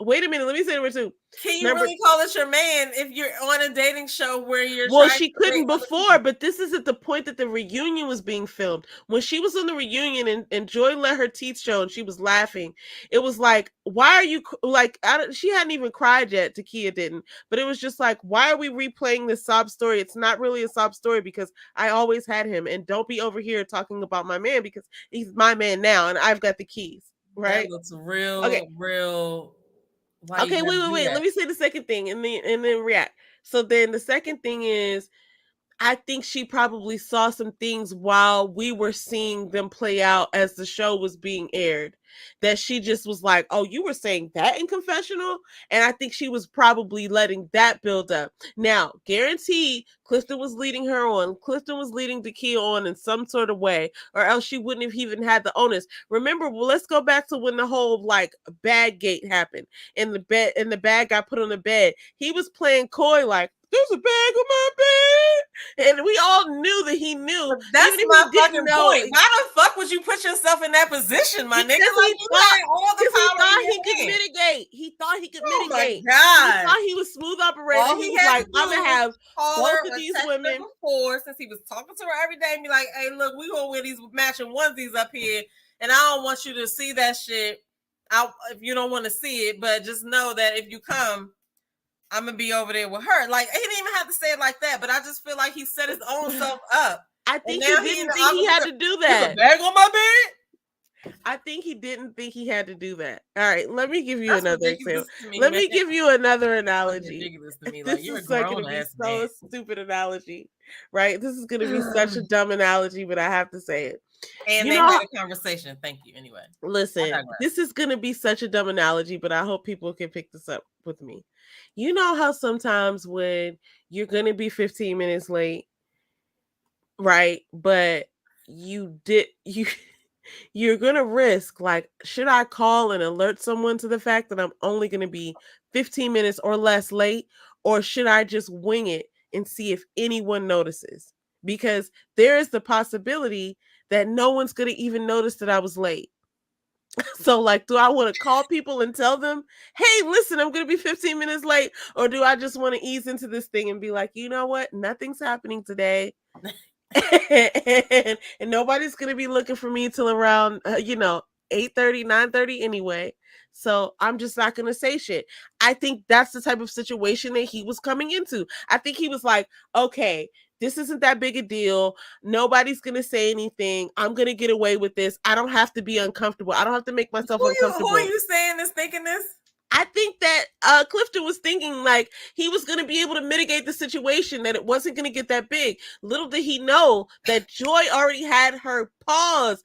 wait a minute, let me say number 2. Can you really call it your man if you're on a dating show where you're she couldn't before, but this is at the point that the reunion was being filmed. When she was on the reunion and Joy let her teeth show and she was laughing, it was like, why are you like, she hadn't even cried yet, Takia didn't, but it was just like, why are we replaying this sob story? It's not really a sob story because I always had him, and don't be over here talking about my man because he's my man now and I've got the keys, right? That looks real, real. Okay, wait. Let me say the second thing and then react. So then the second thing is, I think she probably saw some things while we were seeing them play out as the show was being aired, that she just was like, oh, you were saying that in confessional? And I think she was probably letting that build up. Now, guaranteed, Clifton was leading her on. Clifton was leading Takia on in some sort of way, or else she wouldn't have even had the onus. Remember, let's go back to when the whole like bag gate happened and the bag got put on the bed. He was playing coy like, there's a bag on my bed. And we all knew that he knew. That's my fucking point. Why the fuck would you put yourself in that position, my nigga? Because he thought he could mitigate. He thought he could mitigate. My God. He thought he was smooth operating. He was like, I'm going to have both of these women. Before, since he was talking to her every day and be like, hey, look, we going to wear these matching onesies up here. And I don't want you to see that shit if you don't want to see it. But just know that if you come, I'm gonna be over there with her. Like, he didn't even have to say it like that, but I just feel like he set his own self up. I think he didn't think he had to do that. There's a bag on my bed. I think he didn't think he had to do that. All right, let me give you another example. Me, let me give you another analogy. Ridiculous to me. This Like, you're is going to be so stupid analogy, right? This is going to be such a dumb analogy, but I have to say it. And they had a conversation. Thank you. Anyway, listen, this is going to be such a dumb analogy, but I hope people can pick this up with me. You know how sometimes when you're going to be 15 minutes late, right? But you're going to risk, like, should I call and alert someone to the fact that I'm only going to be 15 minutes or less late? Or should I just wing it and see if anyone notices? Because there is the possibility that no one's going to even notice that I was late. So, like, do I want to call people and tell them, hey, listen, I'm going to be 15 minutes late? Or do I just want to ease into this thing and be like, you know what? Nothing's happening today. and nobody's going to be looking for me till around, 8:30, 9:30 anyway. So I'm just not going to say shit. I think that's the type of situation that he was coming into. I think he was like, okay, this isn't that big a deal. Nobody's going to say anything. I'm going to get away with this. I don't have to be uncomfortable. I don't have to make myself uncomfortable. Who are you saying is thinking this? I think that Clifton was thinking like he was going to be able to mitigate the situation, that it wasn't going to get that big. Little did he know that Joy already had her claws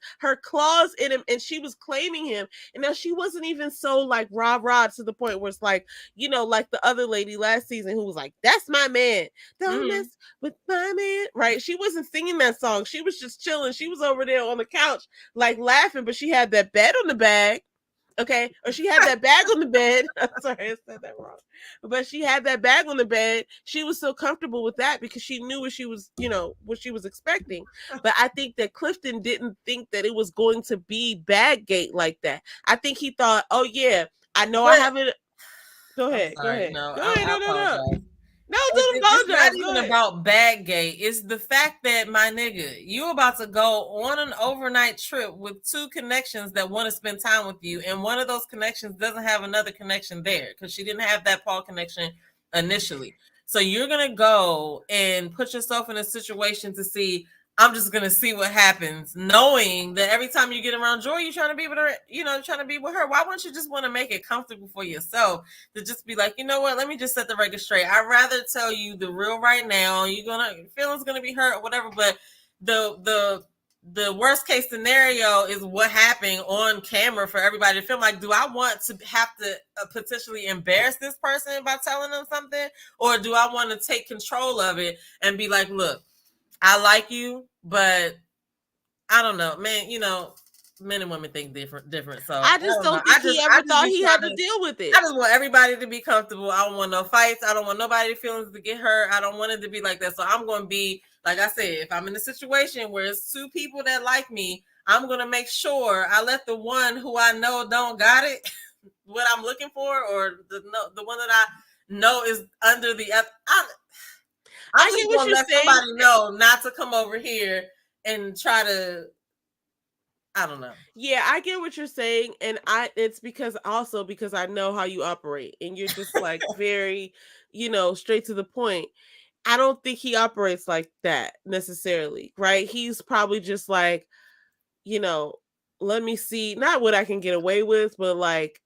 in him, and she was claiming him. And now she wasn't even so like rah-rah to the point where it's like, like the other lady last season who was like, that's my man. Don't mess with my man. Right? She wasn't singing that song. She was just chilling. She was over there on the couch like laughing, but she had that bed on the bag. Okay, or she had that bag on the bed. I'm sorry, I said that wrong. But she had that bag on the bed. She was so comfortable with that because she knew what she was, what she was expecting. But I think that Clifton didn't think that it was going to be Baggate like that. I think he thought, oh yeah, I know I have it. Go ahead. Go ahead. No. No, don't apologize. It's not even about Baggate. It's the fact that, my nigga, you about to go on an overnight trip with two connections that want to spend time with you, and one of those connections doesn't have another connection there because she didn't have that Paul connection initially. So you're going to go and put yourself in a situation to see, I'm just going to see what happens, knowing that every time you get around Joy, you're trying to be with her, trying to be with her. Why wouldn't you just want to make it comfortable for yourself to just be like, you know what, let me just set the record straight. I'd rather tell you the real right now. Feelings going to be hurt or whatever, but the worst case scenario is what happened on camera for everybody to film. Like, do I want to have to potentially embarrass this person by telling them something? Or do I want to take control of it and be like, look, I like you, but I don't know, man. Men and women think different. So I just don't think he ever thought he had to deal with it. I just want everybody to be comfortable. I don't want no fights. I don't want nobody's feelings to get hurt. I don't want it to be like that. So I'm going to be, like I said, if I'm in a situation where it's two people that like me, I'm going to make sure I let the one who I know don't got it, what I'm looking for, or the one that I know is under the other. I'm just going to let somebody know not to come over here and try to, I don't know. Yeah, I get what you're saying. And it's because I know how you operate. And you're just like very, straight to the point. I don't think he operates like that necessarily, right? He's probably just like, let me see, not what I can get away with, but like,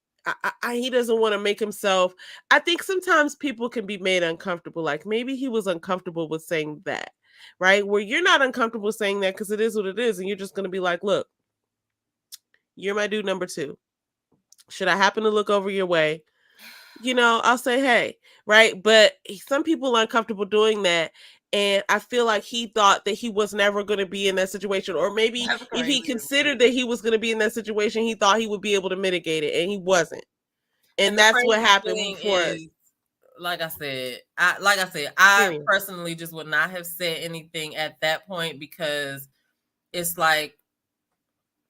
he doesn't want to make himself. I think sometimes people can be made uncomfortable. Like maybe he was uncomfortable with saying that, right? Where you're not uncomfortable saying that because it is what it is. And you're just going to be like, look, you're my dude number 2. Should I happen to look over your way? I'll say, hey, right? But some people are uncomfortable doing that. And I feel like he thought that he was never going to be in that situation. Or maybe if he considered that he was going to be in that situation, he thought he would be able to mitigate it. And he wasn't. And that's what happened before us. Like I said, I personally just would not have said anything at that point because it's like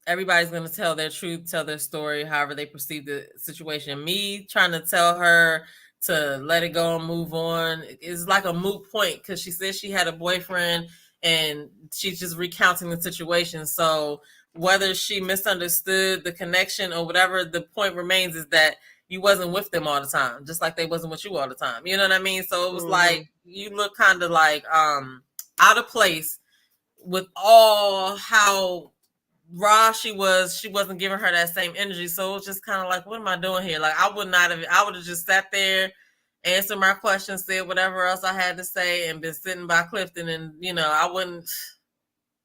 everybody's going to tell their truth, tell their story, however they perceive the situation. Me trying to tell her to let it go and move on is like a moot point because she said she had a boyfriend and she's just recounting the situation. So whether she misunderstood the connection or whatever, the point remains is that you wasn't with them all the time, just like they wasn't with you all the time. You know what I mean? So it was like you look kind of like out of place with all how raw she wasn't giving her that same energy. So it was just kind of like, what am I doing here? Like, I would have just sat there, answered my questions, said whatever else I had to say, and been sitting by Clifton. And,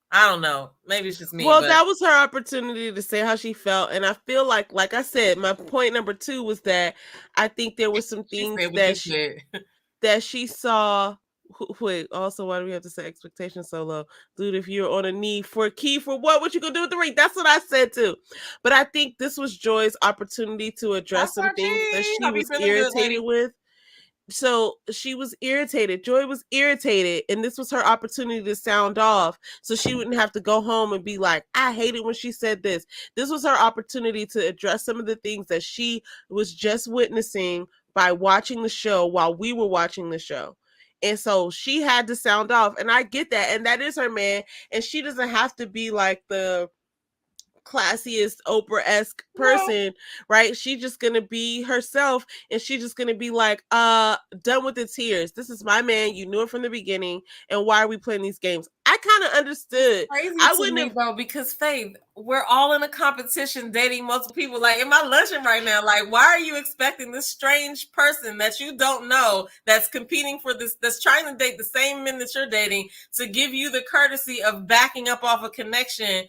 I don't know. Maybe it's just me. Well, that was her opportunity to say how she felt. And I feel like I said, my point number 2 was that I think there were some things that she saw. Wait, also, why do we have to say expectations so low? Dude, if you're on a knee for a key for what you gonna do with the ring? That's what I said too. But I think this was Joy's opportunity to address some things that she was irritated with. So she was irritated. Joy was irritated, and this was her opportunity to sound off so she wouldn't have to go home and be like, I hate it when she said this. This was her opportunity to address some of the things that she was just witnessing by watching the show while we were watching the show. And so she had to sound off, and I get that, and that is her man, and she doesn't have to be like the classiest Oprah-esque person, right? She's just gonna be herself, and she's just gonna be like, done with the tears. This is my man. You knew it from the beginning, and why are we playing these games? I kind of understood. Crazy I wouldn't have, though, because Faith, we're all in a competition dating multiple people. Like, am I lunching right now? Like, why are you expecting this strange person that you don't know that's competing for this, that's trying to date the same men that you're dating, to give you the courtesy of backing up off a connection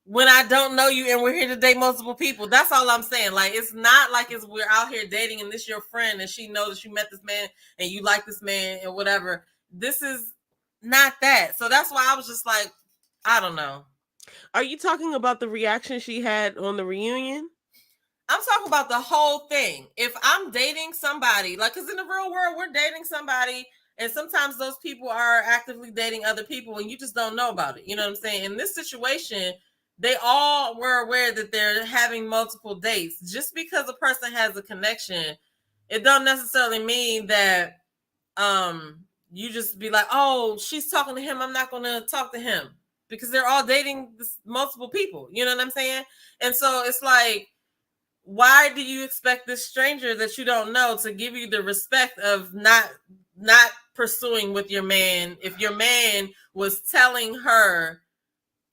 when I don't know you and we're here to date multiple people? That's all I'm saying. Like, it's not like we're out here dating and this your friend and she knows that you met this man and you like this man and whatever. This is not that. So that's why I was just like, I don't know. Are you talking about the reaction she had on the reunion? I'm talking about the whole thing. If I'm dating somebody, like, because in the real world, we're dating somebody, and sometimes those people are actively dating other people and you just don't know about it. You know what I'm saying? In this situation, they all were aware that they're having multiple dates. Just because a person has a connection, it don't necessarily mean that you just be like, oh, she's talking to him, I'm not going to talk to him, because they're all dating multiple people. You know what I'm saying? And so it's like, why do you expect this stranger that you don't know to give you the respect of not pursuing with your man if your man was telling her,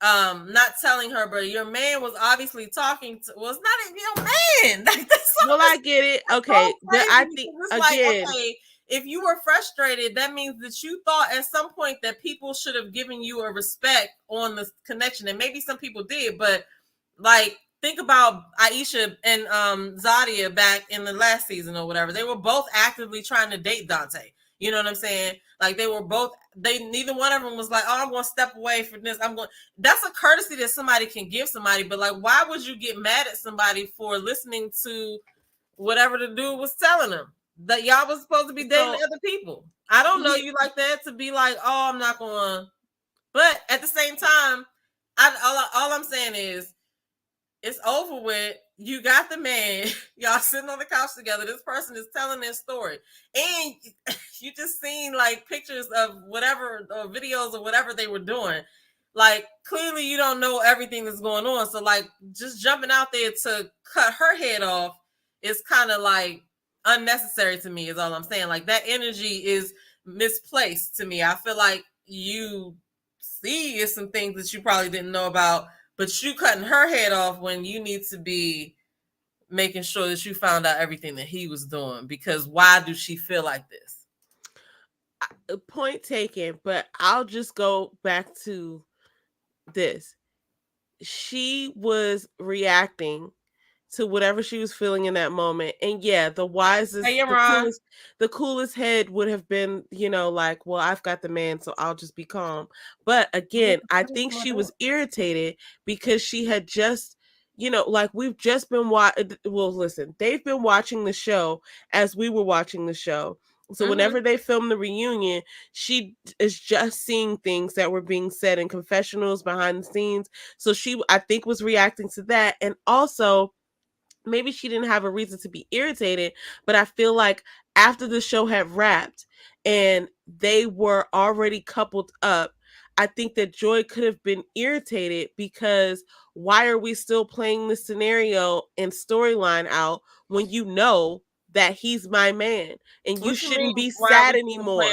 not telling her, but your man was obviously talking to, well, it's not even your man. Like, well, I get it. Okay. But I think, again, like, okay, if you were frustrated, that means that you thought at some point that people should have given you a respect on the connection. And maybe some people did, but like, think about Aisha and Zadia back in the last season or whatever. They were both actively trying to date Dante. You know what I'm saying? Like, they were both, neither one of them was like, oh, I'm going to step away from this. That's a courtesy that somebody can give somebody. But like, why would you get mad at somebody for listening to whatever the dude was telling them? That y'all was supposed to be dating other people. I don't know you like that to be like, oh, I'm not going to. But at the same time, all I'm saying is, it's over with. You got the man. Y'all sitting on the couch together. This person is telling their story. And you just seen like pictures of whatever, or videos or whatever they were doing. Like, clearly you don't know everything that's going on. So like, just jumping out there to cut her head off is kind of like unnecessary to me, is all I'm saying. Like, that energy is misplaced to me. I feel like you see is some things that you probably didn't know about, but you cutting her head off when you need to be making sure that you found out everything that he was doing. Because why do she feel like this? Point taken, but I'll just go back to this. She was reacting to whatever she was feeling in that moment. And yeah, the wisest, the coolest head would have been, like, well, I've got the man, so I'll just be calm. But again, I think she was irritated because she had just, like, we've just been listen, they've been watching the show as we were watching the show. So whenever they filmed the reunion, she is just seeing things that were being said in confessionals behind the scenes. So she, I think, was reacting to that. And also, maybe she didn't have a reason to be irritated, but I feel like after the show had wrapped and they were already coupled up, I think that Joy could have been irritated because why are we still playing this scenario and storyline out when you know that he's my man and you shouldn't be sad anymore?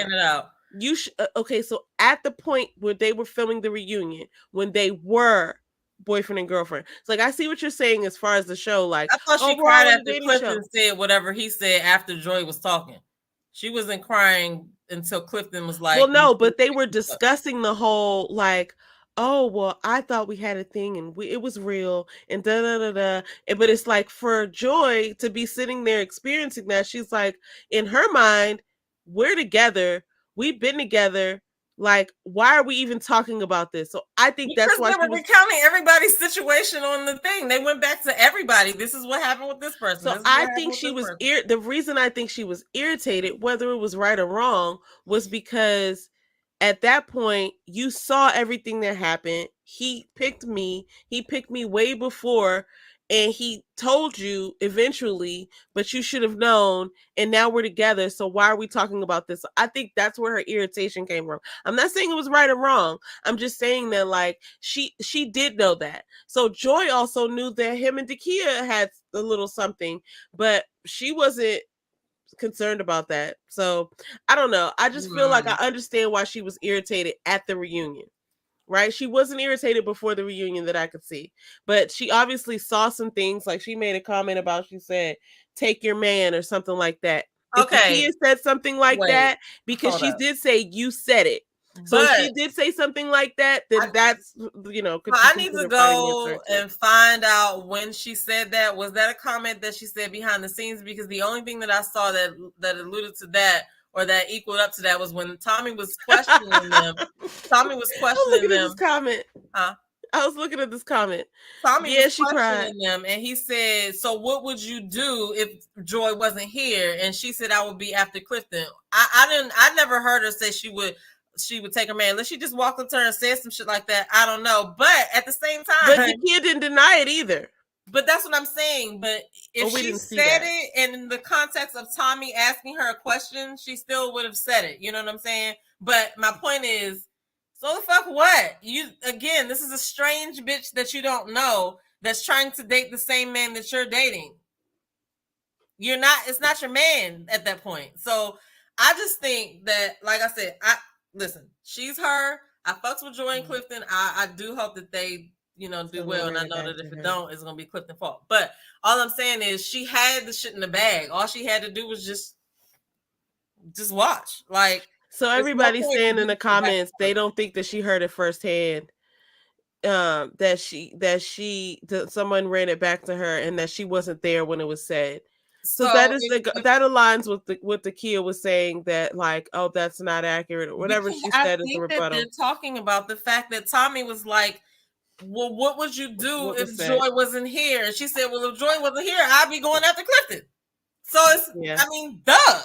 You okay, so at the point where they were filming the reunion, when they were boyfriend and girlfriend. It's like, I see what you're saying as far as the show. Like, I thought she we're cried all on a after dating show. Clifton said whatever he said after Joy was talking. She wasn't crying until Clifton was like, well, no, but they were discussing the whole like, oh, well, I thought we had a thing and it was real and da da da da. But it's like for Joy to be sitting there experiencing that, she's like, in her mind, we're together, we've been together. Like, why are we even talking about this? So I think because that's why they were recounting everybody's situation on the thing. They went back to everybody. This is what happened with this person. So I think she was the reason I think she was irritated, whether it was right or wrong, was because at that point you saw everything that happened. He picked me way before, and he told you eventually, but you should have known, and now we're together, so why are we talking about this? I think that's where her irritation came from. I'm not saying it was right or wrong. I'm just saying that like she did know that. So Joy also knew that him and Dakia had a little something, but she wasn't concerned about that. So I don't know. I just feel like I understand why she was irritated at the reunion. Right? She wasn't irritated before the reunion that I could see, but she obviously saw some things. Like she made a comment about, she said, "Take your man" or something like that. Okay. If Dakia said something like that, because she did say you said it. So if she did say something like that, then that's, you know, I need to go and find out when she said that. Was that a comment that she said behind the scenes? Because the only thing that I saw that alluded to that or that equaled up to that was when Tommy was questioning them. Tommy was questioning them. This comment. I was looking at this comment. Tommy was questioning them, and he said, "So what would you do if Joy wasn't here?" And she said, "I would be after Clifton." I never heard her say she would take her man. Unless she just walked up to her and said some shit like that. I don't know. But at the same time, but Dakia didn't deny it either. But that's what I'm saying. But if she said it, and in the context of Tommy asking her a question, she still would have said it. You know what I'm saying? But my point is, so the fuck what? This is a strange bitch that you don't know that's trying to date the same man that you're dating. It's not your man at that point. So I just think that, like I said, listen, she's her. I fucks with Joy and Clifton. I do hope that they, do well. And I know that if it don't, it's going to be Clifton's fault. But all I'm saying is she had the shit in the bag. All she had to do was just watch. Like, so everybody's saying in the comments, they don't think that she heard it firsthand. That someone ran it back to her and that she wasn't there when it was said. So that aligns with what Dakia was saying, that like, oh, that's not accurate or whatever she said as a rebuttal. They're talking about the fact that Tommy was like, well, what would you do if Joy wasn't here? And she said, well, if Joy wasn't here, I'd be going after Clifton. So it's, I mean, duh.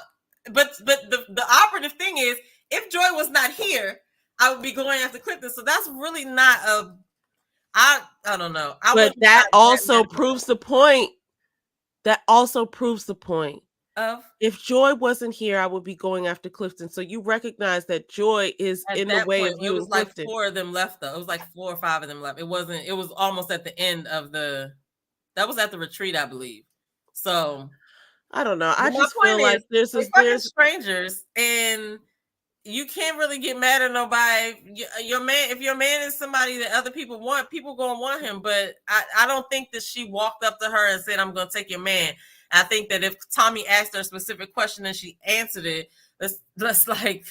But the operative thing is, if Joy was not here, I would be going after Clifton. So that's really not I don't know. But that also proves the point. That also proves the point of, if Joy wasn't here, I would be going after Clifton. So you recognize that Joy is in the way of you and Clifton. Like 4 of them left though. It was like 4 or 5 of them left. It was almost at the end of that was at the retreat, I believe. So I don't know. I just feel like there's strangers, and you can't really get mad at nobody. Your man, if your man is somebody that other people want, people gonna want him. But I don't think that she walked up to her and said, "I'm gonna take your man." I think that if Tommy asked her a specific question and she answered it, let's like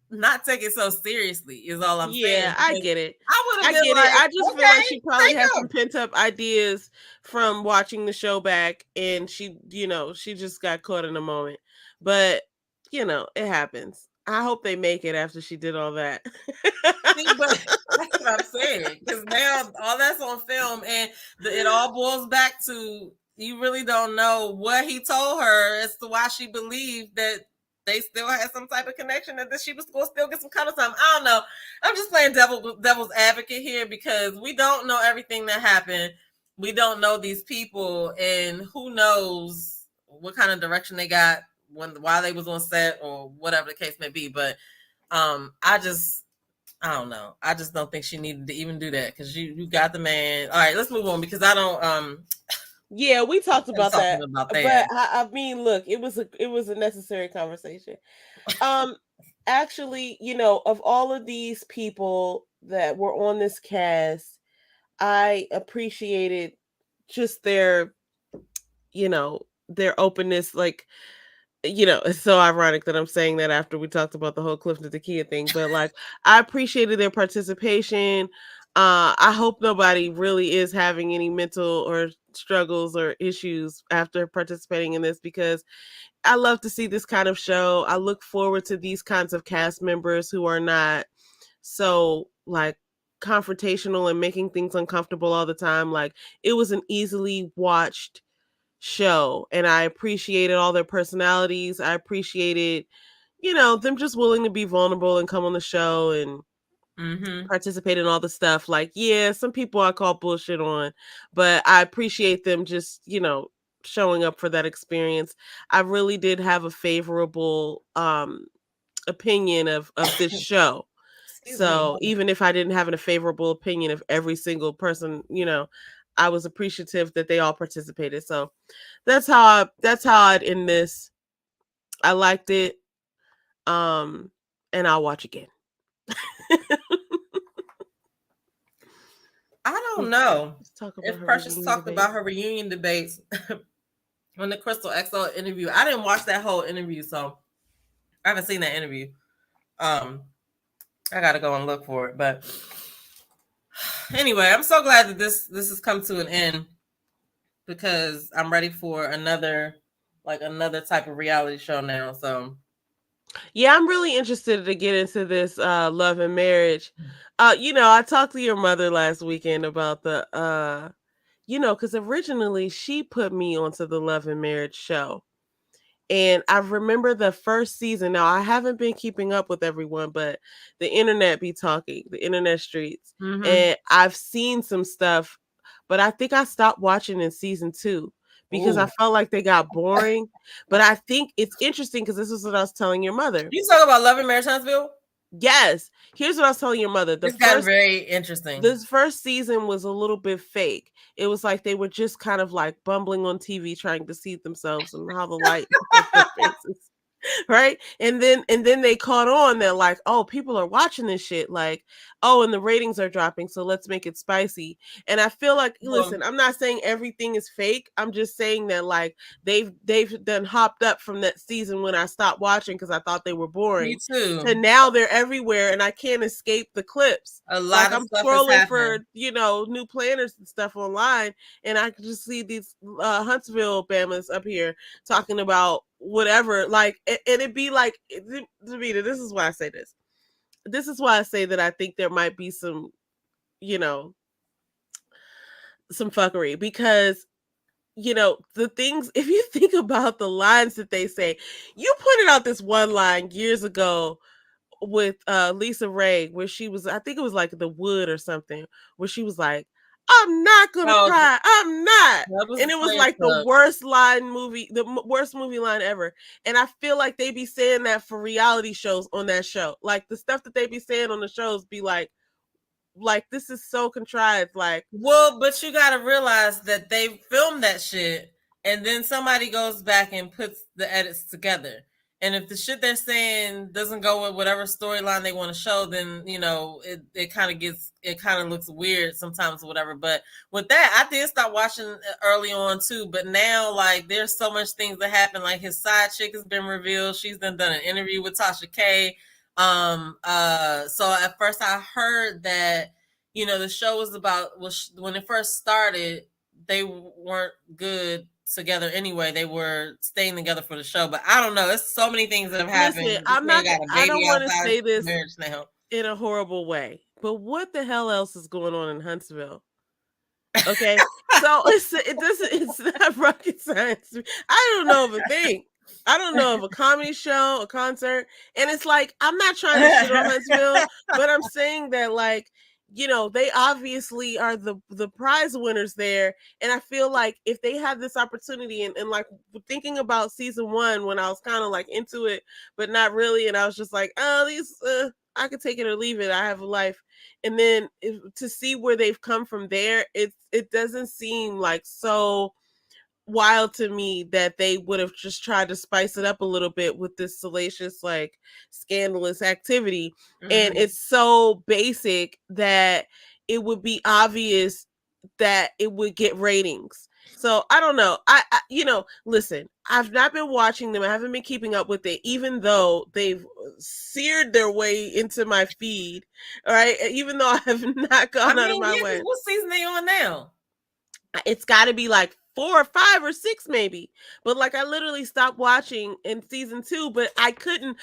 not take it so seriously. Is all I'm saying. Yeah, I get it. I get it. I just feel like she probably has some pent up ideas from watching the show back, and she just got caught in a moment. But it happens. I hope they make it after she did all that. See, but that's what I'm saying. Because now all that's on film, and it all boils back to, you really don't know what he told her as to why she believed that they still had some type of connection, and that she was going to still get some kind of something. I don't know. I'm just playing devil's advocate here, because we don't know everything that happened. We don't know these people, and who knows what kind of direction they got while they was on set or whatever the case may be. But I don't know. I just don't think she needed to even do that, because you got the man. All right, let's move on, because I don't yeah, we talked about that. But I mean, look, it was a necessary conversation. Actually, of all of these people that were on this cast, I appreciated just their, their openness. Like, it's so ironic that I'm saying that after we talked about the whole Clifton Takia thing, but like, I appreciated their participation. I hope nobody really is having any mental or struggles or issues after participating in this, because I love to see this kind of show. I look forward to these kinds of cast members who are not so like confrontational and making things uncomfortable all the time. Like, it was an easily watched show, and I appreciated all their personalities. I appreciated, them just willing to be vulnerable and come on the show and participate in all the stuff. Like, yeah, some people I call bullshit on, but I appreciate them just, showing up for that experience. I really did have a favorable opinion of this show. So even if I didn't have a favorable opinion of every single person, I was appreciative that they all participated. So that's how I'd end this. I liked it. And I'll watch again. I don't know if Precious talked about her reunion debates on the Crystal XO interview. I didn't watch that whole interview, so I haven't seen that interview. I gotta go and look for it. But anyway, I'm so glad that this has come to an end, because I'm ready for another type of reality show now. So yeah, I'm really interested to get into this Love and Marriage. I talked to your mother last weekend about the because originally she put me onto the Love and Marriage show. And I remember the first season. Now, I haven't been keeping up with everyone, but the internet be talking, the internet streets. And I've seen some stuff, but I think I stopped watching in season 2 because I felt like they got boring. But I think it's interesting because this is what I was telling your mother. You talk about Love and Marriage Huntsville? Yes. Here's what I was telling your mother. It's got very interesting. This first season was a little bit fake. It was like they were just kind of like bumbling on TV, trying to see themselves and how the light hit their faces. Right. And then they caught on that, like, oh, people are watching this shit, like, oh, and the ratings are dropping, so let's make it spicy. And I feel like, listen, I'm not saying everything is fake. I'm just saying that, like, they've done hopped up from that season when I stopped watching because I thought they were boring. Me too. To now they're everywhere and I can't escape the clips. A lot of I'm stuff scrolling for new planners and stuff online, and I can just see these Huntsville Bamas up here talking about whatever, like, and it'd be like, Davida, this is why I say this. This is why I say that I think there might be some, some fuckery, because, the things, if you think about the lines that they say, you pointed out this one line years ago with Lisa Ray, where she was, I think it was like The Wood or something, where she was like, I'm not gonna cry. I'm not. And it was like the worst movie line ever. And I feel like they be saying that for reality shows on that show. Like, the stuff that they be saying on the shows be like, this is so contrived. Like, well, but you gotta realize that they filmed that shit and then somebody goes back and puts the edits together. And if the shit they're saying doesn't go with whatever storyline they want to show, then, it kind of looks weird sometimes or whatever. But with that, I did stop watching early on too. But now, like, there's so much things that happen. Like, his side chick has been revealed. She's done an interview with Tasha K. So at first I heard that, the show was about, when it first started, they weren't good together anyway. They were staying together for the show, but I don't know. It's so many things that have happened. Listen, I don't want to say this in a horrible way, but what the hell else is going on in Huntsville? Okay, so it's not rocket science. I don't know of a thing. I don't know of a comedy show, a concert, and it's like, I'm not trying to shit on Huntsville, but I'm saying that, like, they obviously are the prize winners there. And I feel like if they had this opportunity, and like, thinking about season 1 when I was kind of like into it, but not really. And I was just like, oh, these, I could take it or leave it. I have a life. And then to see where they've come from there, it doesn't seem like so wild to me that they would have just tried to spice it up a little bit with this salacious, like, scandalous activity. And it's so basic that it would be obvious that it would get ratings. So I don't know. I listen, I've not been watching them. I haven't been keeping up with it, even though they've seared their way into my feed. All right. Even though I have not gone out of my way. What season they on now? It's got to be like 4 or 5 or 6 maybe. But like I literally stopped watching in season 2, but I couldn't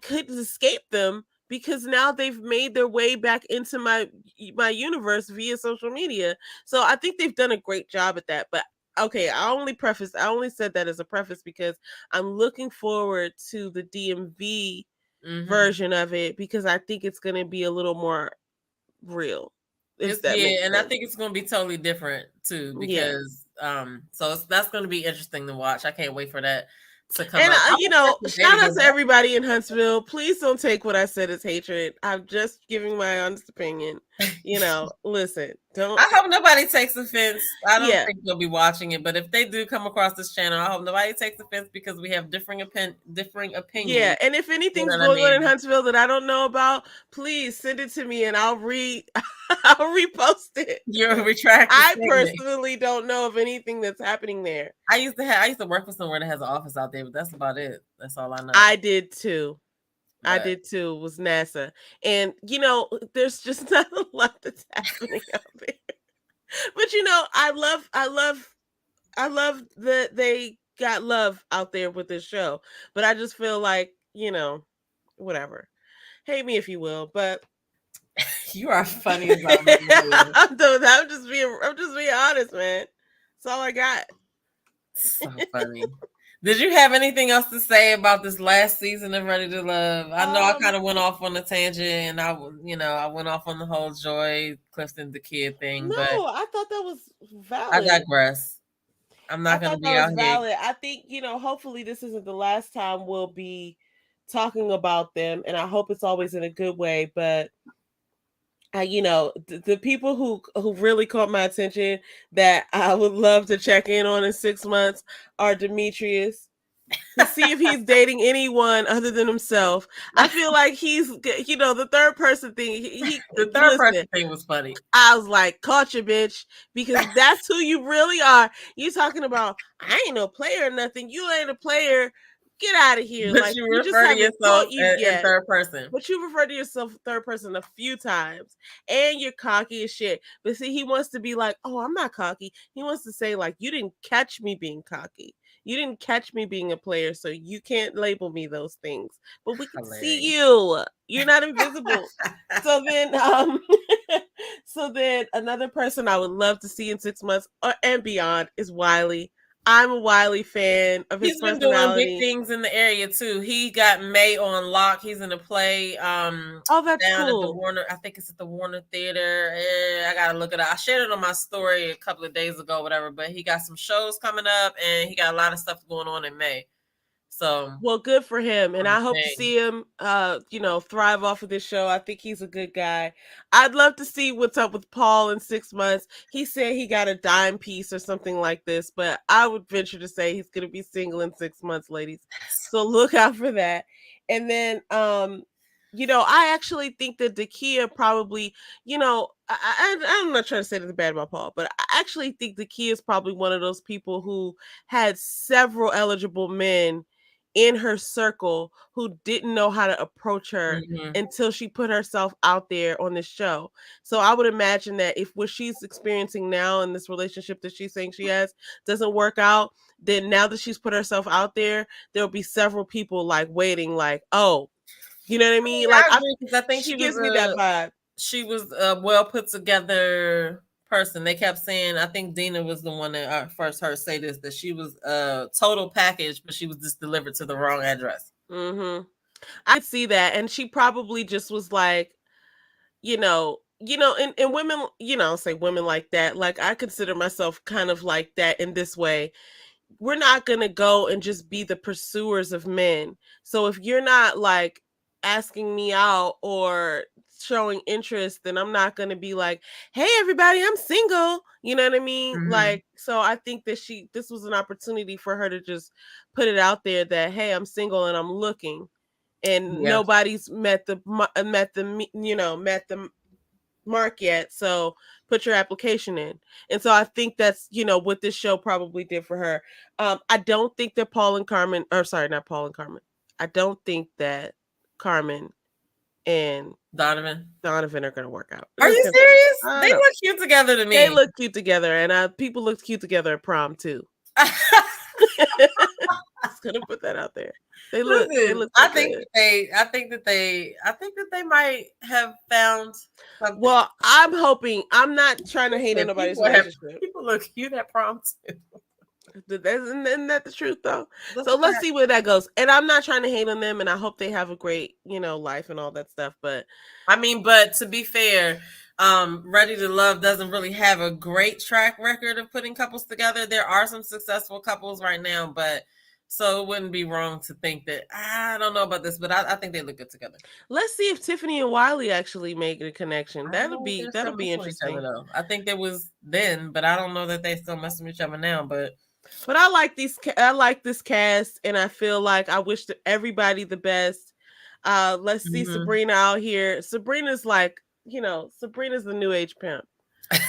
escape them because now they've made their way back into my universe via social media. So I think they've done a great job at that. But okay, I only said that as a preface because I'm looking forward to the DMV version of it because I think it's going to be a little more real. And I think it's going to be totally different too because so that's going to be interesting to watch. I can't wait for that to come and out. Shout out to everybody in Huntsville. Please don't take what I said as hatred. I'm just giving my honest opinion. Listen, don't. I hope nobody takes offense. I don't think they'll be watching it, but if they do come across this channel, I hope nobody takes offense because we have differing opinions. Yeah, and if anything's going on in Huntsville that I don't know about, please send it to me and I'll repost it. You'll retract. I personally don't know of anything that's happening there. I used to work for somewhere that has an office out there, but that's about it. That's all I know. I did too. It was NASA. And there's just not a lot that's happening out there. But I love that they got love out there with this show. But I just feel like, whatever. Hate me if you will, but you are funny as I'm just being honest, man. That's all I got. So funny. Did you have anything else to say about this last season of Ready to Love? I know I kind of went off on a tangent, and I went off on the whole Joy Clifton the kid thing. No, but I thought that was valid. I digress. I'm not going to be out here. I think hopefully this isn't the last time we'll be talking about them, and I hope it's always in a good way. But the people who really caught my attention that I would love to check in on in 6 months are Demetrius to see if he's dating anyone other than himself. I feel like he's the third person thing. The third person thing was funny. I was like, caught you, bitch, because that's who you really are. You talking about I ain't no player or nothing. You ain't a player. Get out of here. But you refer to yourself in third person. But you refer to yourself third person a few times. And you're cocky as shit. But see, he wants to be like, oh, I'm not cocky. He wants to say, like, you didn't catch me being cocky. You didn't catch me being a player, so you can't label me those things. But we can see you. You're not invisible. So then another person I would love to see in 6 months and beyond is Wiley. I'm a Wiley fan of his personality. He's been doing big things in the area too. He got May on lock. He's in a play. That's down cool. At the Warner. I think it's at the Warner Theater. I gotta look it up. I shared it on my story a couple of days ago, whatever. But he got some shows coming up, and he got a lot of stuff going on in May. So well, good for him, and I hope to see him, thrive off of this show. I think he's a good guy. I'd love to see what's up with Paul in 6 months. He said he got a dime piece or something like this, but I would venture to say he's going to be single in 6 months, ladies. So look out for that. And then, I actually think that Dakia probably, I'm not trying to say anything bad about Paul, but I actually think Dakia is probably one of those people who had several eligible men in her circle who didn't know how to approach her until she put herself out there on this show. So I would imagine that if what she's experiencing now in this relationship that she's saying she has doesn't work out, then now that she's put herself out there, there'll be several people like waiting, like, oh, you know what I mean? Like, I think she gives me that vibe. She was a well put together person. They kept saying, I think Dina was the one that I first heard say this, that she was a total package, but she was just delivered to the wrong address. I see that. And she probably just was like, and women, say women like that. Like, I consider myself kind of like that in this way. We're not going to go and just be the pursuers of men. So if you're not like asking me out or showing interest, then I'm not going to be like, hey, everybody, I'm single. You know what I mean? Like, so I think that this was an opportunity for her to just put it out there that, hey, I'm single and I'm looking, and nobody's met the mark yet, so put your application in. And so I think that's, you know, what this show probably did for her. I don't think that Paul and Carmen, or sorry, not Paul and Carmen. I don't think that Carmen and Donovan are going to work out. Are you serious? They look cute together to me. They look cute together, and people looked cute together at prom too. Just gonna put that out there. They look. I think that they might have found something. Well, I'm hoping. I'm not trying to hate on nobody's relationship. People look cute at prom too. Isn't that the truth though? So let's see where that goes. And I'm not trying to hate on them, and I hope they have a great, you know, life and all that stuff. But I mean, but to be fair, Ready to Love doesn't really have a great track record of putting couples together. There are some successful couples right now, but so it wouldn't be wrong to think that I don't know about this, but I think they look good together. Let's see if Tiffany and Wiley actually make a connection. That'll be interesting. I think there was then, but I don't know that they still messing with each other now. But I like this cast, and I feel like I wish everybody the best. Let's see Sabrina out here. Sabrina's like, you know, Sabrina's the new age pimp.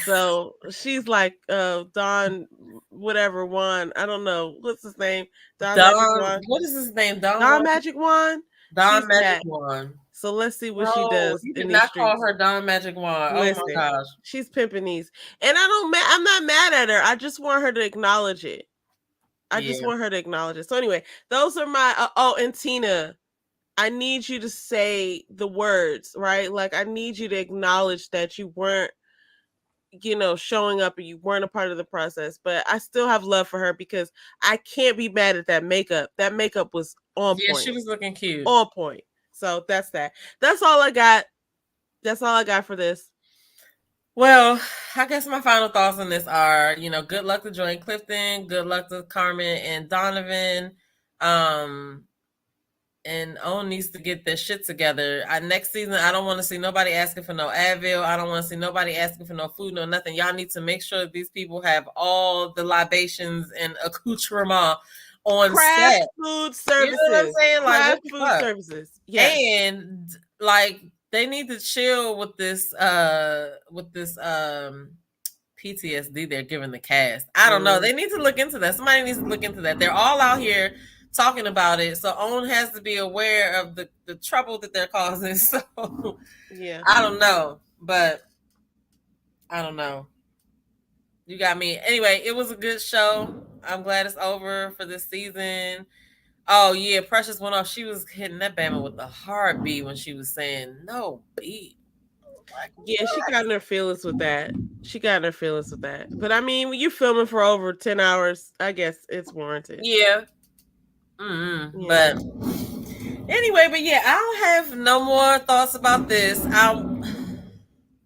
So she's like Don whatever Juan. I don't know. What's his name? Don Magic Juan. What is his name? Don Magic Juan? Don Magic Juan. So let's see what she does. You did not call her Don Magic Juan. Listen, oh my gosh. She's pimping these. And I'm not mad at her. I just want her to acknowledge it. Just want her to acknowledge it. So anyway, those are my and Tina, I need you to say the words, right? Like I need you to acknowledge that you weren't, you know, showing up and you weren't a part of the process. But I still have love for her because I can't be mad at that makeup. That makeup was on point. Yeah, she was looking cute. On point. So that's that. That's all I got. That's all I got for this. Well, I guess my final thoughts on this are, you know, good luck to Joy and Clifton, good luck to Carmen and Donovan. And Owen needs to get their shit together. Next season, I don't want to see nobody asking for no Advil. I don't want to see nobody asking for no food, no nothing. Y'all need to make sure that these people have all the libations and accoutrement on craft set. Food services. You know what I'm saying? Like craft food services. Yeah. And like they need to chill with this PTSD they're giving the cast. I don't know. They need to look into that. Somebody needs to look into that. They're all out here talking about it. So Owen has to be aware of the trouble that they're causing. So yeah. I don't know. But I don't know. You got me. Anyway, it was a good show. I'm glad it's over for this season. Oh yeah, Precious went off. She was hitting that Bama with a hard beat when she was saying no beat. Like, yeah, she got in her feelings with that. But I mean, when you're filming for over 10 hours, I guess it's warranted. Yeah. Yeah. But anyway, I don't have no more thoughts about this.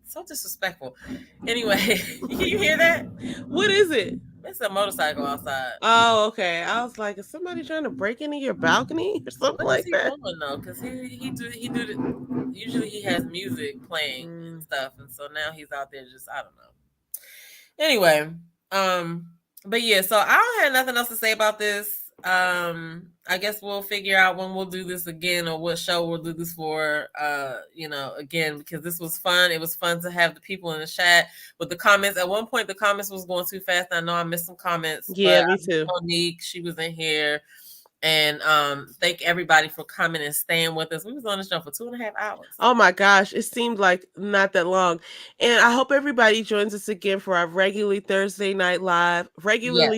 So disrespectful. Anyway, you hear that? What is it? It's a motorcycle outside. Oh, okay. I was like, is somebody trying to break into your balcony or something like that? No, because he do it. Usually he has music playing and stuff, and so now he's out there just I don't know. Anyway, but yeah, so I don't have nothing else to say about this. I guess we'll figure out when we'll do this again or what show we'll do this for, again, because this was fun. It was fun to have the people in the chat with the comments. At one point, the comments was going too fast. I know I missed some comments. Yeah, me too. Monique, she was in here. And thank everybody for coming and staying with us. We was on the show for 2.5 hours. Oh my gosh, it seemed like not that long. And I hope everybody joins us again for our regularly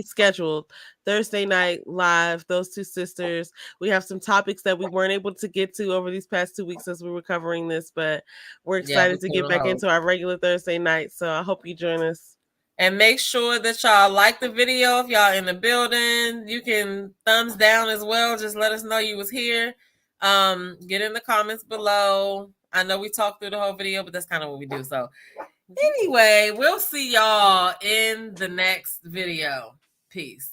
scheduled Thursday night live. Those two sisters. We have some topics that we weren't able to get to over these past 2 weeks as we were covering this, but we're excited to get back into our regular Thursday night. So I hope you join us. And make sure that y'all like the video. If y'all in the building, you can thumbs down as well. Just let us know you was here. Get in the comments below. I know we talked through the whole video, but that's kind of what we do. So anyway, we'll see y'all in the next video. Peace.